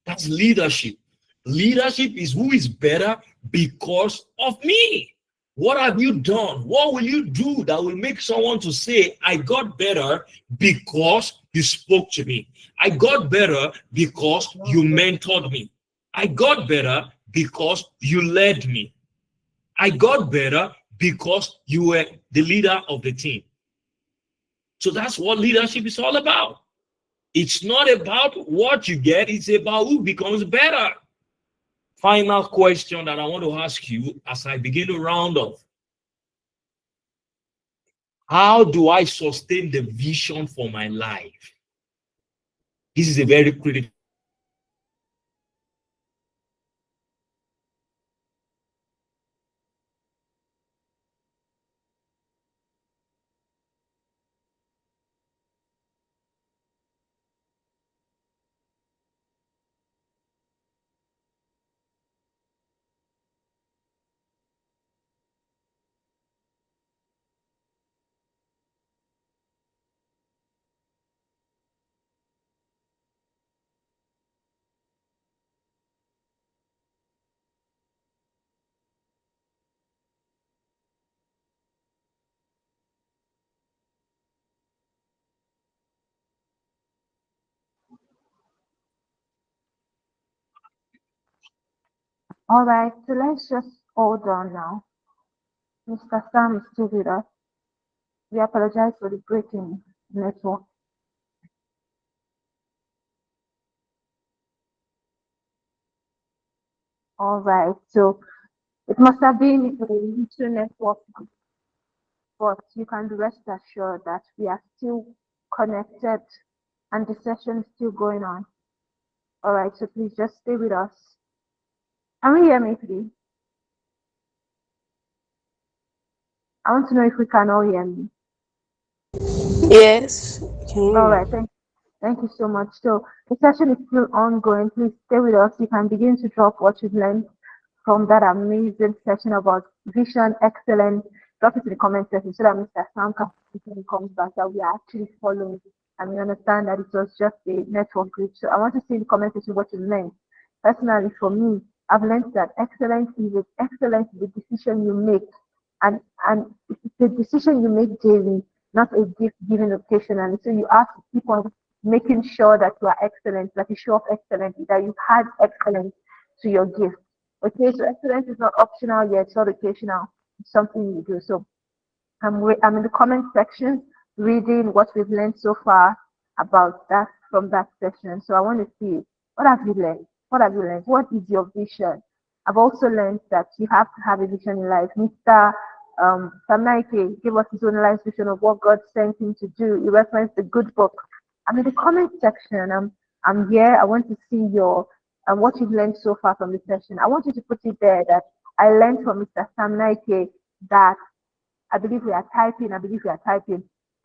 That's leadership. Leadership is who is better because of me. What have you done? What will you do that will make someone to say, I got better because you spoke to me. I got better because you mentored me. I got better because you led me. I got better because you were the leader of the team. So that's what leadership is all about. It's not about what you get, it's about who becomes better. Final question that I want to ask you as I begin to round off. How do I sustain the vision for my life? This is a very critical. All right, so let's just hold on now. Mr. Sam is still with us. We apologize for the breaking network. All right, so it must have been a little network, but you can be rest assured that we are still connected and the session is still going on. All right, so please just stay with us. Can we hear me, please? I want to know if we can all hear me. Yes. All right, thank you so much. So the session is still ongoing. Please stay with us. You can begin to drop what you've learned from that amazing session about vision, excellence. Drop it in the comment section so that Mr. Sam comes back that we are actually following and we understand that it was just a network glitch. So I want to see in the comment section what you learned. Personally, for me, I've learned that excellence is the decision you make, and it's the decision you make daily, not a gift given occasionally. So you have to keep on making sure that you are excellent, that you show off excellence, that you had excellence to your gift. Okay, so excellence is not optional yet, it's not occasional, it's something you do. So I'm in the comment section reading what we've learned so far about that from that session. So I want to see, what have you learned? What have you learned? What is your vision? I've also learned that you have to have a vision in life. Mr. Sam'Naike gave us his own life vision of what God sent him to do. He referenced the good book. I'm in the comment section. I'm here. I want to see your what you've learned so far from the session. I want you to put it there that I learned from Mr. Sam'Naike that I believe we are typing.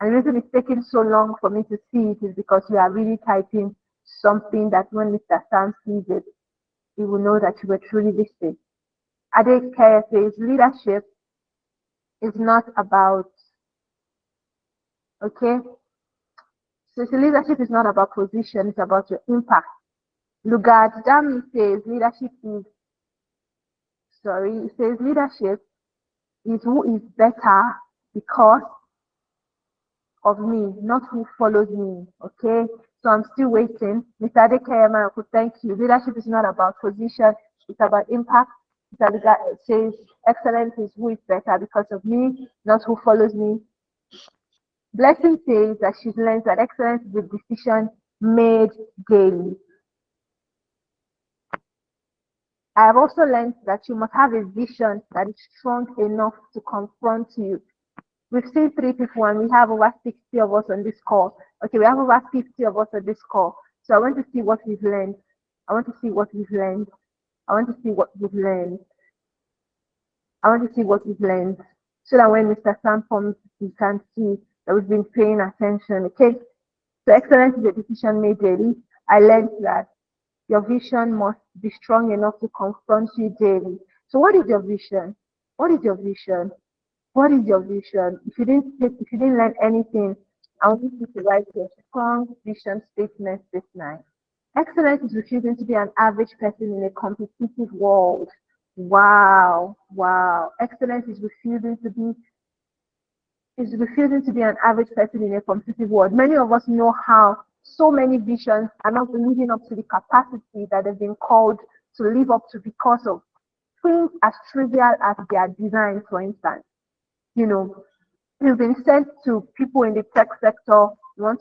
And the reason it's taking so long for me to see it is because we are really typing something that when Mr. Sam sees it, he will know that you were truly listening. Ade Care says leadership is not about, okay? So leadership is not about position, it's about your impact. Lugard Dami says leadership is who is better because of me, not who follows me. Okay, so I'm still waiting. Mr. Adekayama, thank you. Leadership is not about position, it's about impact. Mr. says excellence is who is better because of me, not who follows me. Blessing says that she learns that excellence is a decision made daily. I have also learned that you must have a vision that is strong enough to confront you. We've seen 3 people and we have over 60 of us on this call. Okay, we have over 50 of us on this call. So I want to see what we've learned. I want to see what we've learned. So that when Mr. Sam comes, he can see that we've been paying attention. Okay, so excellence is a decision made daily. I learned that Your vision must be strong enough to confront you daily. So what is your vision? What is your vision? What is your vision? If you didn't learn anything, I want you to write your strong vision statement this night. Excellence is refusing to be an average person in a competitive world. Wow, wow. Excellence is refusing to be an average person in a competitive world. Many of us know how so many visions are not living up to the capacity that they've been called to live up to because of things as trivial as their design, for instance. You know, you've been sent to people in the tech sector. God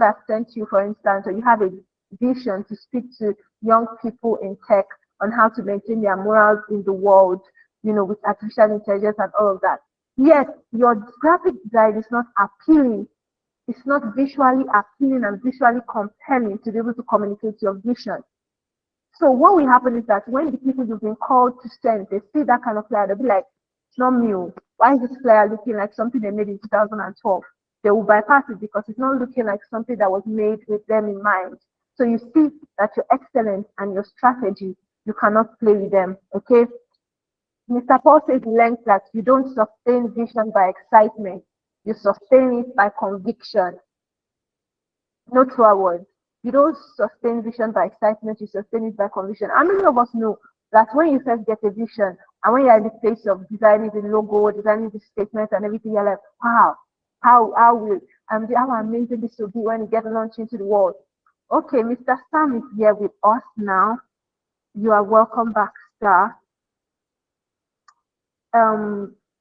has sent you, for instance, or you have a vision to speak to young people in tech on how to maintain their morals in the world, with artificial intelligence and all of that. Yet your graphic design is not appealing. It's not visually appealing and visually compelling to be able to communicate your vision. So what will happen is that when the people you've been called to send, they see that kind of flyer, they'll be like, it's not me. Why is this flyer looking like something they made in 2012? They will bypass it because it's not looking like something that was made with them in mind. So you see that your excellence and your strategy, you cannot play with them, okay? Mr. Paul says he learns that you don't sustain vision by excitement. You sustain it by conviction. No true words. You don't sustain vision by excitement, you sustain it by conviction. How many of us know that when you first get a vision and when you're in the place of designing the logo, designing the statement and everything, you're like, wow, how amazing this will be when you get launched into the world. Okay, Mr. Sam is here with us now. You are welcome back, sir.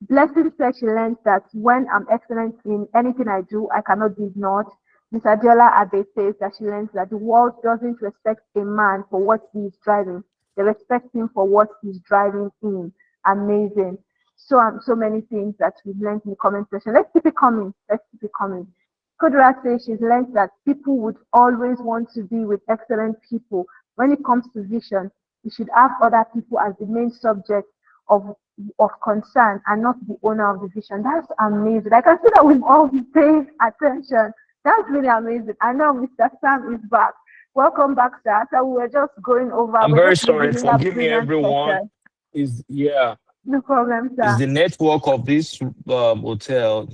Blessing says she learns that when I'm excellent in anything I do, I cannot be ignored. Ms. Adiola Abe says that she learns that the world doesn't respect a man for what he is driving. They respect him for what he's driving in. Amazing. So many things that we've learned in the comment section. Let's keep it coming. Kudra says she's learned that people would always want to be with excellent people. When it comes to vision, we should have other people as the main subject of concern and not the owner of the vision. That's amazing. I can see that we've all been paying attention. That's really amazing. I know Mr. Sam is back. Welcome back, sir. So we were just going over. I'm very sorry. Forgive me, everyone. No problem, sir. Is the network of this hotel.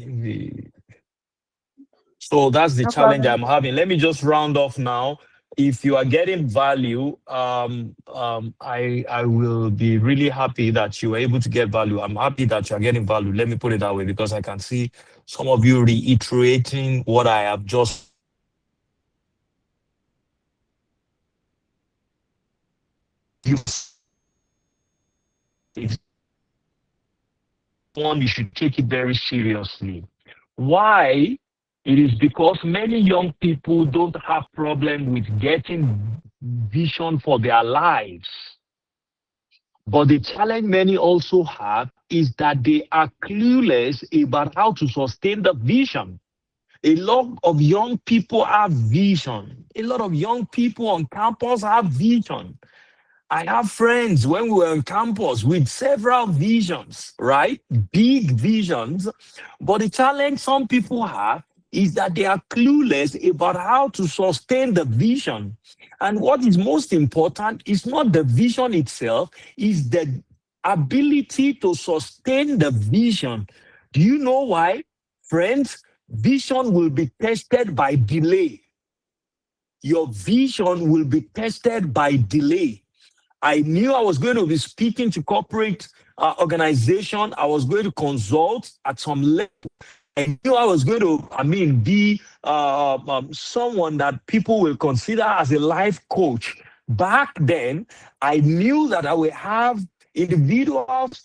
So that's the challenge I'm having. Let me just round off now. If you are getting value, I will be really happy that you are able to get value. I'm happy that you are getting value. Let me put it that way, because I can see some of you reiterating what I have just. You should take it very seriously. Why? It is because many young people don't have problem with getting vision for their lives. But the challenge many also have is that they are clueless about how to sustain the vision. A lot of young people have vision. A lot of young people on campus have vision. I have friends when we were on campus with several visions, right? Big visions. But the challenge some people have is that they are clueless about how to sustain the vision. And what is most important is not the vision itself, is the ability to sustain the vision. Do you know why? Friends, vision will be tested by delay. Your vision will be tested by delay. I knew I was going to be speaking to corporate organization. I was going to consult at some level. I knew I was going to, be someone that people will consider as a life coach. Back then, I knew that I will have individuals,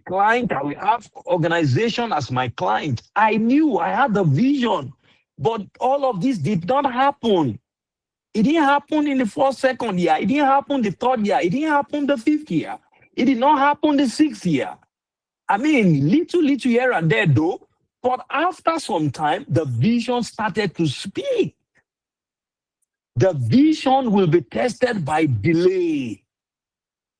client, I will have organization as my client. I knew I had the vision, but all of this did not happen. It didn't happen in the first, second year. It didn't happen the third year. It didn't happen the fifth year. It did not happen the sixth year. Little here and there though. But after some time, the vision started to speak. The vision will be tested by delay.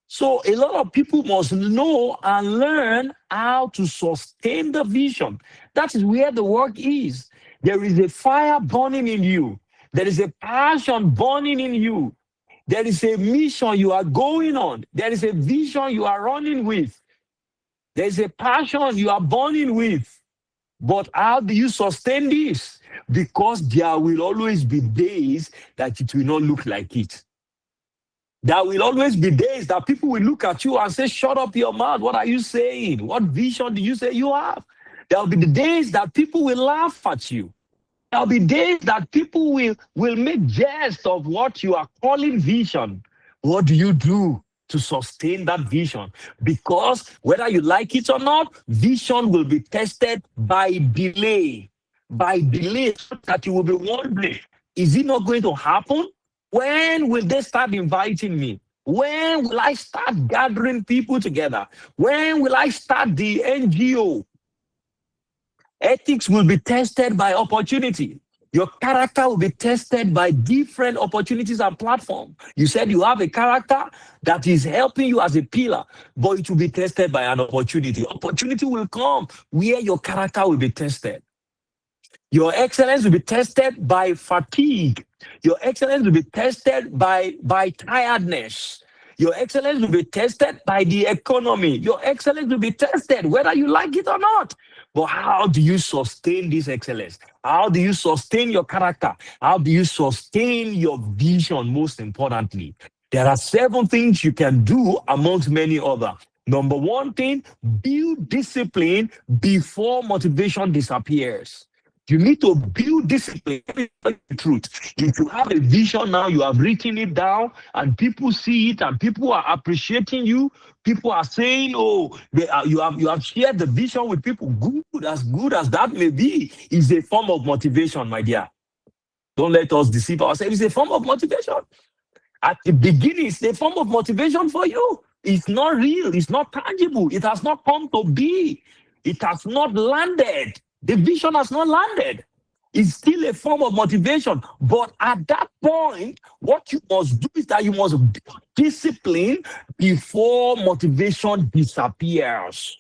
So a lot of people must know and learn how to sustain the vision. That is where the work is. There is a fire burning in you. There is a passion burning in you. There is a mission you are going on. There is a vision you are running with. There is a passion you are burning with. But how do you sustain this? Because there will always be days that it will not look like it. There will always be days that people will look at you and say, shut up your mouth. What are you saying? What vision do you say you have? There will be the days that people will laugh at you. There will be days that people will make jest of what you are calling vision. What do you do to sustain that vision? Because whether you like it or not, vision will be tested by delay. By delay, so that you will be wondering, is it not going to happen? When will they start inviting me? When will I start gathering people together? When will I start the NGO? Ethics will be tested by opportunity. Your character will be tested by different opportunities and platforms. You said you have a character that is helping you as a pillar, but it will be tested by an opportunity. Opportunity will come where your character will be tested. Your excellence will be tested by fatigue. Your excellence will be tested by tiredness. Your excellence will be tested by the economy. Your excellence will be tested whether you like it or not. But how do you sustain this excellence? How do you sustain your character? How do you sustain your vision, most importantly? There are 7 things you can do amongst many others. Number 1 thing, build discipline before motivation disappears. You need to build discipline. The truth. If you have a vision now, you have written it down, and people see it, and people are appreciating you. People are saying, "Oh, you have shared the vision with people." Good as that may be, is a form of motivation, my dear. Don't let us deceive ourselves. It's a form of motivation. At the beginning, it's a form of motivation for you. It's not real. It's not tangible. It has not come to be. It has not landed. The vision has not landed. It's still a form of motivation. But at that point, what you must do is that you must build discipline before motivation disappears.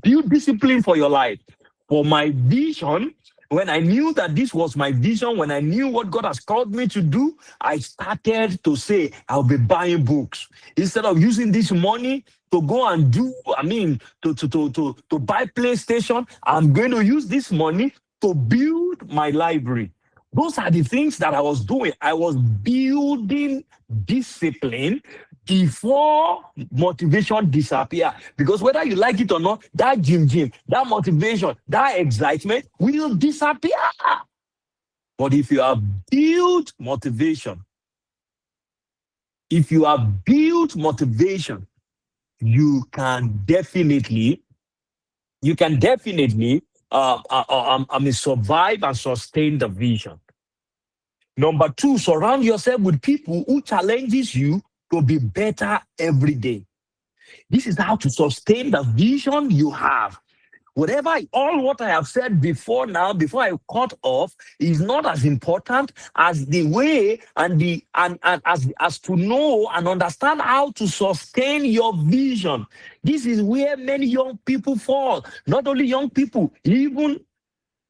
Build discipline for your life. For my vision, when I knew that this was my vision, when I knew what God has called me to do, I started to say, I'll be buying books. Instead of using this money to go and to buy PlayStation, I'm going to use this money to build my library. Those are the things that I was doing. I was building discipline before motivation disappear. Because whether you like it or not, that gym, that motivation, that excitement will disappear. But if you have built motivation, you can definitely survive and sustain the vision. Number 2, surround yourself with people who challenges you to be better every day. This is how to sustain the vision you have. All what I have said before now, before I cut off, is not as important as the way as to know and understand how to sustain your vision. This is where many young people fall. Not only young people, even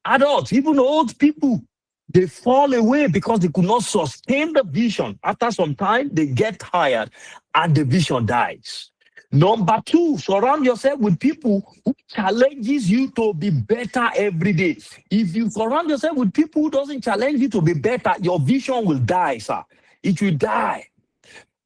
adults, even old people, they fall away because they could not sustain the vision. After some time, they get tired and the vision dies. Number 2, surround yourself with people who challenges you to be better every day. If you surround yourself with people who doesn't challenge you to be better, your vision will die, sir. It will die.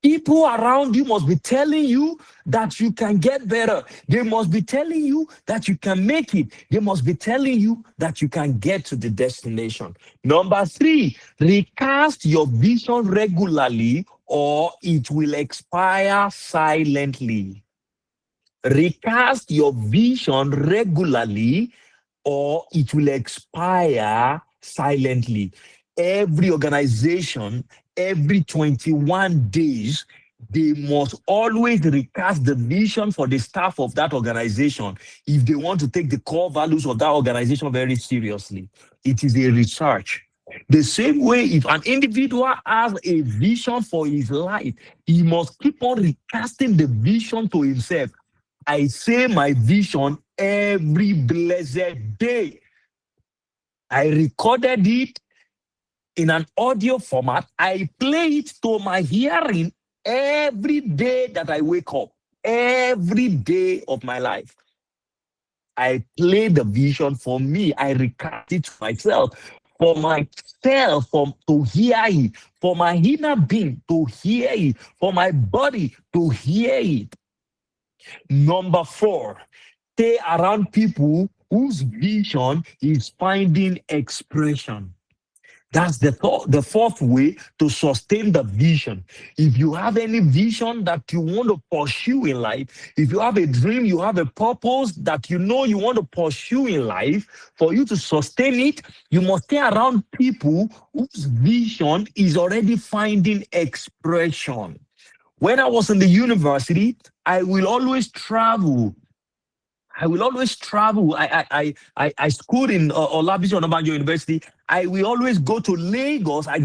People around you must be telling you that you can get better. They must be telling you that you can make it. They must be telling you that you can get to the destination. Number 3, recast your vision regularly or it will expire silently. Recast your vision regularly or it will expire silently. Every organization, every 21 days, they must always recast the vision for the staff of that organization if they want to take the core values of that organization very seriously. It is a research. The same way, if an individual has a vision for his life, he must keep on recasting the vision to himself. I say my vision every blessed day. I recorded it in an audio format. I play it to my hearing every day that I wake up, every day of my life. I play the vision for me. I recast it to myself, for myself, to hear it, for my inner being to hear it, for my body to hear it. Number 4, stay around people whose vision is finding expression. That's the fourth way to sustain the vision. If you have any vision that you want to pursue in life, if you have a dream, you have a purpose that you know you want to pursue in life, for you to sustain it, you must stay around people whose vision is already finding expression. When I was in the university, I will always travel. I schooled in Olabisi Onabanjo University. I will always go to Lagos. I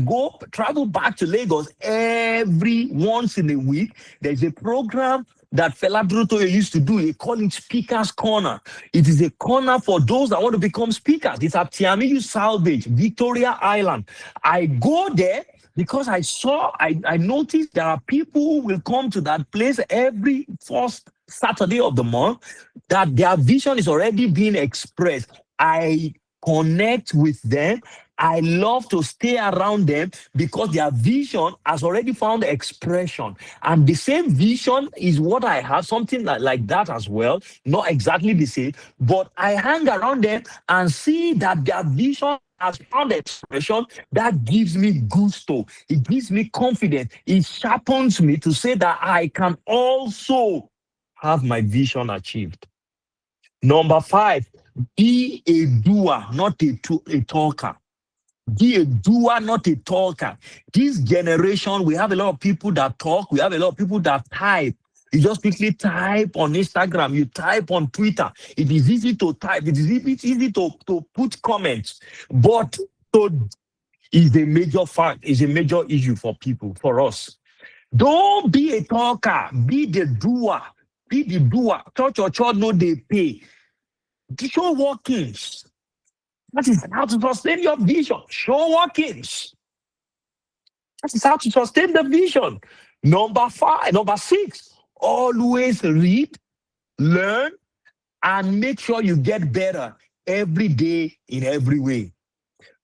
travel back to Lagos every once in a week. There's a program that Fela Durotoye used to do. They call it Speakers Corner. It is a corner for those that want to become speakers. It's at Tiamiyu Salvage, Victoria Island. I go there because I noticed there are people who will come to that place every first Saturday of the month, that their vision is already being expressed. I connect with them. I love to stay around them because their vision has already found expression. And the same vision is what I have, something like that as well. Not exactly the same, but I hang around them and see that their vision has found expression. That gives me gusto. It gives me confidence. It sharpens me to say that I can also have my vision achieved. Number 5, be a doer, not a talker. Be a doer, not a talker. This generation, we have a lot of people that talk. We have a lot of people that type. You just quickly type on Instagram. You type on Twitter. It is easy to type. It is easy to put comments. But is a major fact, is a major issue for people, for us. Don't be a talker. Be the doer. Be the doer. Church or church, no, they pay. Show workings. That is how to sustain your vision. Show workings. That is how to sustain the vision. Number 6, always read, learn, and make sure you get better every day in every way.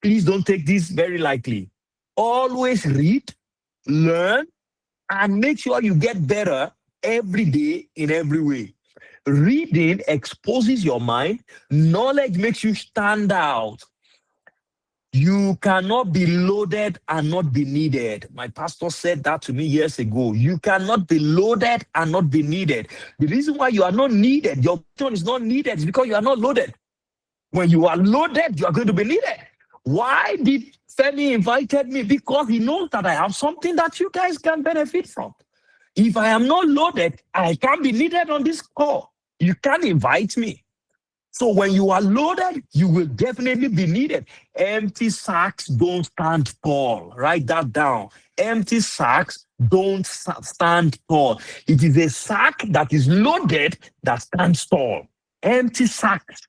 Please don't take this very lightly. Always read, learn, and make sure you get better every day in every way. Reading exposes your mind. Knowledge makes you stand out. You cannot be loaded and not be needed. My pastor said that to me years ago. You cannot be loaded and not be needed. The reason why you are not needed, your vision is not needed, is because you are not loaded. When you are loaded, you are going to be needed. Why did Femi invited me? Because he knows that I have something that you guys can benefit from. If I am not loaded, I can't be needed on this call. You can't invite me. So when you are loaded, you will definitely be needed. Empty sacks don't stand tall. Write that down. Empty sacks don't stand tall. It is a sack that is loaded that stands tall. Empty sacks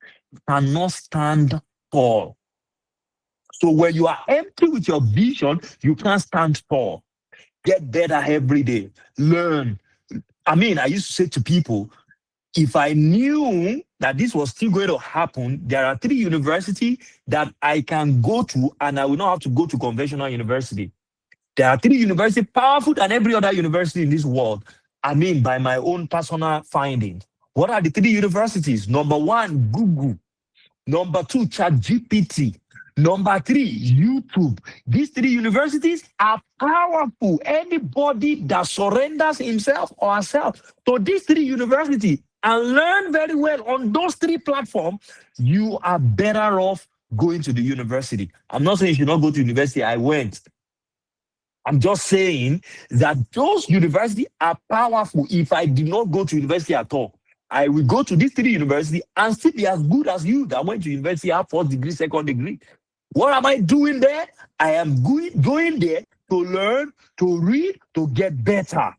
cannot stand tall. So when you are empty with your vision, you can't stand tall. Get better every day. Learn. I used to say to people, if I knew that this was still going to happen, there are 3 universities that I can go to, and I will not have to go to conventional university. There are 3 universities powerful than every other university in this world. By my own personal findings. What are the 3 universities? Number 1, Google. Number 2, ChatGPT. Number 3, YouTube. These 3 universities are powerful. Anybody that surrenders himself or herself to these 3 universities and learn very well on those 3 platforms, you are better off going to the university. I'm not saying you should not go to university. I went. I'm just saying that those universities are powerful. If I did not go to university at all, I will go to these 3 universities and still be as good as you that went to university, have 1st degree, 2nd degree. What am I doing there? I am going there to learn, to read, to get better.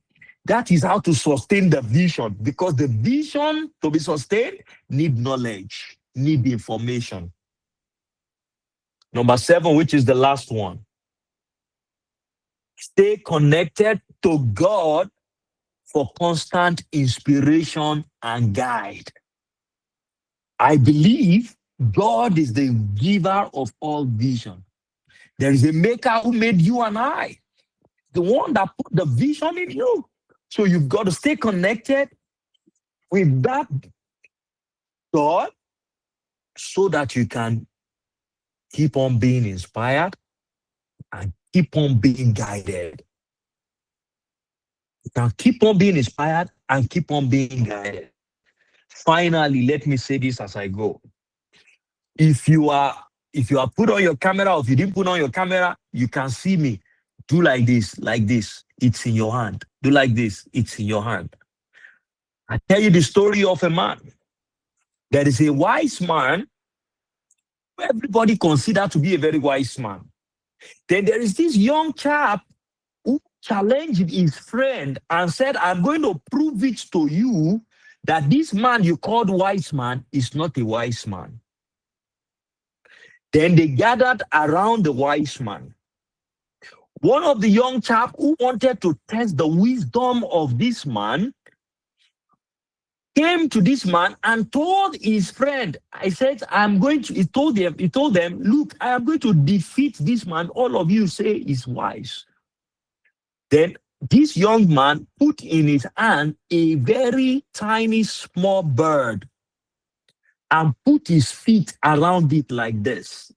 That is how to sustain the vision, because the vision to be sustained need knowledge, need information. Number 7, which is the last one. Stay connected to God for constant inspiration and guide. I believe God is the giver of all vision. There is a maker who made you and I, the one that put the vision in you. So you've got to stay connected with that God so that you can keep on being inspired and keep on being guided. You can keep on being inspired and keep on being guided. Finally, let me say this as I go. If you are put on your camera, or if you didn't put on your camera, you can see me. Do like this, it's in your hand. Do like this, it's in your hand. I tell you the story of a man. There is a wise man who everybody consider to be a very wise man. Then there is this young chap who challenged his friend and said, I'm going to prove it to you that this man you called wise man is not a wise man. Then they gathered around the wise man. One of the young chap who wanted to test the wisdom of this man came to this man and told his friend, he told them, look, I am going to defeat this man. All of you say is wise. Then this young man put in his hand a very tiny, small bird and put his feet around it like this.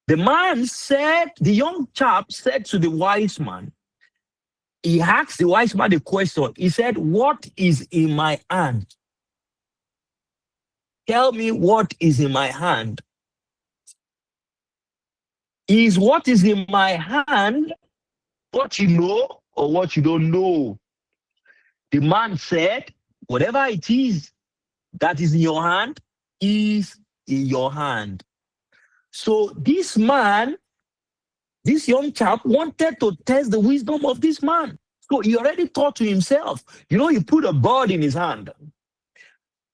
The young chap said to the wise man, he asked the wise man the question. He said, what is in my hand? Tell me what is in my hand. Is what is in my hand what you know or what you don't know? The man said, whatever it is that is in your hand is in your hand. So this man, this young chap wanted to test the wisdom of this man. So he already thought to himself, he put a bird in his hand.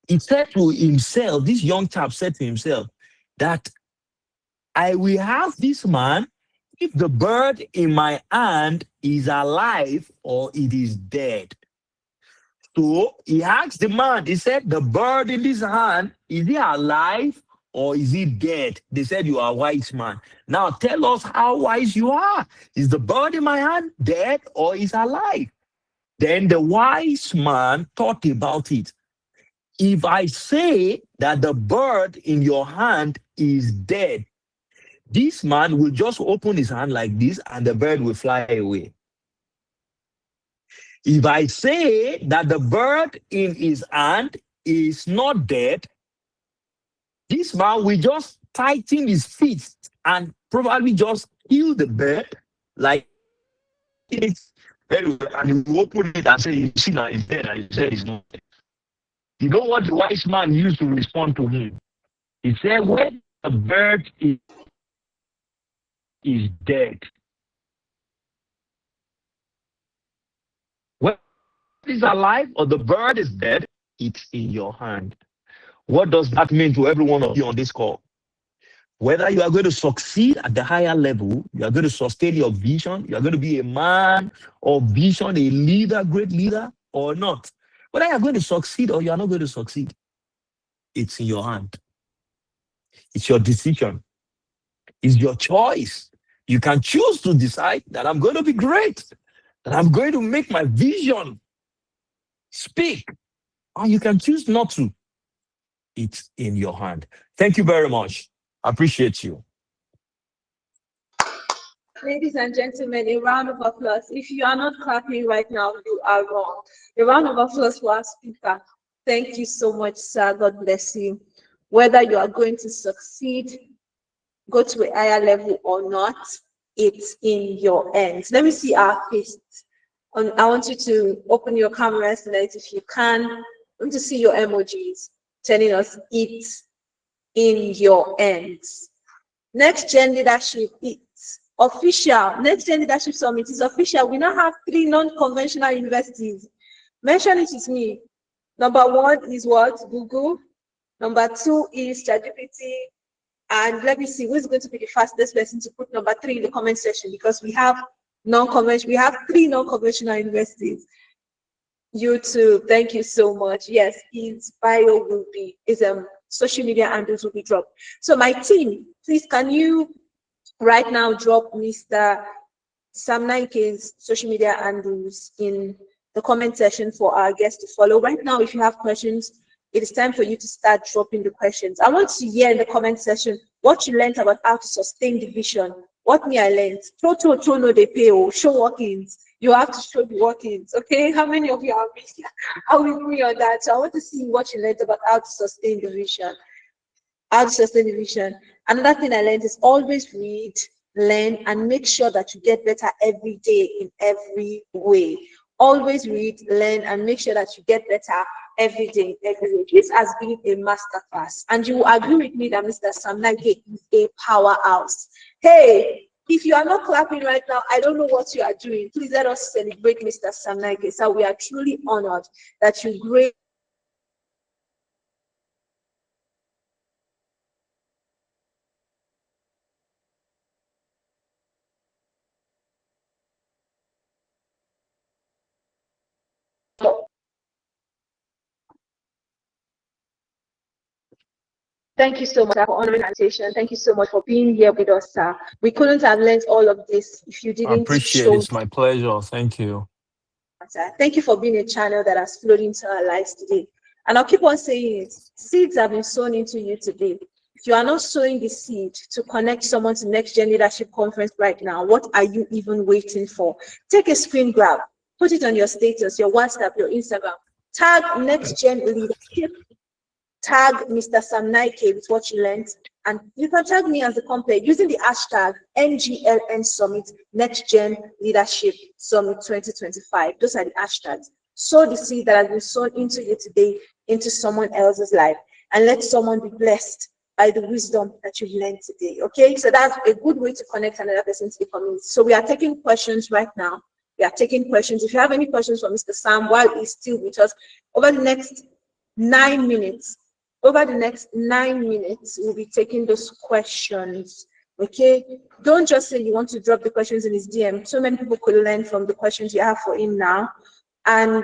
He said to himself, this young chap said to himself, that I will have this man if the bird in my hand is alive or it is dead. So he asked the man, he said, the bird in this hand, is it alive or is it dead? They said, you are a wise man. Now tell us how wise you are. Is the bird in my hand dead or is alive? Then the wise man thought about it. If I say that the bird in your hand is dead, this man will just open his hand like this and the bird will fly away. If I say that the bird in his hand is not dead, this man will just tighten his feet and probably just kill the bird like it's very well, and he will open it and say, you see now it's dead, and he said it's not dead. You know what the wise man used to respond to him? He said, when the bird is dead, when it is alive or the bird is dead, it's in your hand. What does that mean to every one of you on this call? Whether you are going to succeed at the higher level, you are going to sustain your vision, you are going to be a man of vision, a leader, great leader, or not. Whether you are going to succeed or you are not going to succeed, it's in your hand. It's your decision. It's your choice. You can choose to decide that I'm going to be great, that I'm going to make my vision speak, or you can choose not to. It's in your hand. Thank you very much. I appreciate you. Ladies and gentlemen, a round of applause. If you are not clapping right now, you are wrong. A round of applause for our speaker. Thank you so much, sir. God bless you. Whether you are going to succeed, go to a higher level or not, it's in your hands. Let me see our face. I want you to open your cameras tonight if you can. I want to see your emojis telling us it's in your hands. NextGen Leadership is official. NextGen Leadership Summit is official. We now have 3 non-conventional universities. Mention it with me. Number 1 is what? Google. Number 2 is ChatGPT. And let me see who's going to be the fastest person to put number 3 in the comment section, because we have we have 3 non-conventional universities. YouTube, thank you so much. Yes, his bio will be, his social media handles will be dropped. So my team, please, can you right now drop Mr. Sam'Naike's social media handles in the comment section for our guests to follow. Right now, if you have questions, it is time for you to start dropping the questions. I want to hear in the comment section what you learned about how to sustain the vision. What me I learned. Throw no they pay or show workings. You have to show the workings. Okay, how many of you are with me on that? So I want to see what you learned about how to sustain the vision. How to sustain the vision. Another thing I learned is always read, learn, and make sure that you get better every day in every way. Always read, learn, and make sure that you get better every day, every way. This has been a masterclass, and you will agree with me that Mr. Sam'Naike is a powerhouse. Hey, if you are not clapping right now, I don't know what you are doing. Please let us celebrate Mr. Sam'Naike. So we are truly honored that you great. Thank you so much for honoring our invitation. Thank you so much for being here with us, sir. We couldn't have learned all of this if you I didn't appreciate show. it. It's my pleasure. Thank you. Thank you for being a channel that has flowed into our lives today. And I'll keep on saying it. Seeds have been sown into you today. If you are not sowing the seed to connect someone to NextGen Leadership Conference right now, what are you even waiting for? Take a screen grab, put it on your status, your WhatsApp, your Instagram. Tag NextGen Leadership. Tag Mr. Sam'Naike with what you learned, and you can tag me as the company using the hashtag NGLN Summit, NextGen Leadership Summit 2025. Those are the hashtags. Sow the seed that has been sown into you today, into someone else's life, and let someone be blessed by the wisdom that you've learned today. Okay, so that's a good way to connect another person to the community. So we are taking questions right now. We are taking questions. If you have any questions for Mr. Sam while he's still with us, over the next 9 minutes, we'll be taking those questions. Okay, don't just say you want to drop the questions in his DM. So many people could learn from the questions you have for him now, and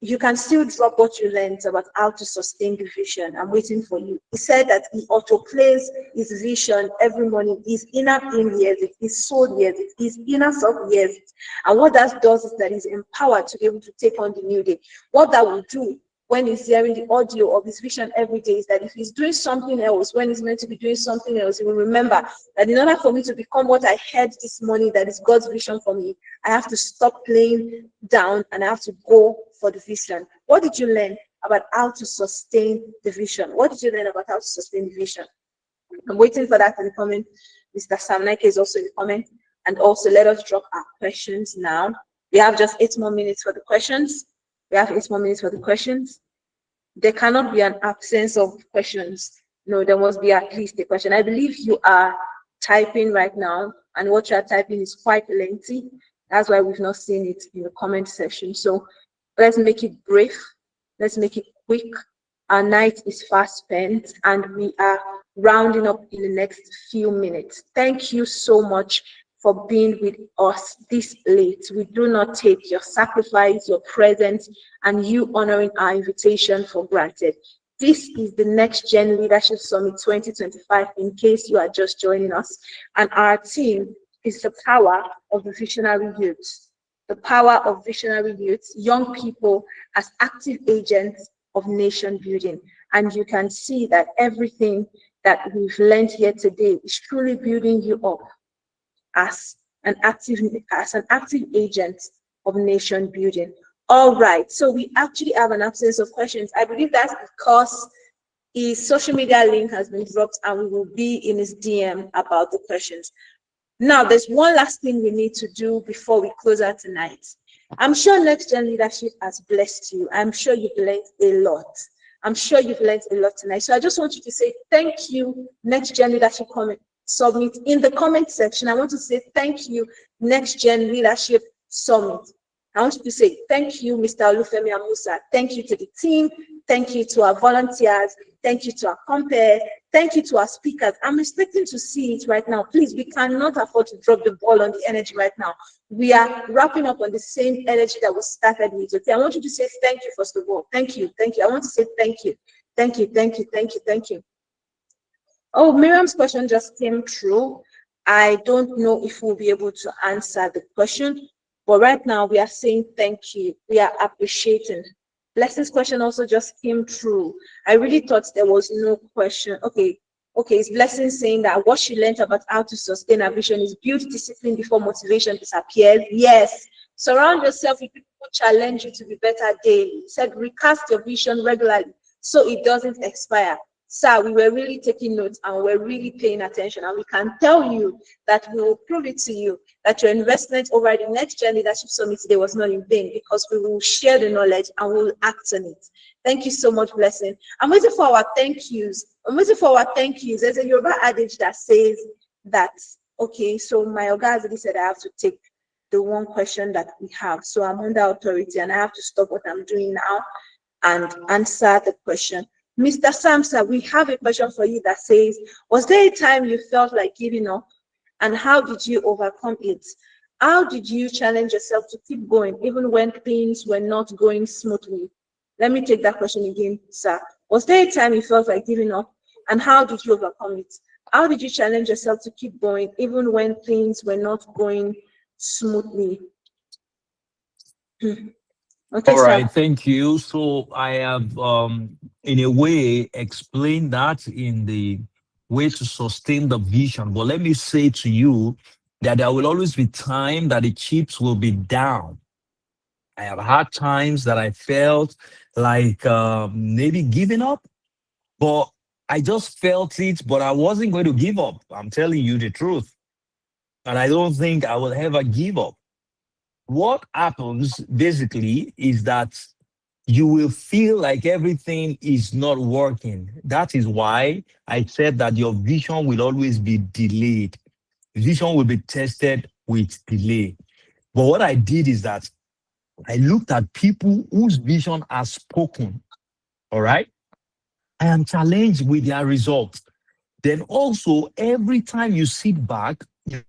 you can still drop what you learned about how to sustain the vision. I'm waiting for you. He said that he autoplays his vision every morning. His inner being hears it, his soul hears it, his inner self hears it. And what that does is that he's empowered to be able to take on the new day. What that will do when he's hearing the audio of his vision every day is that if he's doing something else, when he's meant to be doing something else, he will remember that in order for me to become what I heard this morning, that is God's vision for me, I have to stop playing down and I have to go for the vision. What did you learn about how to sustain the vision? What did you learn about how to sustain the vision? I'm waiting for that in the comment. Mr. Sam'Naike is also in the comment. And also let us drop our questions now. We have just 8 more minutes for the questions. There cannot be an absence of questions. No, there must be at least a question. I believe you are typing right now, and what you are typing is quite lengthy. That's why we've not seen it in the comment section. So let's make it brief. Let's make it quick. Our night is fast spent, and we are rounding up in the next few minutes. Thank you so much for being with us this late. We do not take your sacrifice, your presence, and you honoring our invitation for granted. This is the NextGen Leadership Summit 2025, in case you are just joining us. And our team is the power of the visionary youth. The power of visionary youth, young people as active agents of nation building. And you can see that everything that we've learned here today is truly building you up as an active agent of nation building. All right, so we actually have an absence of questions. I believe that's because his social media link has been dropped and we will be in his DM about the questions. Now, there's one last thing we need to do before we close out tonight. I'm sure NextGen Leadership has blessed you. I'm sure you've learned a lot. I'm sure you've learned a lot tonight. So I just want you to say thank you, NextGen Leadership Summit. In the comment section, I want to say thank you, NextGen Leadership Summit. I want you to say thank you, Mr. Olufemi Amusa. Thank you to the team. Thank you to our volunteers. Thank you to our compare. Thank you to our speakers. I'm expecting to see it right now. Please, we cannot afford to drop the ball on the energy right now. We are wrapping up on the same energy that we started with. Okay, I want you to say thank you, first of all. Thank you, thank you. I want to say thank you. Thank you, thank you, thank you, thank you. Oh, Miriam's question just came through. I don't know if we'll be able to answer the question, but right now we are saying thank you. We are appreciating. Blessing's question also just came through. I really thought there was no question. Okay, it's Blessing saying that what she learned about how to sustain her vision is build discipline before motivation disappears. Yes. Surround yourself with people who challenge you to be better daily. Said recast your vision regularly so it doesn't expire. Sir, we were really taking notes and we're really paying attention, and we can tell you that we will prove it to you that your investment over the NextGen Leadership Summit today was not in vain, because we will share the knowledge and we will act on it. Thank you so much, Blessing. I'm waiting for our thank yous. There's a Yoruba adage that says that, okay, so my Oga has already said I have to take the one question that we have. So I'm under authority and I have to stop what I'm doing now and answer the question. Mr. Samsa, we have a question for you that says, was there a time you felt like giving up, and how did you overcome it? How did you challenge yourself to keep going even when things were not going smoothly? Let me take that question again, sir. Was there a time you felt like giving up, and how did you overcome it? How did you challenge yourself to keep going even when things were not going smoothly? Okay, all right, sir. thank you. So I have, in a way, explained that in the way to sustain the vision. But let me say to you that there will always be time that the chips will be down. I have had times that I felt like maybe giving up, but I just felt it, but I wasn't going to give up. I'm telling you the truth. And I don't think I will ever give up. What happens basically is that you will feel like everything is not working. That is why I said that your vision will always be delayed. Vision will be tested with delay. But what I did is that I looked at people whose vision has spoken. All right. I am challenged with their results. Then also, every time you sit back, you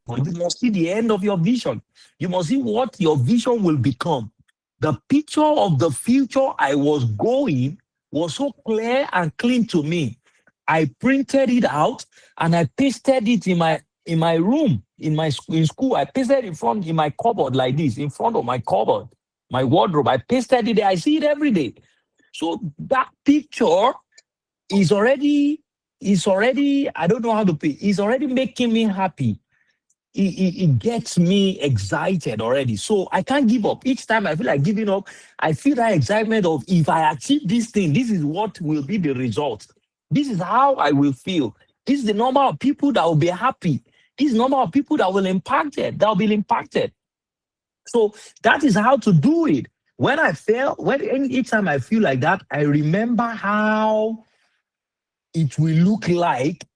must see the end of your vision. You must see what your vision will become. The picture of the future I was going was so clear and clean to me. I printed it out and I pasted it in my room, in school. I pasted it in my cupboard like this, in front of my cupboard, my wardrobe. I pasted it there. I see it every day. So that picture is already, I don't know how to put it, it's already making me happy. It gets me excited already. So I can't give up. Each time I feel like giving up, I feel that excitement of, if I achieve this thing, this is what will be the result. This is how I will feel. This is the number of people that will be happy. This is the number of people that will be impacted. So that is how to do it. When each time I feel like that, I remember how it will look like.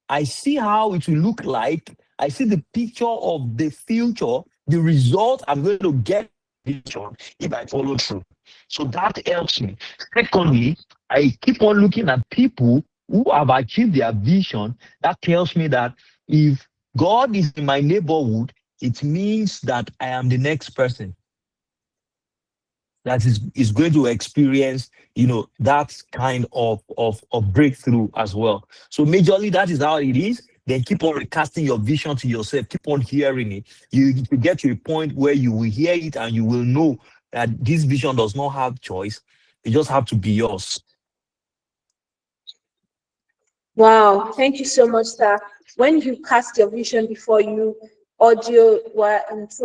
I see how it will look like. I see the picture of the future, the result I'm going to get if I follow through. So that helps me. Secondly, I keep on looking at people who have achieved their vision. That tells me that if God is in my neighborhood, it means that I am the next person that is going to experience, that kind of breakthrough as well. So majorly, that is how it is. Then keep on recasting your vision to yourself. Keep on hearing it. You get to a point where you will hear it and you will know that this vision does not have choice. It just have to be yours. Wow, thank you so much, sir. When you cast your vision before you, through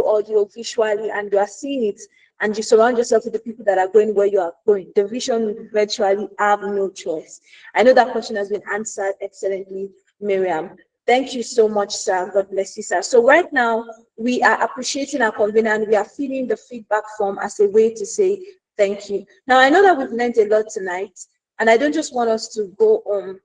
audio, visually, and you are seeing it, and you surround yourself with the people that are going where you are going, the vision will virtually have no choice. I know that question has been answered excellently, Miriam. Thank you so much, sir. God bless you, sir. So right now, we are appreciating our convener and we are filling the feedback form as a way to say thank you. Now, I know that we've learned a lot tonight, and I don't just want us to go on.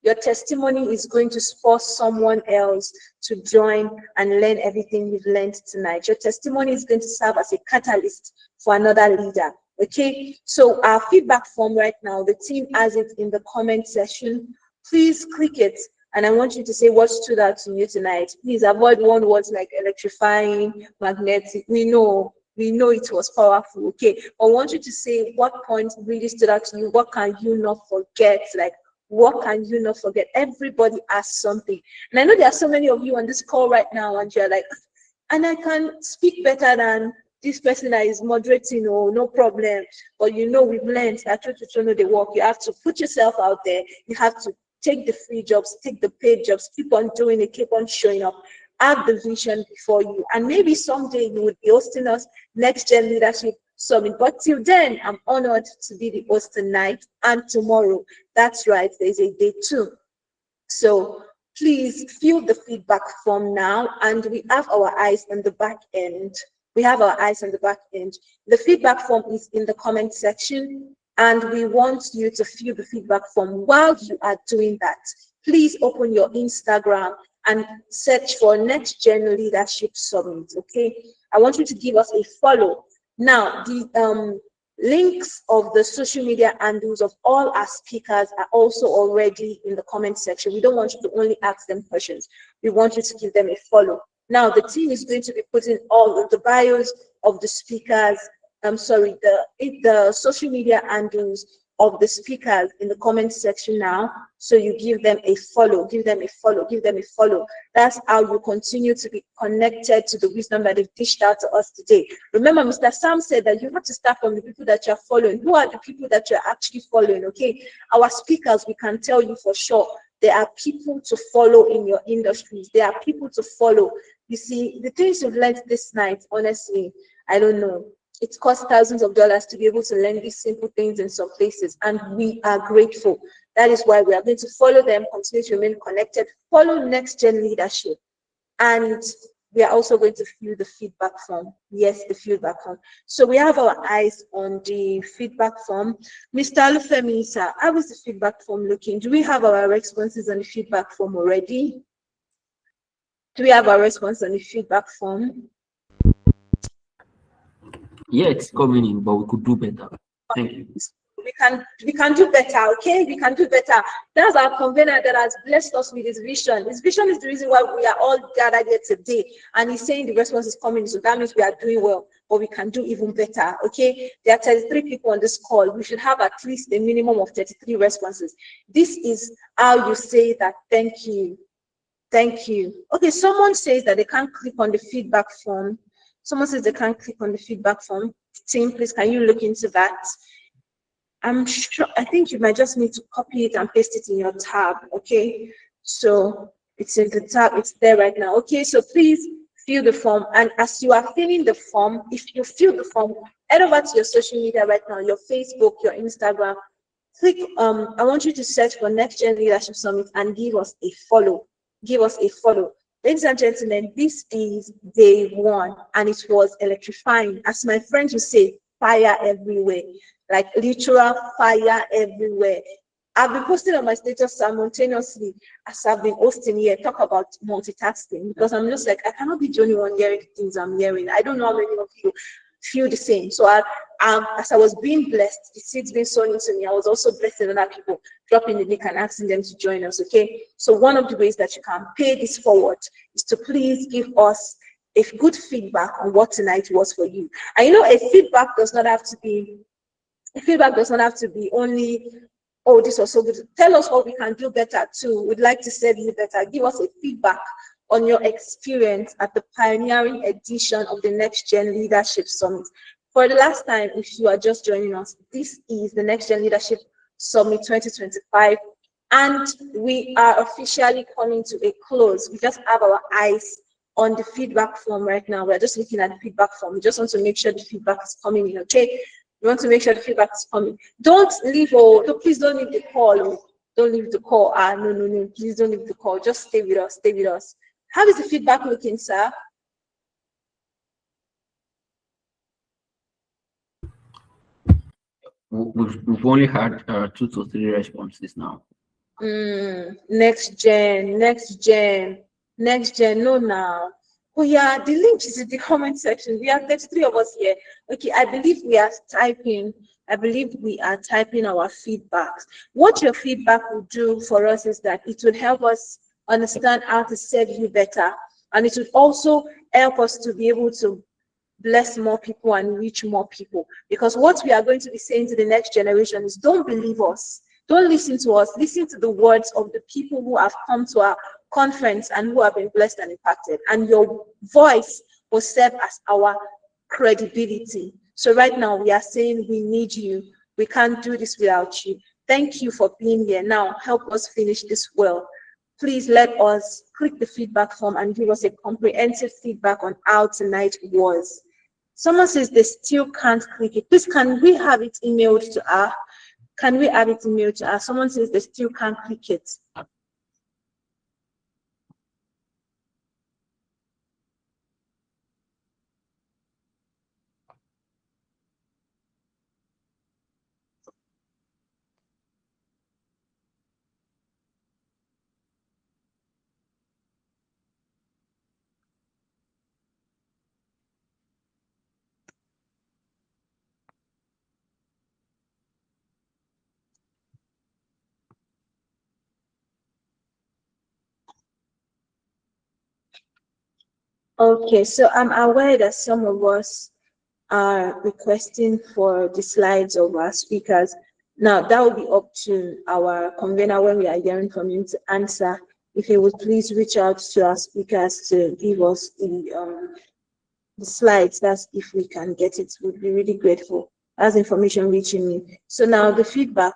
Your testimony is going to force someone else to join and learn everything you've learned tonight. Your testimony is going to serve as a catalyst for another leader. Okay, so our feedback form right now, the team has it in the comment section Please click it. And I want you to say what stood out to you tonight. Please avoid one words like electrifying, magnetic. We know it was powerful, okay? I want you to say what point really stood out to you. What can you not forget? Like, what can you not forget? Everybody has something. And I know there are so many of you on this call right now, and you're like, and I can speak better than this person that is moderating, or no problem. But we've learned that to know the work. You have to put yourself out there. You have to take the free jobs, take the paid jobs, keep on doing it, keep on showing up. Have the vision before you. And maybe someday you would be hosting us NextGen Leadership Summit. But till then, I'm honored to be the host tonight and tomorrow. That's right, there's a day 2. So please fill the feedback form now, and we have our eyes on the back end. The feedback form is in the comment section, and we want you to fill the feedback form. While you are doing that, please open your Instagram and search for NextGen Leadership Summit, okay? I want you to give us a follow. Now, the links of the social media handles of all our speakers are also already in the comment section. We don't want you to only ask them questions. We want you to give them a follow. Now, the team is going to be putting all of the bios of the speakers, the social media handles of the speakers in the comment section now. So you give them a follow, give them a follow. That's how you continue to be connected to the wisdom that they've dished out to us today. Remember, Mr. Sam said that you have to start from the people that you're following. Who are the people that you're actually following, okay? Our speakers, we can tell you for sure, there are people to follow in your industries. There are people to follow. You see, the things you've learned this night, honestly, I don't know. It costs thousands of dollars to be able to learn these simple things in some places, and we are grateful. That is why we are going to follow them, continue to remain connected, follow NextGen Leadership, and we are also going to fill the feedback form. Yes, the feedback form. So we have our eyes on the feedback form. Mr. Alufemi, sir, how is the feedback form looking? Do we have our responses on the feedback form already? Do we have our response on the feedback form? Yeah, it's coming in, but we could do better. Thank you. We can do better, okay? We can do better. That's our convener that has blessed us with his vision. His vision is the reason why we are all gathered here today. And he's saying the response is coming, so that means we are doing well, but we can do even better, okay? There are 33 people on this call. We should have at least a minimum of 33 responses. This is how you say that thank you. Thank you. Okay, someone says that they can't click on the feedback form. Someone says they can't click on the feedback form. Team, please, can you look into that? I'm sure, I think you might just need to copy it and paste it in your tab, okay? So it's in the tab, it's there right now. Okay, so please fill the form. And as you are filling the form, if you fill the form, head over to your social media right now, your Facebook, your Instagram. Click, I want you to search for NextGen Leadership Summit and give us a follow. Give us a follow. Ladies and gentlemen, this is day 1, and it was electrifying. As my friends would say, fire everywhere, like literal fire everywhere. I've been posting on my status simultaneously as I've been hosting here, talk about multitasking, because I'm just like, I cannot be the only one hearing the things I'm hearing. I don't know how many of you feel the same. So as I was being blessed, the seeds being sown into me, I was also blessing other people, dropping the link and asking them to join us, okay? So one of the ways that you can pay this forward is to please give us a good feedback on what tonight was for you. And you know, a feedback does not have to be only, oh, this was so good. Tell us what we can do better too. We'd like to serve you better. Give us a feedback on your experience at the pioneering edition of the NextGen Leadership Summit. For the last time, if you are just joining us, this is the NextGen Leadership Summit 2025, and we are officially coming to a close. We just have our eyes on the feedback form right now. We're just looking at the feedback form. We just want to make sure the feedback is coming in, okay? We want to make sure the feedback is coming. Don't leave, please don't leave the call. Don't leave the call. No, please don't leave the call. Just stay with us, stay with us. How is the feedback looking, sir? We've only had 2 to 3 responses now. NextGen, no now. Oh yeah, the link is in the comment section. We have 33 of us here. Okay, I believe we are typing. I believe we are typing our feedbacks. What your feedback will do for us is that it will help us understand how to serve you better. And it would also help us to be able to bless more people and reach more people. Because what we are going to be saying to the next generation is, don't believe us. Don't listen to us. Listen to the words of the people who have come to our conference and who have been blessed and impacted. And your voice will serve as our credibility. So right now we are saying we need you. We can't do this without you. Thank you for being here. Now help us finish this well. Please let us click the feedback form and give us a comprehensive feedback on how tonight was. Someone says they still can't click it. Please, can we have it emailed to her? Can we have it emailed to her? Someone says they still can't click it. Okay, so I'm aware that some of us are requesting for the slides of our speakers. Now, that will be up to our convener when we are hearing from him to answer. If he would please reach out to our speakers to give us the slides, that's if we can get it, we'd be really grateful. That's information reaching me. So now the feedback.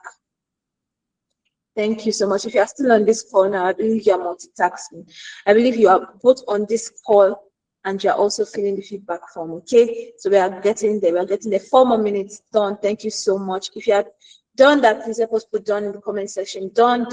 Thank you so much. If you are still on this call now, I believe you are multitasking. I believe you are both on this call and you're also filling the feedback form. Okay, so we are getting there. We are getting there. 4 more minutes done. Thank you so much. If you have done that, please help us put done in the comment section. Done.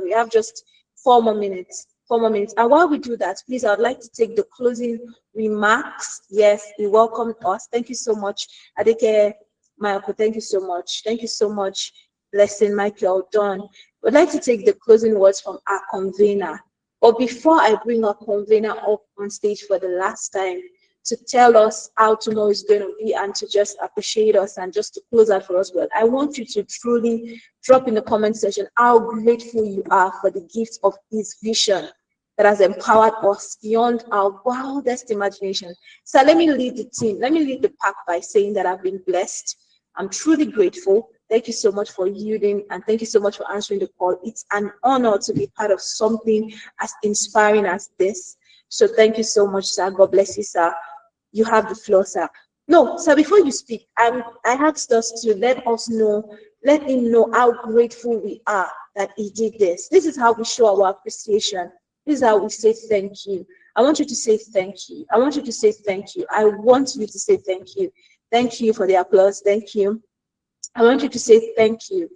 We have just 4 more minutes. 4 more minutes. And while we do that, please, I would like to take the closing remarks. Yes, you welcomed us. Thank you so much. Adeke Mayako, thank you so much. Thank you so much. Blessing, Michael, done. We'd like to take the closing words from our convener. But before I bring our convener up on stage for the last time to tell us how tomorrow is going to be and to just appreciate us and just to close out for us well, I want you to truly drop in the comment section how grateful you are for the gift of this vision that has empowered us beyond our wildest imagination. So let me lead the team. Let me lead the pack by saying that I've been blessed. I'm truly grateful. Thank you so much for yielding and thank you so much for answering the call. It's an honor to be part of something as inspiring as this. So thank you so much, sir. God bless you, sir. You have the floor, sir. No, sir, before you speak, I asked us to let him know how grateful we are that he did this. This is how we show our appreciation. This is how we say thank you. I want you to say thank you. I want you to say thank you. I want you to say thank you. Thank you for the applause. Thank you. I want you to say thank you.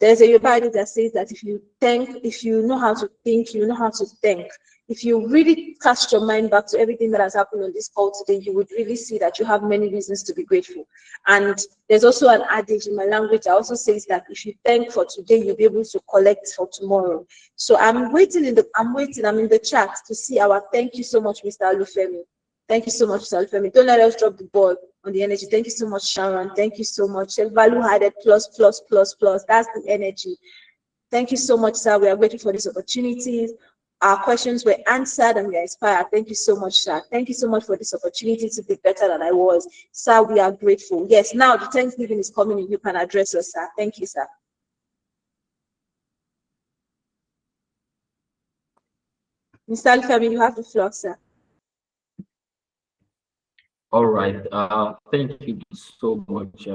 There's a Bible that says that if you know how to think, you know how to thank. If you really cast your mind back to everything that has happened on this call today, you would really see that you have many reasons to be grateful. And there's also an adage in my language that also says that if you thank for today, you'll be able to collect for tomorrow. So I'm in the chat to see our thank you so much, Mr. Alufemi. Thank you so much, Mr. Alufemi. Don't let us drop the ball on the energy. Thank you so much, Sharon. Thank you so much. Value added plus. That's the energy. Thank you so much, sir. We are grateful for this opportunity. Our questions were answered and we are inspired. Thank you so much, sir. Thank you so much for this opportunity to be better than I was. Sir, we are grateful. Yes, now the Thanksgiving is coming and you can address us, sir. Thank you, sir. Mr. Alufemi, you have the floor, sir. All right. Thank you so much,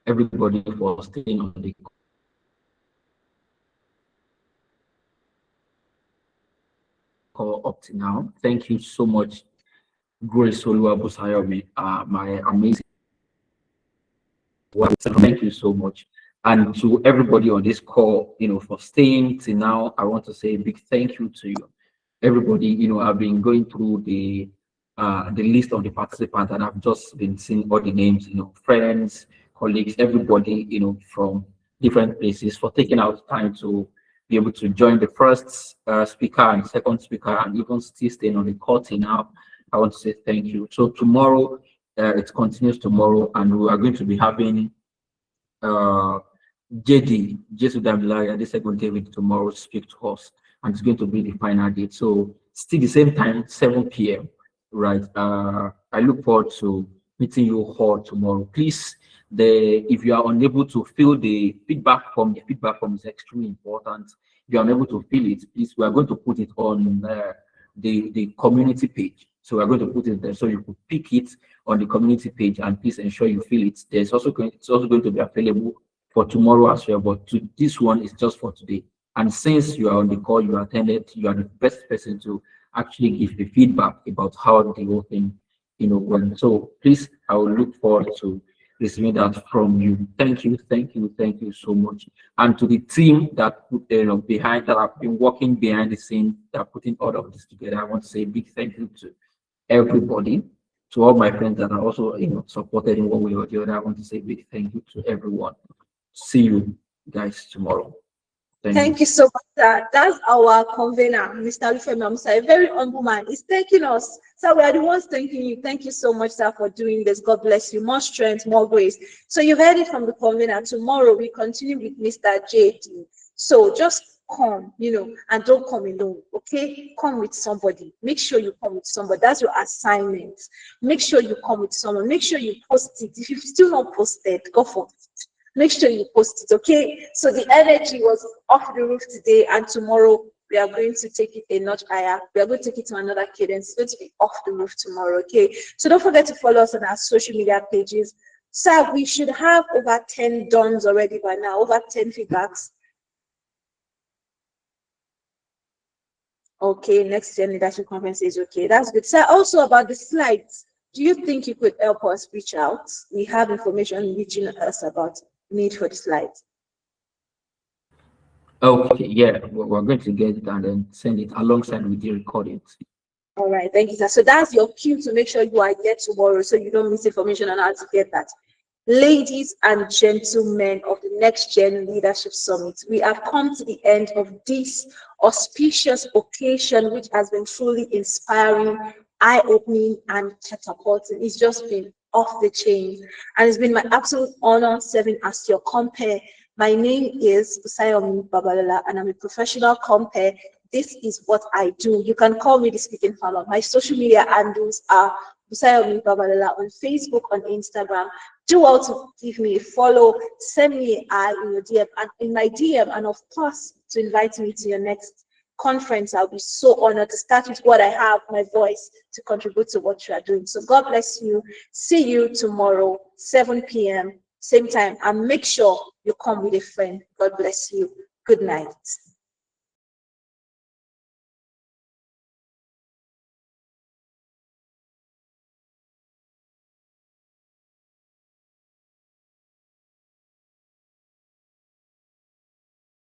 everybody, for staying on the call up to now. Thank you so much, Grace Oluwabusayomi, my amazing wife. Thank you so much. And to everybody on this call, for staying till now, I want to say a big thank you to you. Everybody, I've been going through the list of the participants and I've just been seeing all the names, friends, colleagues, everybody, from different places for taking out time to be able to join the first speaker and second speaker and even still staying on the call till now. I want to say thank you. So tomorrow, it continues tomorrow and we are going to be having uh, JD, Jesus Damilaya, the second David tomorrow speak to us, and it's going to be the final date. So still the same time, 7 p.m. Right. I look forward to meeting you all tomorrow. Please, if you are unable to feel the feedback from is extremely important. If you are unable to feel it, please, we are going to put it on the community page. So we're going to put it there so you could pick it on the community page, and please ensure you feel it. It's also going to be available for tomorrow as well, but this one is just for today. And since you are on the call, you attended, you are the best person to actually give the feedback about how the whole thing, went. So please, I will look forward to receiving that from you. Thank you, thank you, thank you so much. And to the team that put behind, that have been working behind the scene, that are putting all of this together, I want to say a big thank you to everybody, to all my friends that are also supported in one way or the other. I want to say a big thank you to everyone. See you guys tomorrow. Thank you so much, sir. That's our convener, Mr. Lufemi, a very humble man. He's thanking us. Sir, we are the ones thanking you. Thank you so much, sir, for doing this. God bless you. More strength, more grace. So you've heard it from the convener. Tomorrow we continue with Mr. JD. So just come, and don't come alone, okay? Come with somebody. Make sure you come with somebody. That's your assignment. Make sure you come with someone. Make sure you post it. If you've still not posted, go for it. Make sure you post it, okay? So the energy was off the roof today, and tomorrow we are going to take it a notch higher. We are going to take it to another cadence. It's going to be off the roof tomorrow, okay? So don't forget to follow us on our social media pages. Sir, we should have over 10 dons already by now, over 10 feedbacks. Okay, NextGen Leadership Conference is okay. That's good. Sir, also about the slides, do you think you could help us reach out? We have information reaching us about need for the slides. Okay, yeah, we're going to get it and then send it alongside with the recordings. All right, thank you, sir. So that's your cue to make sure you are here tomorrow so you don't miss information on how to get that. Ladies and gentlemen of the NextGen Leadership Summit, we have come to the end of this auspicious occasion, which has been truly inspiring, eye-opening, and catapulting. It's just been off the chain, and it's been my absolute honor serving as your compere. My name is Busayomi Babalola, and I'm a professional compere. This is what I do. You can call me the speaking farmer. My social media handles are Busayomi Babalola on Facebook, on Instagram. Do also give me a follow, send me an eye in your DM, and in my DM, and of course to invite me to your next conference. I'll be so honored to start with what I have, my voice, to contribute to what you are doing. So God bless you. See you tomorrow, 7 p.m. same time, and make sure you come with a friend. God bless you. Good night.